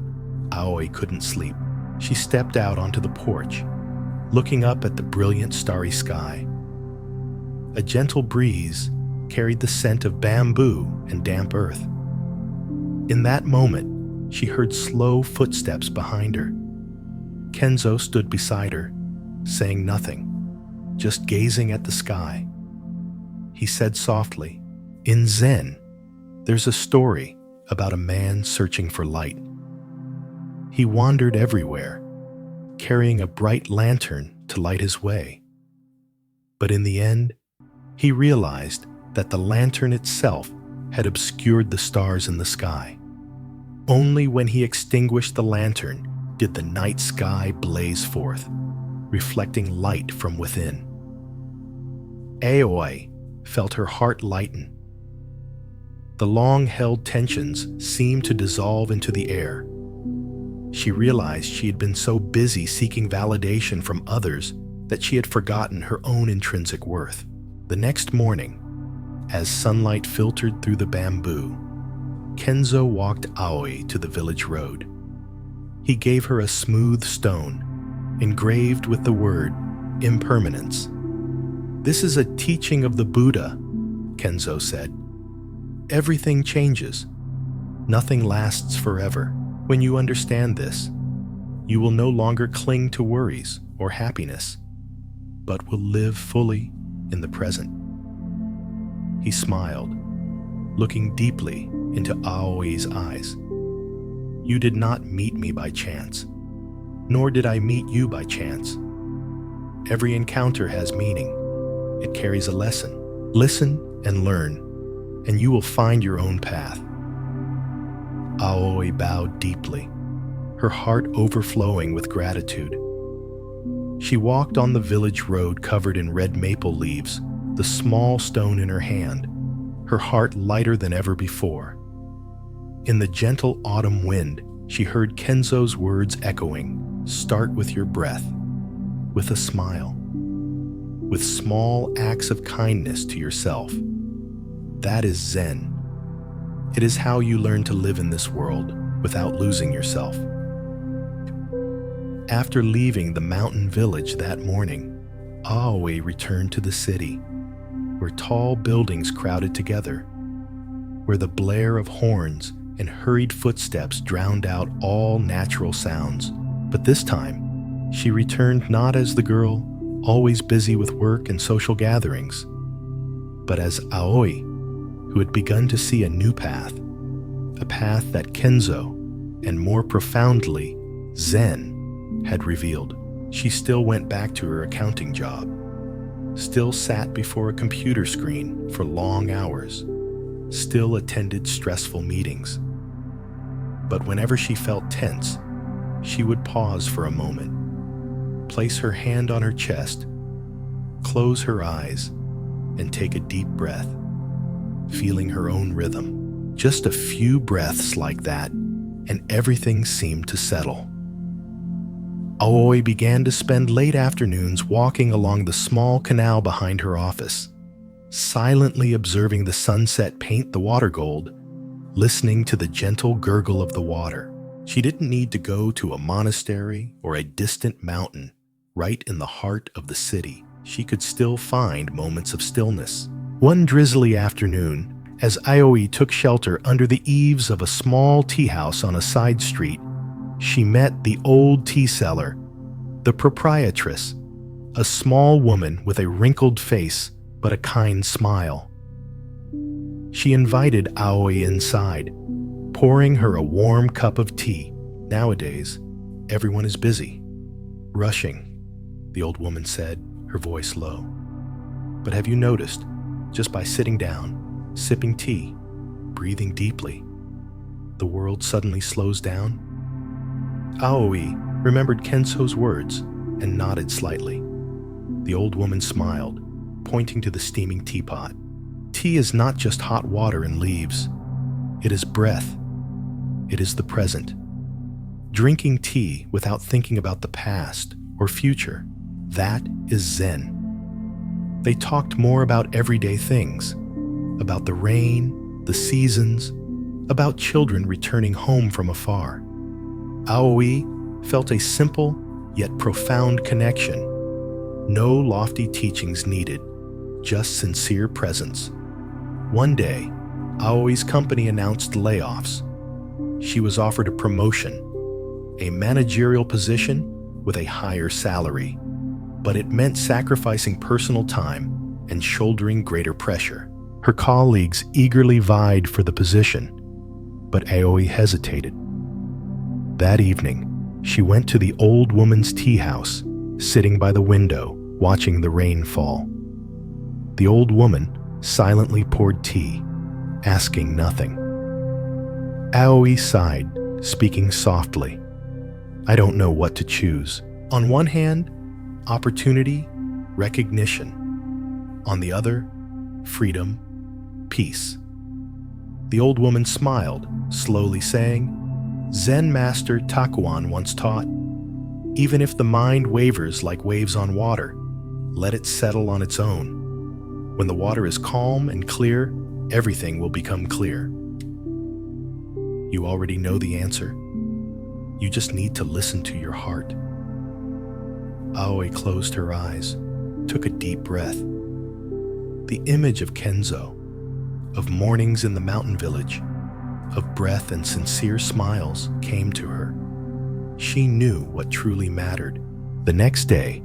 Speaker 1: Aoi couldn't sleep. She stepped out onto the porch, looking up at the brilliant starry sky. A gentle breeze carried the scent of bamboo and damp earth. In that moment, she heard slow footsteps behind her. Kenzo stood beside her, saying nothing, just gazing at the sky. He said softly, "In Zen, there's a story about a man searching for light. He wandered everywhere, carrying a bright lantern to light his way. But in the end, he realized that the lantern itself had obscured the stars in the sky. Only when he extinguished the lantern did the night sky blaze forth, reflecting light from within." Aoi felt her heart lighten. The long-held tensions seemed to dissolve into the air. She realized she had been so busy seeking validation from others that she had forgotten her own intrinsic worth. The next morning, as sunlight filtered through the bamboo, Kenzo walked Aoi to the village road. He gave her a smooth stone, engraved with the word impermanence. "This is a teaching of the Buddha," Kenzo said. "Everything changes. Nothing lasts forever. When you understand this, you will no longer cling to worries or happiness, but will live fully in the present." He smiled, looking deeply into Aoi's eyes. "You did not meet me by chance, nor did I meet you by chance. Every encounter has meaning. It carries a lesson. Listen and learn, and you will find your own path." Aoi bowed deeply, her heart overflowing with gratitude. She walked on the village road covered in red maple leaves, the small stone in her hand, her heart lighter than ever before. In the gentle autumn wind, she heard Kenzo's words echoing, "Start with your breath, with a smile, with small acts of kindness to yourself. That is Zen. It is how you learn to live in this world without losing yourself." After leaving the mountain village that morning, Aoi returned to the city, where tall buildings crowded together, where the blare of horns and hurried footsteps drowned out all natural sounds. But this time, she returned not as the girl always busy with work and social gatherings, but as Aoi, who had begun to see a new path, a path that Kenzo, and more profoundly, Zen, had revealed. She still went back to her accounting job, still sat before a computer screen for long hours, still attended stressful meetings. But whenever she felt tense, she would pause for a moment, place her hand on her chest, close her eyes, and take a deep breath, feeling her own rhythm. Just a few breaths like that, and everything seemed to settle. Aoi began to spend late afternoons walking along the small canal behind her office, silently observing the sunset paint the water gold, listening to the gentle gurgle of the water. She didn't need to go to a monastery or a distant mountain. Right in the heart of the city, she could still find moments of stillness. One drizzly afternoon, as Aoi took shelter under the eaves of a small tea house on a side street, she met the old tea seller, the proprietress, a small woman with a wrinkled face but a kind smile. She invited Aoi inside, pouring her a warm cup of tea. Nowadays, everyone is busy, rushing, the old woman said, her voice low. But have you noticed, just by sitting down, sipping tea, breathing deeply, the world suddenly slows down? Aoi remembered Kenzo's words and nodded slightly. The old woman smiled, pointing to the steaming teapot. Tea is not just hot water and leaves. It is breath. It is the present. Drinking tea without thinking about the past or future, that is Zen. They talked more about everyday things, about the rain, the seasons, about children returning home from afar. Aoi felt a simple yet profound connection. No lofty teachings needed, just sincere presence. One day, Aoi's company announced layoffs. She was offered a promotion, a managerial position with a higher salary, but it meant sacrificing personal time and shouldering greater pressure. Her colleagues eagerly vied for the position, but Aoi hesitated. That evening, she went to the old woman's tea house, sitting by the window, watching the rain fall. The old woman silently poured tea, asking nothing. Aoi sighed, speaking softly. I don't know what to choose. On one hand, opportunity, recognition. On the other, freedom, peace. The old woman smiled, slowly saying, Zen master Takuan once taught, even if the mind wavers like waves on water, let it settle on its own. When the water is calm and clear, everything will become clear. You already know the answer. You just need to listen to your heart. Aoi closed her eyes, took a deep breath. The image of Kenzo, of mornings in the mountain village, of breath and sincere smiles came to her. She knew what truly mattered. The next day,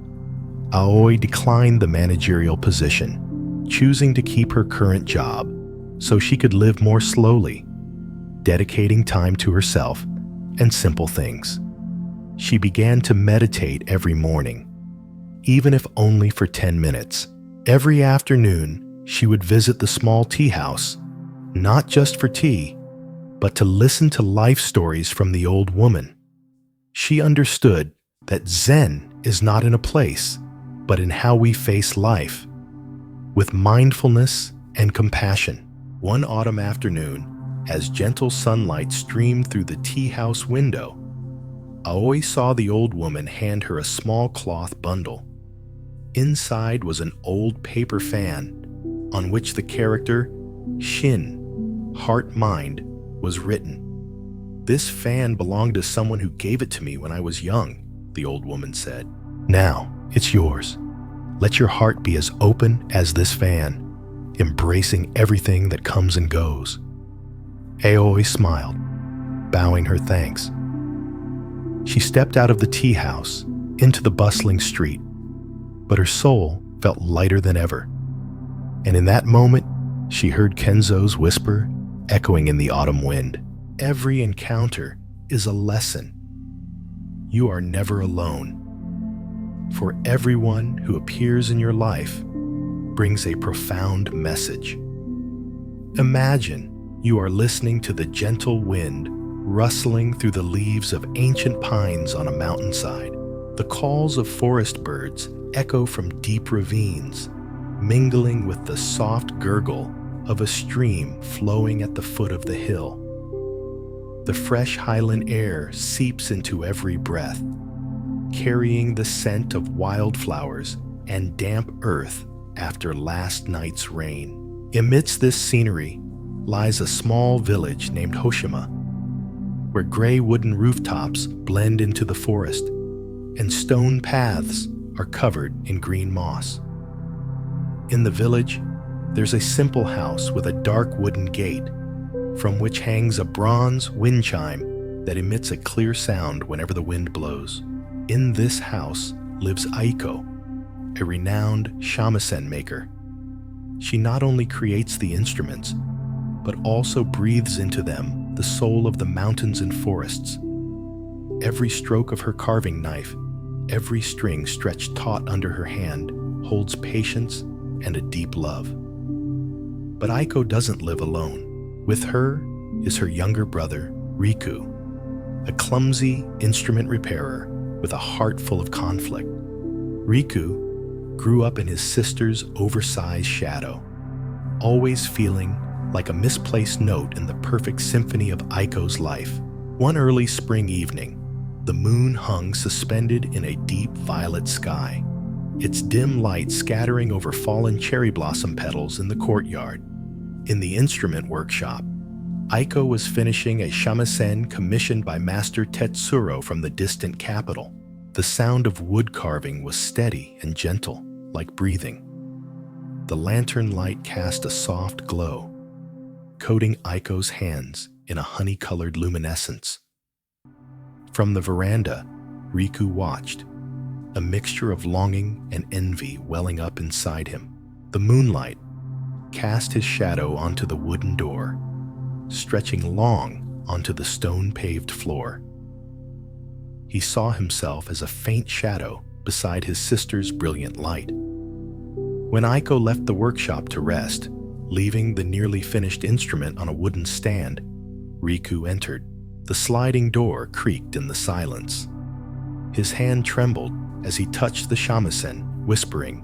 Speaker 1: Aoi declined the managerial position, choosing to keep her current job so she could live more slowly, dedicating time to herself and simple things. She began to meditate every morning, even if only for 10 minutes. Every afternoon, she would visit the small tea house, not just for tea, but to listen to life stories from the old woman. She understood that Zen is not in a place, but in how we face life, with mindfulness and compassion. One autumn afternoon, as gentle sunlight streamed through the tea house window, Aoi saw the old woman hand her a small cloth bundle. Inside was an old paper fan on which the character Shin, heart mind, was written. This fan belonged to someone who gave it to me when I was young, the old woman said. Now, it's yours. Let your heart be as open as this fan, embracing everything that comes and goes. Aoi smiled, bowing her thanks. She stepped out of the tea house into the bustling street, but her soul felt lighter than ever. And in that moment, she heard Kenzo's whisper echoing in the autumn wind. Every encounter is a lesson. You are never alone. For everyone who appears in your life brings a profound message. Imagine you are listening to the gentle wind rustling through the leaves of ancient pines on a mountainside. The calls of forest birds echo from deep ravines, mingling with the soft gurgle of a stream flowing at the foot of the hill. The fresh highland air seeps into every breath, carrying the scent of wildflowers and damp earth after last night's rain. Amidst this scenery lies a small village named Hoshima, where gray wooden rooftops blend into the forest and stone paths are covered in green moss. In the village, there's a simple house with a dark wooden gate from which hangs a bronze wind chime that emits a clear sound whenever the wind blows. In this house lives Aiko, a renowned shamisen maker. She not only creates the instruments, but also breathes into them the soul of the mountains and forests. Every stroke of her carving knife, every string stretched taut under her hand, holds patience and a deep love. But Aiko doesn't live alone. With her is her younger brother, Riku, a clumsy instrument repairer with a heart full of conflict. Riku grew up in his sister's oversized shadow, always feeling like a misplaced note in the perfect symphony of Aiko's life. One early spring evening, the moon hung suspended in a deep violet sky, its dim light scattering over fallen cherry blossom petals in the courtyard. In the instrument workshop, Aiko was finishing a shamisen commissioned by Master Tetsuro from the distant capital. The sound of wood carving was steady and gentle, like breathing. The lantern light cast a soft glow, coating Aiko's hands in a honey-colored luminescence. From the veranda, Riku watched, a mixture of longing and envy welling up inside him. The moonlight cast his shadow onto the wooden door, stretching long onto the stone-paved floor. He saw himself as a faint shadow beside his sister's brilliant light. When Aiko left the workshop to rest, leaving the nearly finished instrument on a wooden stand, Riku entered. The sliding door creaked in the silence. His hand trembled as he touched the shamisen, whispering,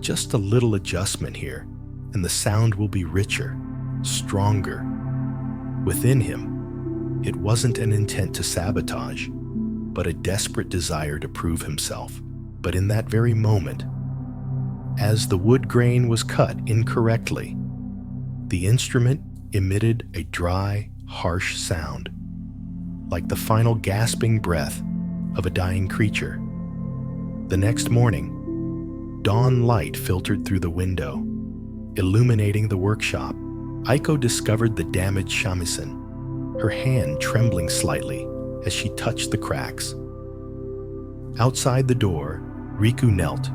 Speaker 1: "Just a little adjustment here, and the sound will be richer, stronger." Within him, it wasn't an intent to sabotage, but a desperate desire to prove himself. But in that very moment, as the wood grain was cut incorrectly, the instrument emitted a dry, harsh sound, like the final gasping breath of a dying creature. The next morning, dawn light filtered through the window, illuminating the workshop. Aiko discovered the damaged shamisen, her hand trembling slightly as she touched the cracks. Outside the door, Riku knelt,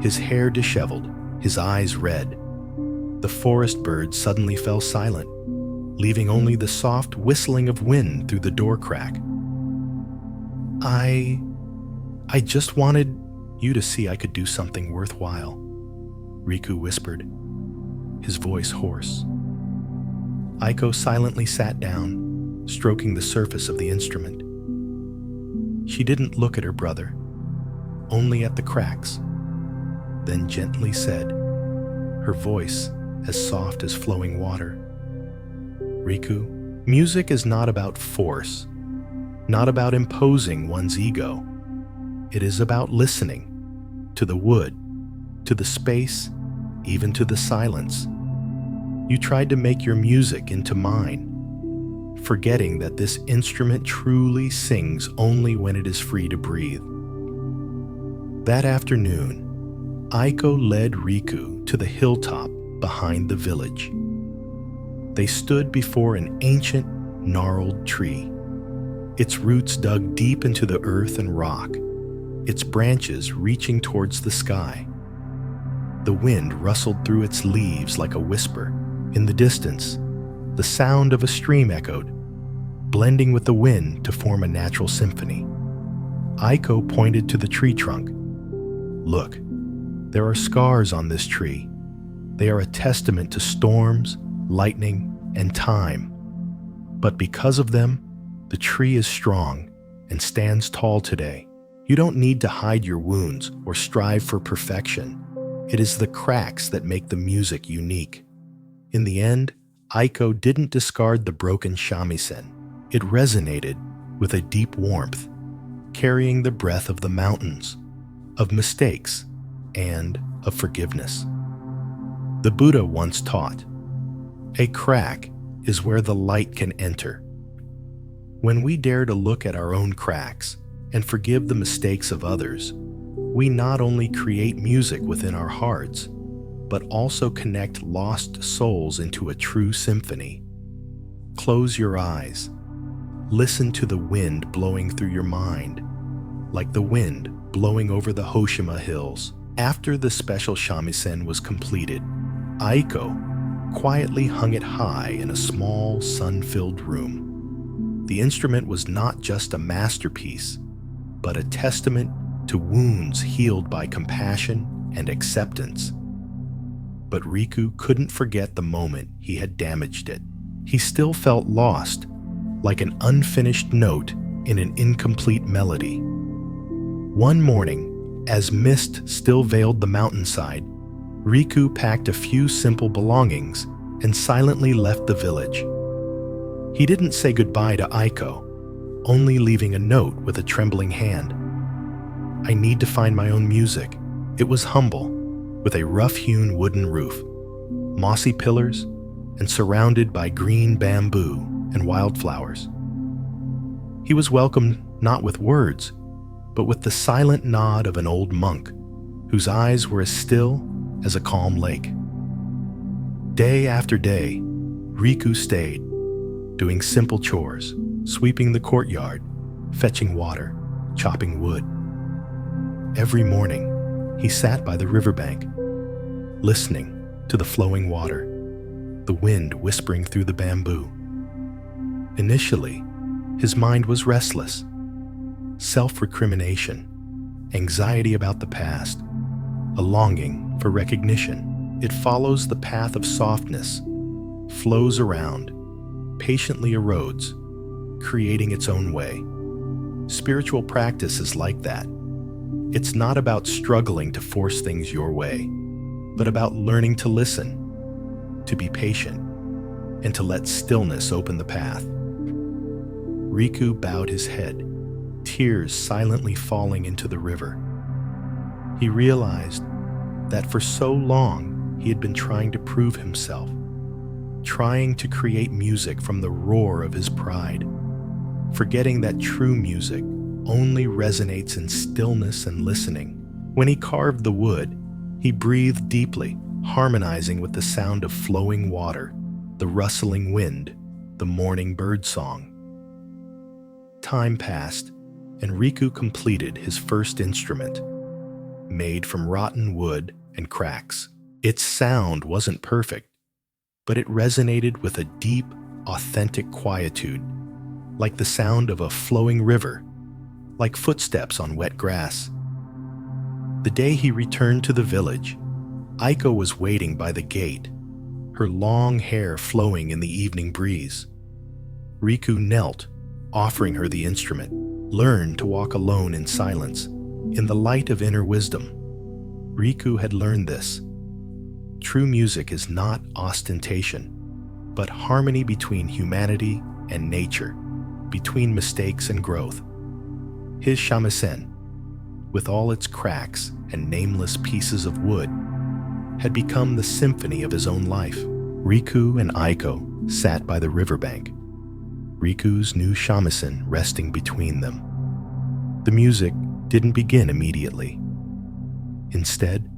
Speaker 1: his hair disheveled, his eyes red. The forest bird suddenly fell silent, leaving only the soft whistling of wind through the door crack. I just wanted you to see I could do something worthwhile," Riku whispered, his voice hoarse. Aiko silently sat down, stroking the surface of the instrument. She didn't look at her brother, only at the cracks, then gently said, her voice as soft as flowing water, "Riku, music is not about force, not about imposing one's ego. It is about listening to the wood, to the space, even to the silence. You tried to make your music into mine, forgetting that this instrument truly sings only when it is free to breathe." That afternoon, Aiko led Riku to the hilltop behind the village. They stood before an ancient, gnarled tree, its roots dug deep into the earth and rock, its branches reaching towards the sky. The wind rustled through its leaves like a whisper. In the distance, the sound of a stream echoed, blending with the wind to form a natural symphony. Aiko pointed to the tree trunk. "Look, there are scars on this tree. They are a testament to storms, lightning, and time. But because of them, the tree is strong and stands tall today. You don't need to hide your wounds or strive for perfection. It is the cracks that make the music unique." In the end, Aiko didn't discard the broken shamisen. It resonated with a deep warmth, carrying the breath of the mountains, of mistakes, and of forgiveness. The Buddha once taught, "A crack is where the light can enter." When we dare to look at our own cracks and forgive the mistakes of others, we not only create music within our hearts, but also connect lost souls into a true symphony. Close your eyes. Listen to the wind blowing through your mind, like the wind blowing over the Hoshima Hills. After the special shamisen was completed, Aiko quietly hung it high in a small, sun-filled room. The instrument was not just a masterpiece, but a testament to wounds healed by compassion and acceptance. But Riku couldn't forget the moment he had damaged it. He still felt lost, like an unfinished note in an incomplete melody. One morning, as mist still veiled the mountainside, Riku packed a few simple belongings and silently left the village. He didn't say goodbye to Aiko, only leaving a note with a trembling hand. "I need to find my own music." It was humble, with a rough-hewn wooden roof, mossy pillars, and surrounded by green bamboo and wildflowers. He was welcomed not with words, but with the silent nod of an old monk, whose eyes were as still as a calm lake. Day after day, Riku stayed, doing simple chores, sweeping the courtyard, fetching water, chopping wood. Every morning, he sat by the riverbank, listening to the flowing water, the wind whispering through the bamboo. Initially, his mind was restless. Self-recrimination, anxiety about the past, a longing for recognition. It follows the path of softness, flows around, patiently erodes, creating its own way. Spiritual practice is like that. It's not about struggling to force things your way, but about learning to listen, to be patient, and to let stillness open the path. Riku bowed his head, tears silently falling into the river. He realized that for so long he had been trying to prove himself, trying to create music from the roar of his pride, forgetting that true music only resonates in stillness and listening. When he carved the wood, he breathed deeply, harmonizing with the sound of flowing water, the rustling wind, the morning bird song. Time passed, and Riku completed his first instrument, made from rotten wood and cracks. Its sound wasn't perfect, but it resonated with a deep, authentic quietude, like the sound of a flowing river, like footsteps on wet grass. The day he returned to the village, Aiko was waiting by the gate, her long hair flowing in the evening breeze. Riku knelt, offering her the instrument. Learn to walk alone in silence, in the light of inner wisdom. Riku had learned this. True music is not ostentation, but harmony between humanity and nature, between mistakes and growth. His shamisen, with all its cracks and nameless pieces of wood, had become the symphony of his own life. Riku and Aiko sat by the riverbank, Riku's new shamisen resting between them. The music didn't begin immediately. Instead,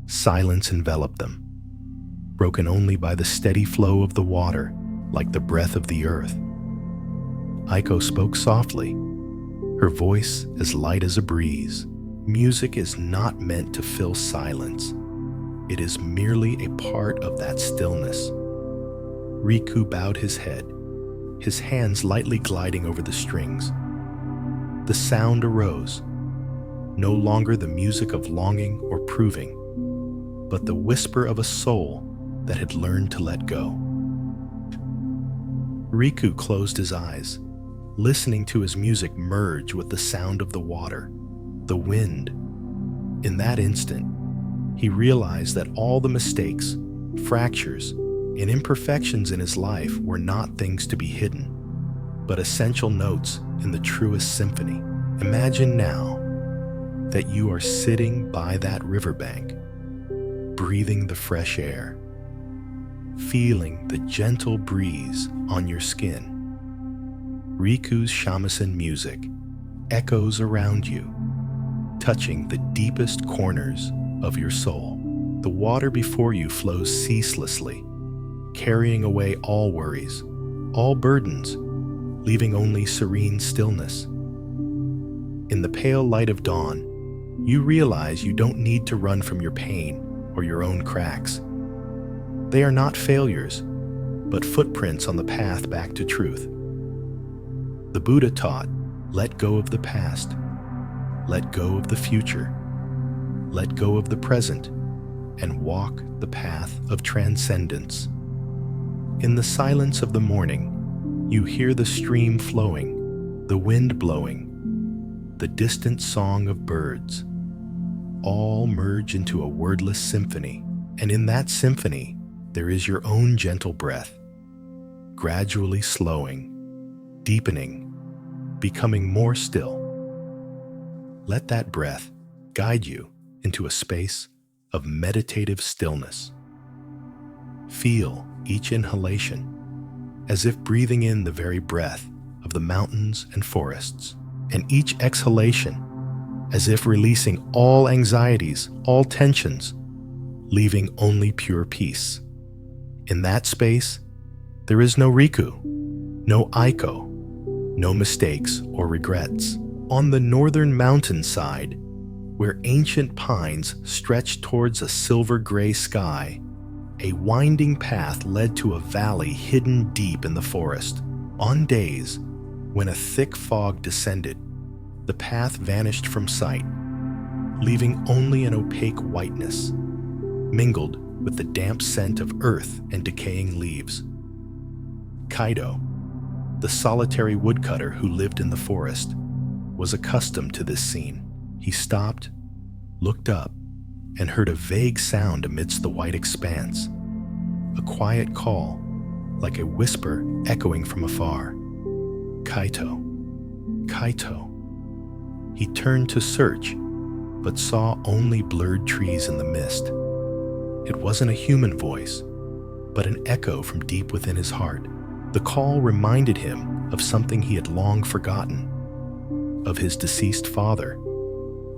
Speaker 1: silence enveloped them, broken only by the steady flow of the water, like the breath of the earth. Aiko spoke softly, her voice as light as a breeze. Music is not meant to fill silence. It is merely a part of that stillness. Riku bowed his head, his hands lightly gliding over the strings. The sound arose, no longer the music of longing or proving, but the whisper of a soul that had learned to let go. Riku closed his eyes, listening to his music merge with the sound of the water, the wind. In that instant, he realized that all the mistakes, fractures, and imperfections in his life were not things to be hidden, but essential notes in the truest symphony. Imagine now that you are sitting by that riverbank, breathing the fresh air, feeling the gentle breeze on your skin. Riku's shamisen music echoes around you, touching the deepest corners of your soul. The water before you flows ceaselessly, carrying away all worries, all burdens, leaving only serene stillness. In the pale light of dawn, you realize you don't need to run from your pain or your own cracks. They are not failures, but footprints on the path back to truth. The Buddha taught, let go of the past, let go of the future, let go of the present, and walk the path of transcendence. In the silence of the morning, you hear the stream flowing, the wind blowing, the distant song of birds. All merge into a wordless symphony, and in that symphony, there is your own gentle breath, gradually slowing, deepening, becoming more still. Let that breath guide you into a space of meditative stillness. Feel each inhalation as if breathing in the very breath of the mountains and forests, and each exhalation as if releasing all anxieties, all tensions, leaving only pure peace. In that space, there is no Riku, no Aiko, no mistakes or regrets. On the northern mountainside, where ancient pines stretched towards a silver-gray sky, a winding path led to a valley hidden deep in the forest. On days when a thick fog descended, the path vanished from sight, leaving only an opaque whiteness, mingled with the damp scent of earth and decaying leaves. Kaido, the solitary woodcutter who lived in the forest, was accustomed to this scene. He stopped, looked up, and heard a vague sound amidst the white expanse, a quiet call, like a whisper echoing from afar. Kaito, Kaito. He turned to search, but saw only blurred trees in the mist. It wasn't a human voice, but an echo from deep within his heart. The call reminded him of something he had long forgotten, of his deceased father,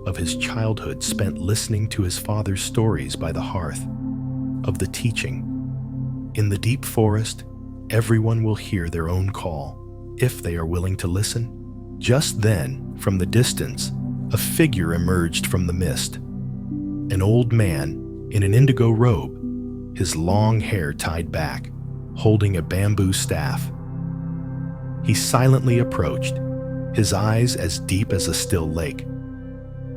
Speaker 1: of his childhood spent listening to his father's stories by the hearth, of the teaching. In the deep forest, everyone will hear their own call, if they are willing to listen. Just then, from the distance, a figure emerged from the mist. An old man in an indigo robe, his long hair tied back, holding a bamboo staff. He silently approached, his eyes as deep as a still lake.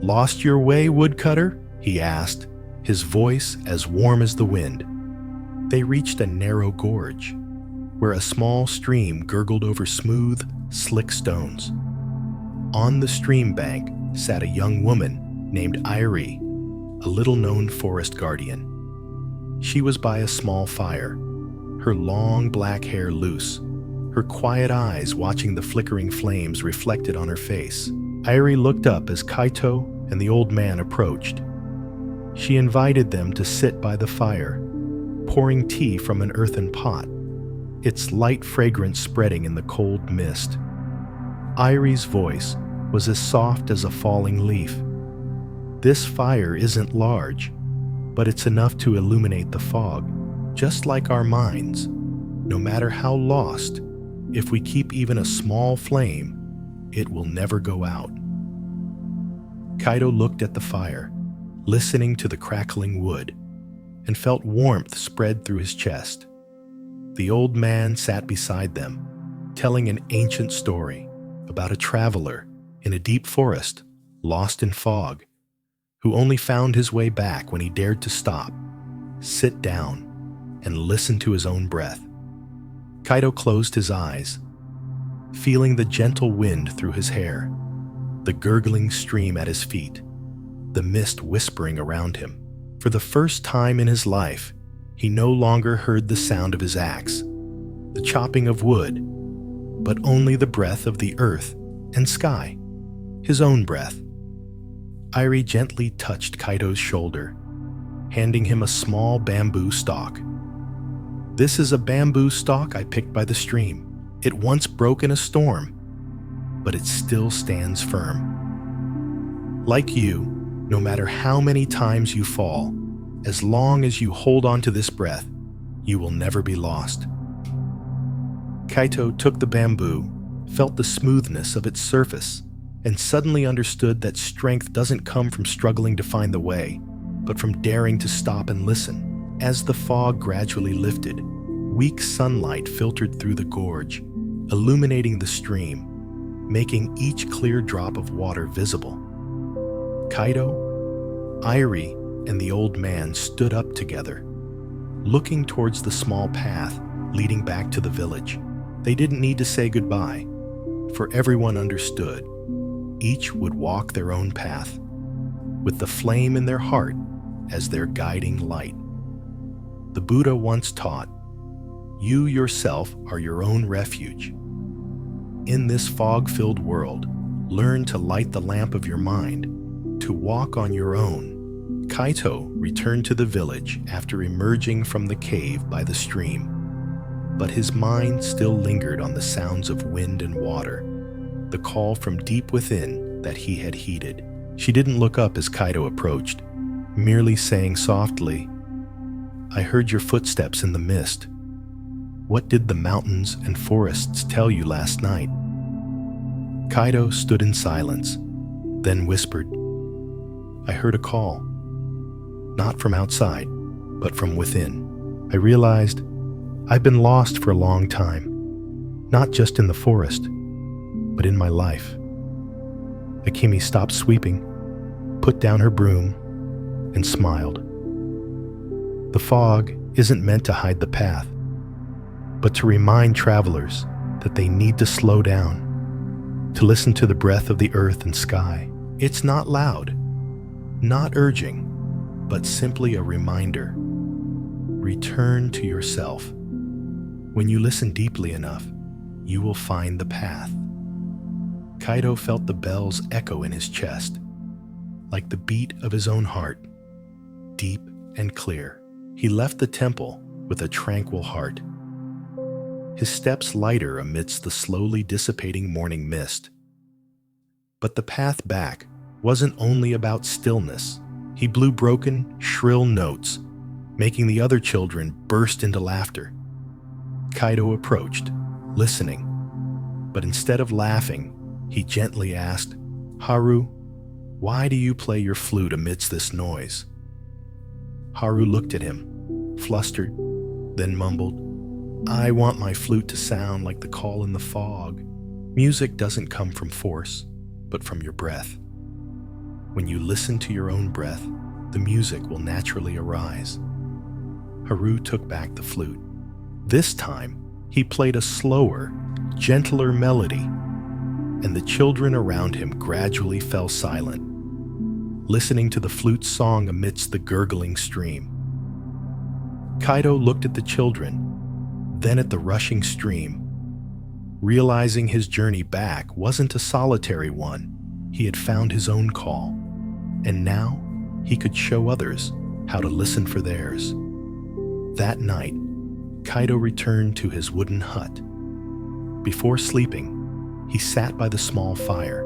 Speaker 1: "Lost your way, woodcutter?" he asked, his voice as warm as the wind. They reached a narrow gorge, where a small stream gurgled over smooth, slick stones. On the stream bank sat a young woman named Irie, a little-known forest guardian. She was by a small fire, her long black hair loose, her quiet eyes watching the flickering flames reflected on her face. Irie looked up as Kaito and the old man approached. She invited them to sit by the fire, pouring tea from an earthen pot, its light fragrance spreading in the cold mist. Irie's voice was as soft as a falling leaf. "This fire isn't large, but it's enough to illuminate the fog, just like our minds. No matter how lost, if we keep even a small flame, it will never go out." Kaito looked at the fire, listening to the crackling wood, and felt warmth spread through his chest. The old man sat beside them, telling an ancient story about a traveler in a deep forest, lost in fog, who only found his way back when he dared to stop, sit down, and listen to his own breath. Kaito closed his eyes, feeling the gentle wind through his hair, the gurgling stream at his feet, the mist whispering around him. For the first time in his life, he no longer heard the sound of his axe, the chopping of wood, but only the breath of the earth and sky. his own breath. Irie gently touched Kaito's shoulder, handing him a small bamboo stalk. "This is a bamboo stalk I picked by the stream. It once broke in a storm, but it still stands firm. Like you, no matter how many times you fall, as long as you hold on to this breath, you will never be lost." Kaito took the bamboo, felt the smoothness of its surface, and suddenly understood that strength doesn't come from struggling to find the way, but from daring to stop and listen. As the fog gradually lifted, weak sunlight filtered through the gorge, illuminating the stream, making each clear drop of water visible. Kaito, Irie, and the old man stood up together, looking towards the small path leading back to the village. They didn't need to say goodbye, for everyone understood. Each would walk their own path, with the flame in their heart as their guiding light. The Buddha once taught, "You yourself are your own refuge." In this fog-filled world, learn to light the lamp of your mind, to walk on your own. Kaito returned to the village after emerging from the cave by the stream, but his mind still lingered on the sounds of wind and water, the call from deep within that he had heeded. She didn't look up as Kaito approached, merely saying softly, "I heard your footsteps in the mist. What did the mountains and forests tell you last night?" Kaito stood in silence, then whispered, "I heard a call, not from outside, but from within. I realized I've been lost for a long time, not just in the forest, but in my life." Akemi stopped sweeping, put down her broom, and smiled. The fog isn't meant to hide the path, but to remind travelers that they need to slow down, to listen to the breath of the earth and sky. It's not loud, not urging, but simply a reminder. Return to yourself. When you listen deeply enough, you will find the path. Kaito felt the bells echo in his chest, like the beat of his own heart, deep and clear. He left the temple with a tranquil heart, his steps lighter amidst the slowly dissipating morning mist. But the path back wasn't only about stillness. He blew broken, shrill notes, making the other children burst into laughter. Kaito approached, listening, but instead of laughing, he gently asked, "Haru, why do you play your flute amidst this noise?" Haru looked at him, flustered, then mumbled, "I want my flute to sound like the call in the fog." Music doesn't come from force, but from your breath. When you listen to your own breath, the music will naturally arise. Haru took back the flute. This time, he played a slower, gentler melody, and the children around him gradually fell silent, listening to the flute's song amidst the gurgling stream. Kaito looked at the children, then at the rushing stream. Realizing his journey back wasn't a solitary one, he had found his own call, and now he could show others how to listen for theirs. That night, Kaito returned to his wooden hut. Before sleeping, he sat by the small fire,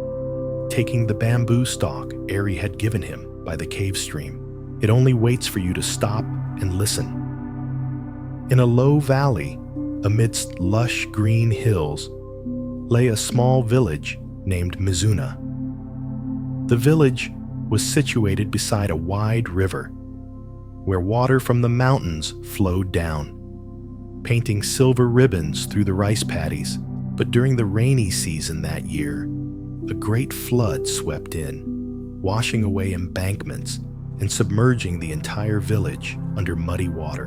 Speaker 1: taking the bamboo stalk Eri had given him by the cave stream. It only waits for you to stop and listen. In a low valley, amidst lush green hills, lay a small village named Mizuna. The village was situated beside a wide river, where water from the mountains flowed down, painting silver ribbons through the rice paddies. But during the rainy season that year, a great flood swept in, washing away embankments and submerging the entire village under muddy water.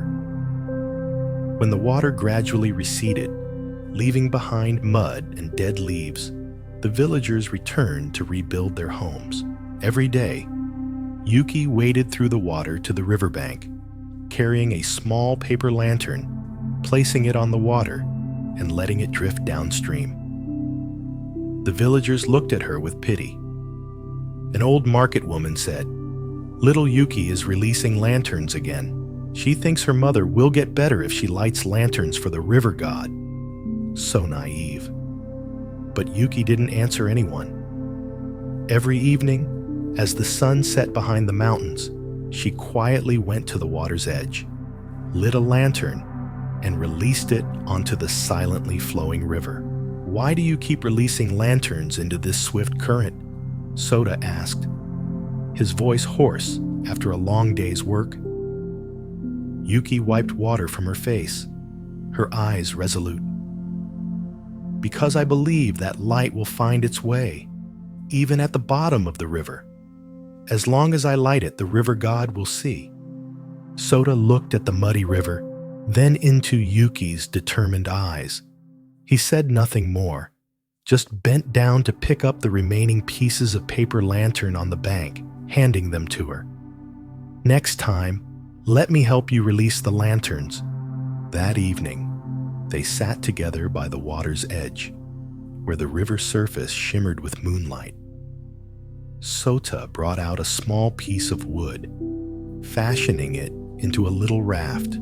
Speaker 1: When the water gradually receded, leaving behind mud and dead leaves, the villagers returned to rebuild their homes. Every day, Yuki waded through the water to the riverbank, carrying a small paper lantern, placing it on the water and letting it drift downstream. The villagers looked at her with pity, An old market woman said, "Little Yuki is releasing lanterns again. She thinks her mother will get better if she lights lanterns for the river god." So naive. But Yuki didn't answer anyone. Every evening, as the sun set behind the mountains, she quietly went to the water's edge, lit a lantern, and released it onto the silently flowing river. "Why do you keep releasing lanterns into this swift current?" Soda asked, his voice hoarse after a long day's work. Yuki wiped water from her face, her eyes resolute. "Because I believe that light will find its way, even at the bottom of the river. As long as I light it, the river god will see." Soda looked at the muddy river, then into Yuki's determined eyes. He said nothing more, just bent down to pick up the remaining pieces of paper lantern on the bank, handing them to her. "Next time, let me help you release the lanterns." That evening, they sat together by the water's edge, where the river surface shimmered with moonlight. Sota brought out a small piece of wood, fashioning it into a little raft.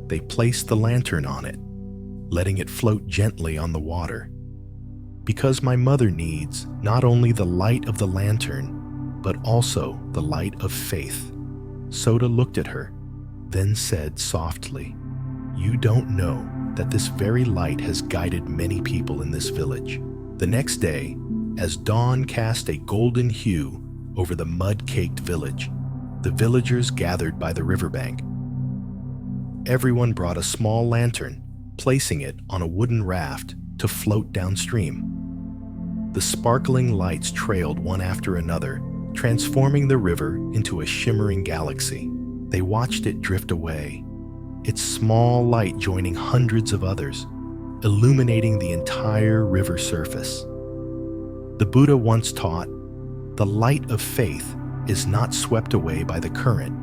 Speaker 1: They placed the lantern on it, letting it float gently on the water. "Because my mother needs not only the light of the lantern, but also the light of faith." Soda looked at her, then said softly, "You don't know that this very light has guided many people in this village." The next day, as dawn cast a golden hue over the mud-caked village, the villagers gathered by the riverbank. Everyone brought a small lantern, placing it on a wooden raft to float downstream. The sparkling lights trailed one after another, transforming the river into a shimmering galaxy. They watched it drift away, its small light joining hundreds of others, illuminating the entire river surface. The Buddha once taught, "The light of faith is not swept away by the current.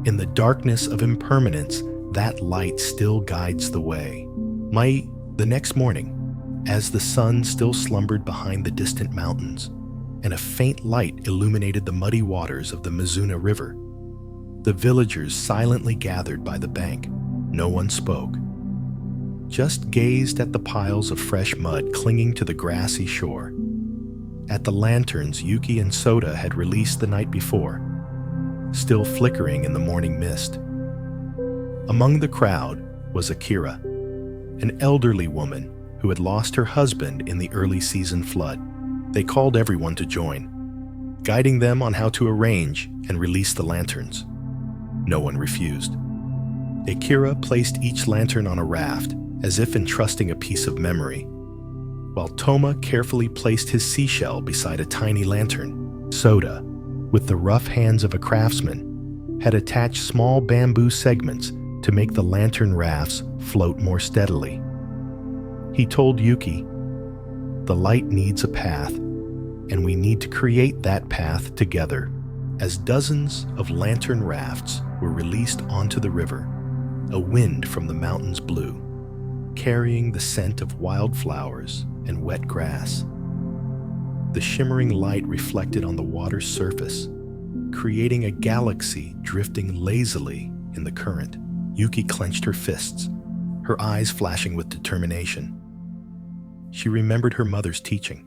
Speaker 1: In the darkness of impermanence, that light still guides the way." The next morning, as the sun still slumbered behind the distant mountains, and a faint light illuminated the muddy waters of the Mizuna River, the villagers silently gathered by the bank. No one spoke, just gazed at the piles of fresh mud clinging to the grassy shore, at the lanterns Yuki and Soda had released the night before, still flickering in the morning mist. Among the crowd was Akira, an elderly woman who had lost her husband in the early season flood. They called everyone to join, guiding them on how to arrange and release the lanterns. No one refused. Akira placed each lantern on a raft, as if entrusting a piece of memory, while Toma carefully placed his seashell beside a tiny lantern. Soda, with the rough hands of a craftsman, had attached small bamboo segments to make the lantern rafts float more steadily. He told Yuki, "The light needs a path, and we need to create that path together." As dozens of lantern rafts were released onto the river, a wind from the mountains blew, carrying the scent of wildflowers and wet grass. The shimmering light reflected on the water's surface, creating a galaxy drifting lazily in the current. Yuki clenched her fists, her eyes flashing with determination. She remembered her mother's teaching.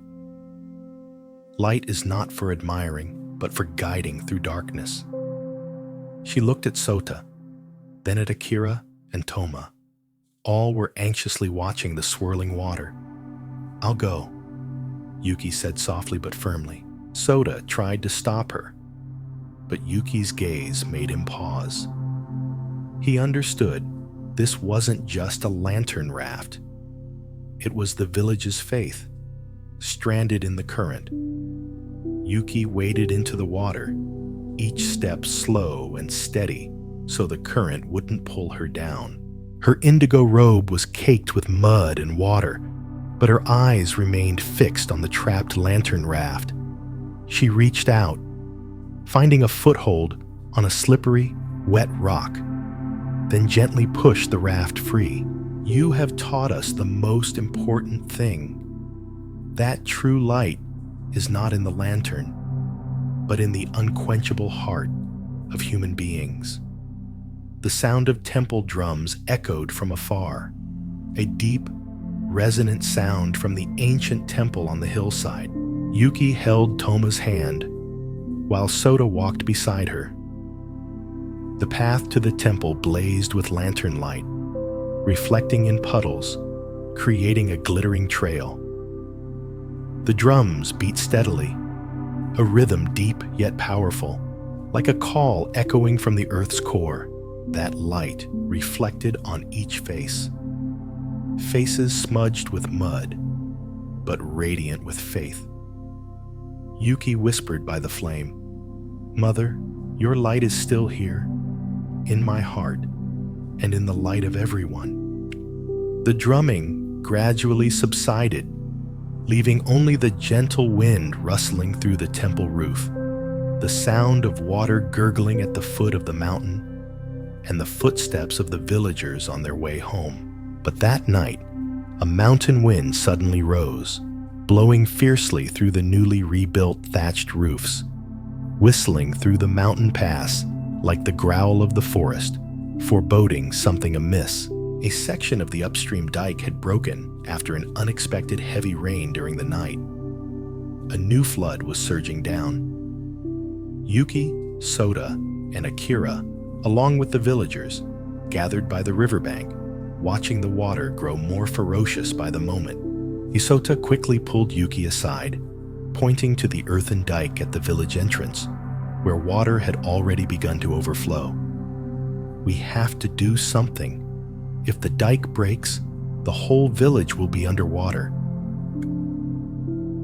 Speaker 1: Light is not for admiring, but for guiding through darkness. She looked at Sota, then at Akira and Toma. All were anxiously watching the swirling water. "I'll go," Yuki said softly but firmly. Soda tried to stop her, but Yuki's gaze made him pause. He understood this wasn't just a lantern raft. It was the village's faith, stranded in the current. Yuki waded into the water, each step slow and steady so the current wouldn't pull her down. Her indigo robe was caked with mud and water, but her eyes remained fixed on the trapped lantern raft. She reached out, finding a foothold on a slippery, wet rock, then gently pushed the raft free. "You have taught us the most important thing. That true light is not in the lantern, but in the unquenchable heart of human beings. The sound of temple drums echoed from afar, a deep, resonant sound from the ancient temple on the hillside. Yuki held Toma's hand, while Sota walked beside her. The path to the temple blazed with lantern light, reflecting in puddles, creating a glittering trail. The drums beat steadily, a rhythm deep yet powerful, like a call echoing from the earth's core. That light reflected on each face. Faces smudged with mud, but radiant with faith. Yuki whispered by the flame, "Mother, your light is still here, in my heart, and in the light of everyone." The drumming gradually subsided, leaving only the gentle wind rustling through the temple roof, the sound of water gurgling at the foot of the mountain, and the footsteps of the villagers on their way home. But that night, a mountain wind suddenly rose, blowing fiercely through the newly rebuilt thatched roofs, whistling through the mountain pass like the growl of the forest, foreboding something amiss. A section of the upstream dike had broken after an unexpected heavy rain during the night. A new flood was surging down. Yuki, Sota, and Akira, along with the villagers, gathered by the riverbank, watching the water grow more ferocious by the moment. Isota quickly pulled Yuki aside, pointing to the earthen dike at the village entrance, where water had already begun to overflow. "We have to do something. If the dike breaks, the whole village will be underwater."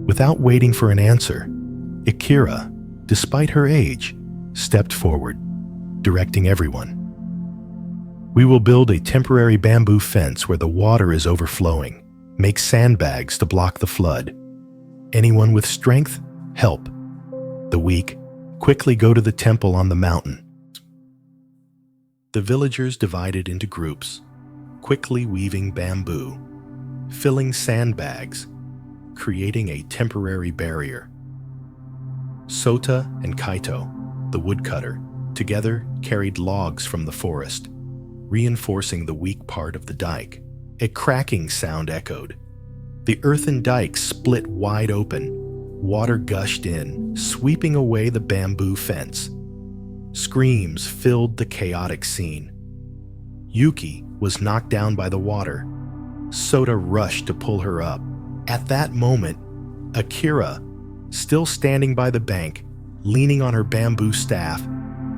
Speaker 1: Without waiting for an answer, Akira, despite her age, stepped forward, directing everyone. "We will build a temporary bamboo fence where the water is overflowing. Make sandbags to block the flood. Anyone with strength, help. The weak, quickly go to the temple on the mountain." The villagers divided into groups, quickly weaving bamboo, filling sandbags, creating a temporary barrier. Sota and Kaito, the woodcutter, together carried logs from the forest, reinforcing the weak part of the dike. A cracking sound echoed. The earthen dike split wide open. Water gushed in, sweeping away the bamboo fence. Screams filled the chaotic scene. Yuki was knocked down by the water. Sota rushed to pull her up. At that moment, Akira, still standing by the bank, leaning on her bamboo staff,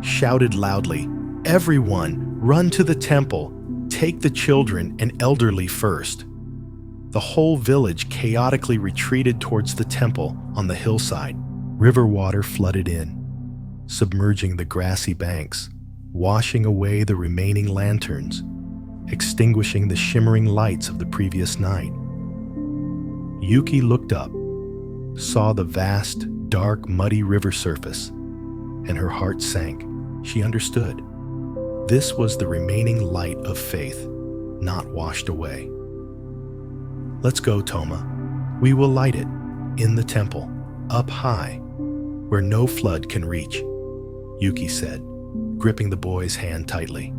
Speaker 1: shouted loudly, "Everyone, run to the temple. Take the children and elderly first." The whole village chaotically retreated towards the temple on the hillside. River water flooded in, submerging the grassy banks, washing away the remaining lanterns, extinguishing the shimmering lights of the previous night. Yuki looked up, saw the vast, dark, muddy river surface, and her heart sank. She understood. This was the remaining light of faith, not washed away. "Let's go, Toma. We will light it, in the temple, up high, where no flood can reach," Yuki said, gripping the boy's hand tightly.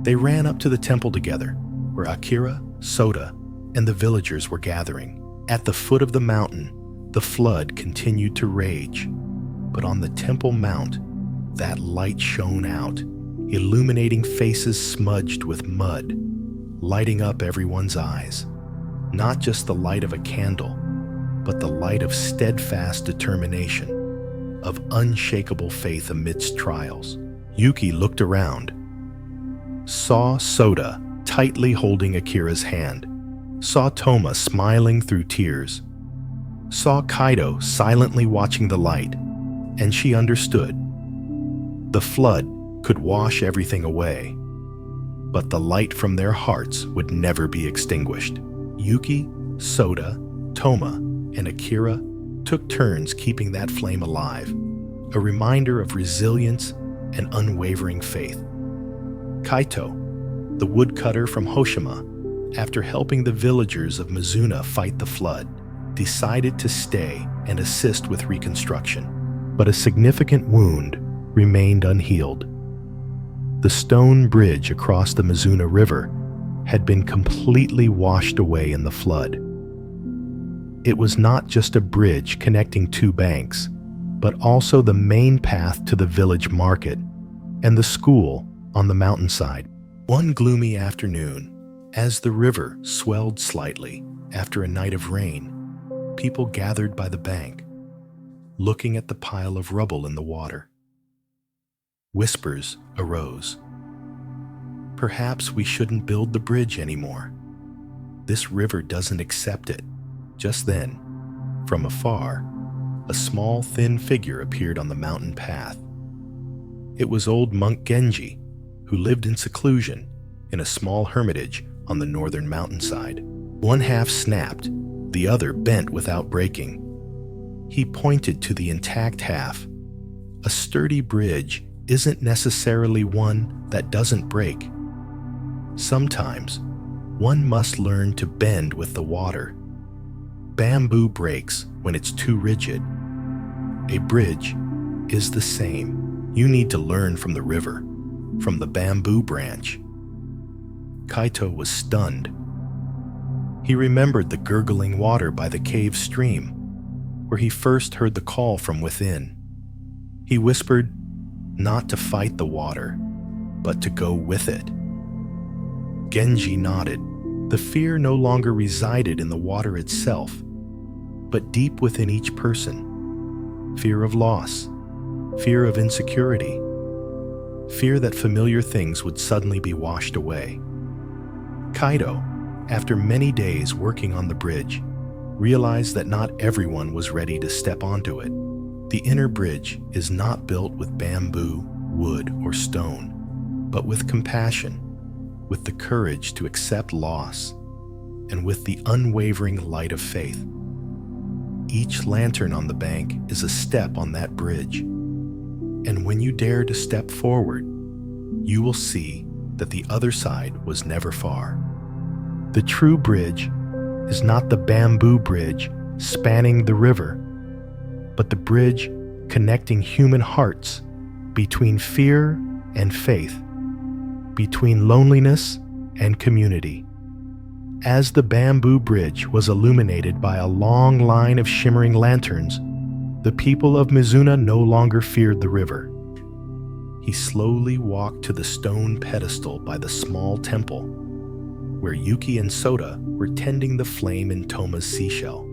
Speaker 1: They ran up to the temple together, where Akira, Sota, and the villagers were gathering. At the foot of the mountain, the flood continued to rage, but on the temple mount, that light shone out, illuminating faces smudged with mud, lighting up everyone's eyes. Not just the light of a candle, but the light of steadfast determination, of unshakable faith amidst trials. Yuki looked around, saw Sota tightly holding Akira's hand, saw Toma smiling through tears, saw Kaido silently watching the light, and she understood. The flood could wash everything away, but the light from their hearts would never be extinguished. Yuki, Sota, Toma, and Akira took turns keeping that flame alive, a reminder of resilience and unwavering faith. Kaito, the woodcutter from Hoshima, after helping the villagers of Mizuna fight the flood, decided to stay and assist with reconstruction, but a significant wound remained unhealed. The stone bridge across the Mizuna River had been completely washed away in the flood. It was not just a bridge connecting two banks, but also the main path to the village market and the school on the mountainside. One gloomy afternoon, as the river swelled slightly after a night of rain, people gathered by the bank, looking at the pile of rubble in the water. Whispers arose. Perhaps we shouldn't build the bridge anymore. This river doesn't accept it. Just then, from afar, a small, thin figure appeared on the mountain path. It was old monk Genji, who lived in seclusion in a small hermitage on the northern mountainside. One half snapped, the other bent without breaking. He pointed to the intact half. A sturdy bridge isn't necessarily one that doesn't break. Sometimes, one must learn to bend with the water. Bamboo breaks when it's too rigid. A bridge is the same. You need to learn from the river, from the bamboo branch. Kaito was stunned. He remembered the gurgling water by the cave stream, where he first heard the call from within. He whispered, not to fight the water, but to go with it. Genji nodded. The fear no longer resided in the water itself, but deep within each person. Fear of loss, fear of insecurity, fear that familiar things would suddenly be washed away. Kaito, after many days working on the bridge, realized that not everyone was ready to step onto it. The inner bridge is not built with bamboo, wood, or stone, but with compassion, with the courage to accept loss, and with the unwavering light of faith. Each lantern on the bank is a step on that bridge, and when you dare to step forward, you will see that the other side was never far. The true bridge is not the bamboo bridge spanning the river, but the bridge connecting human hearts between fear and faith, between loneliness and community. As the bamboo bridge was illuminated by a long line of shimmering lanterns, the people of Mizuna no longer feared the river. He slowly walked to the stone pedestal by the small temple, where Yuki and Soda were tending the flame in Toma's seashell.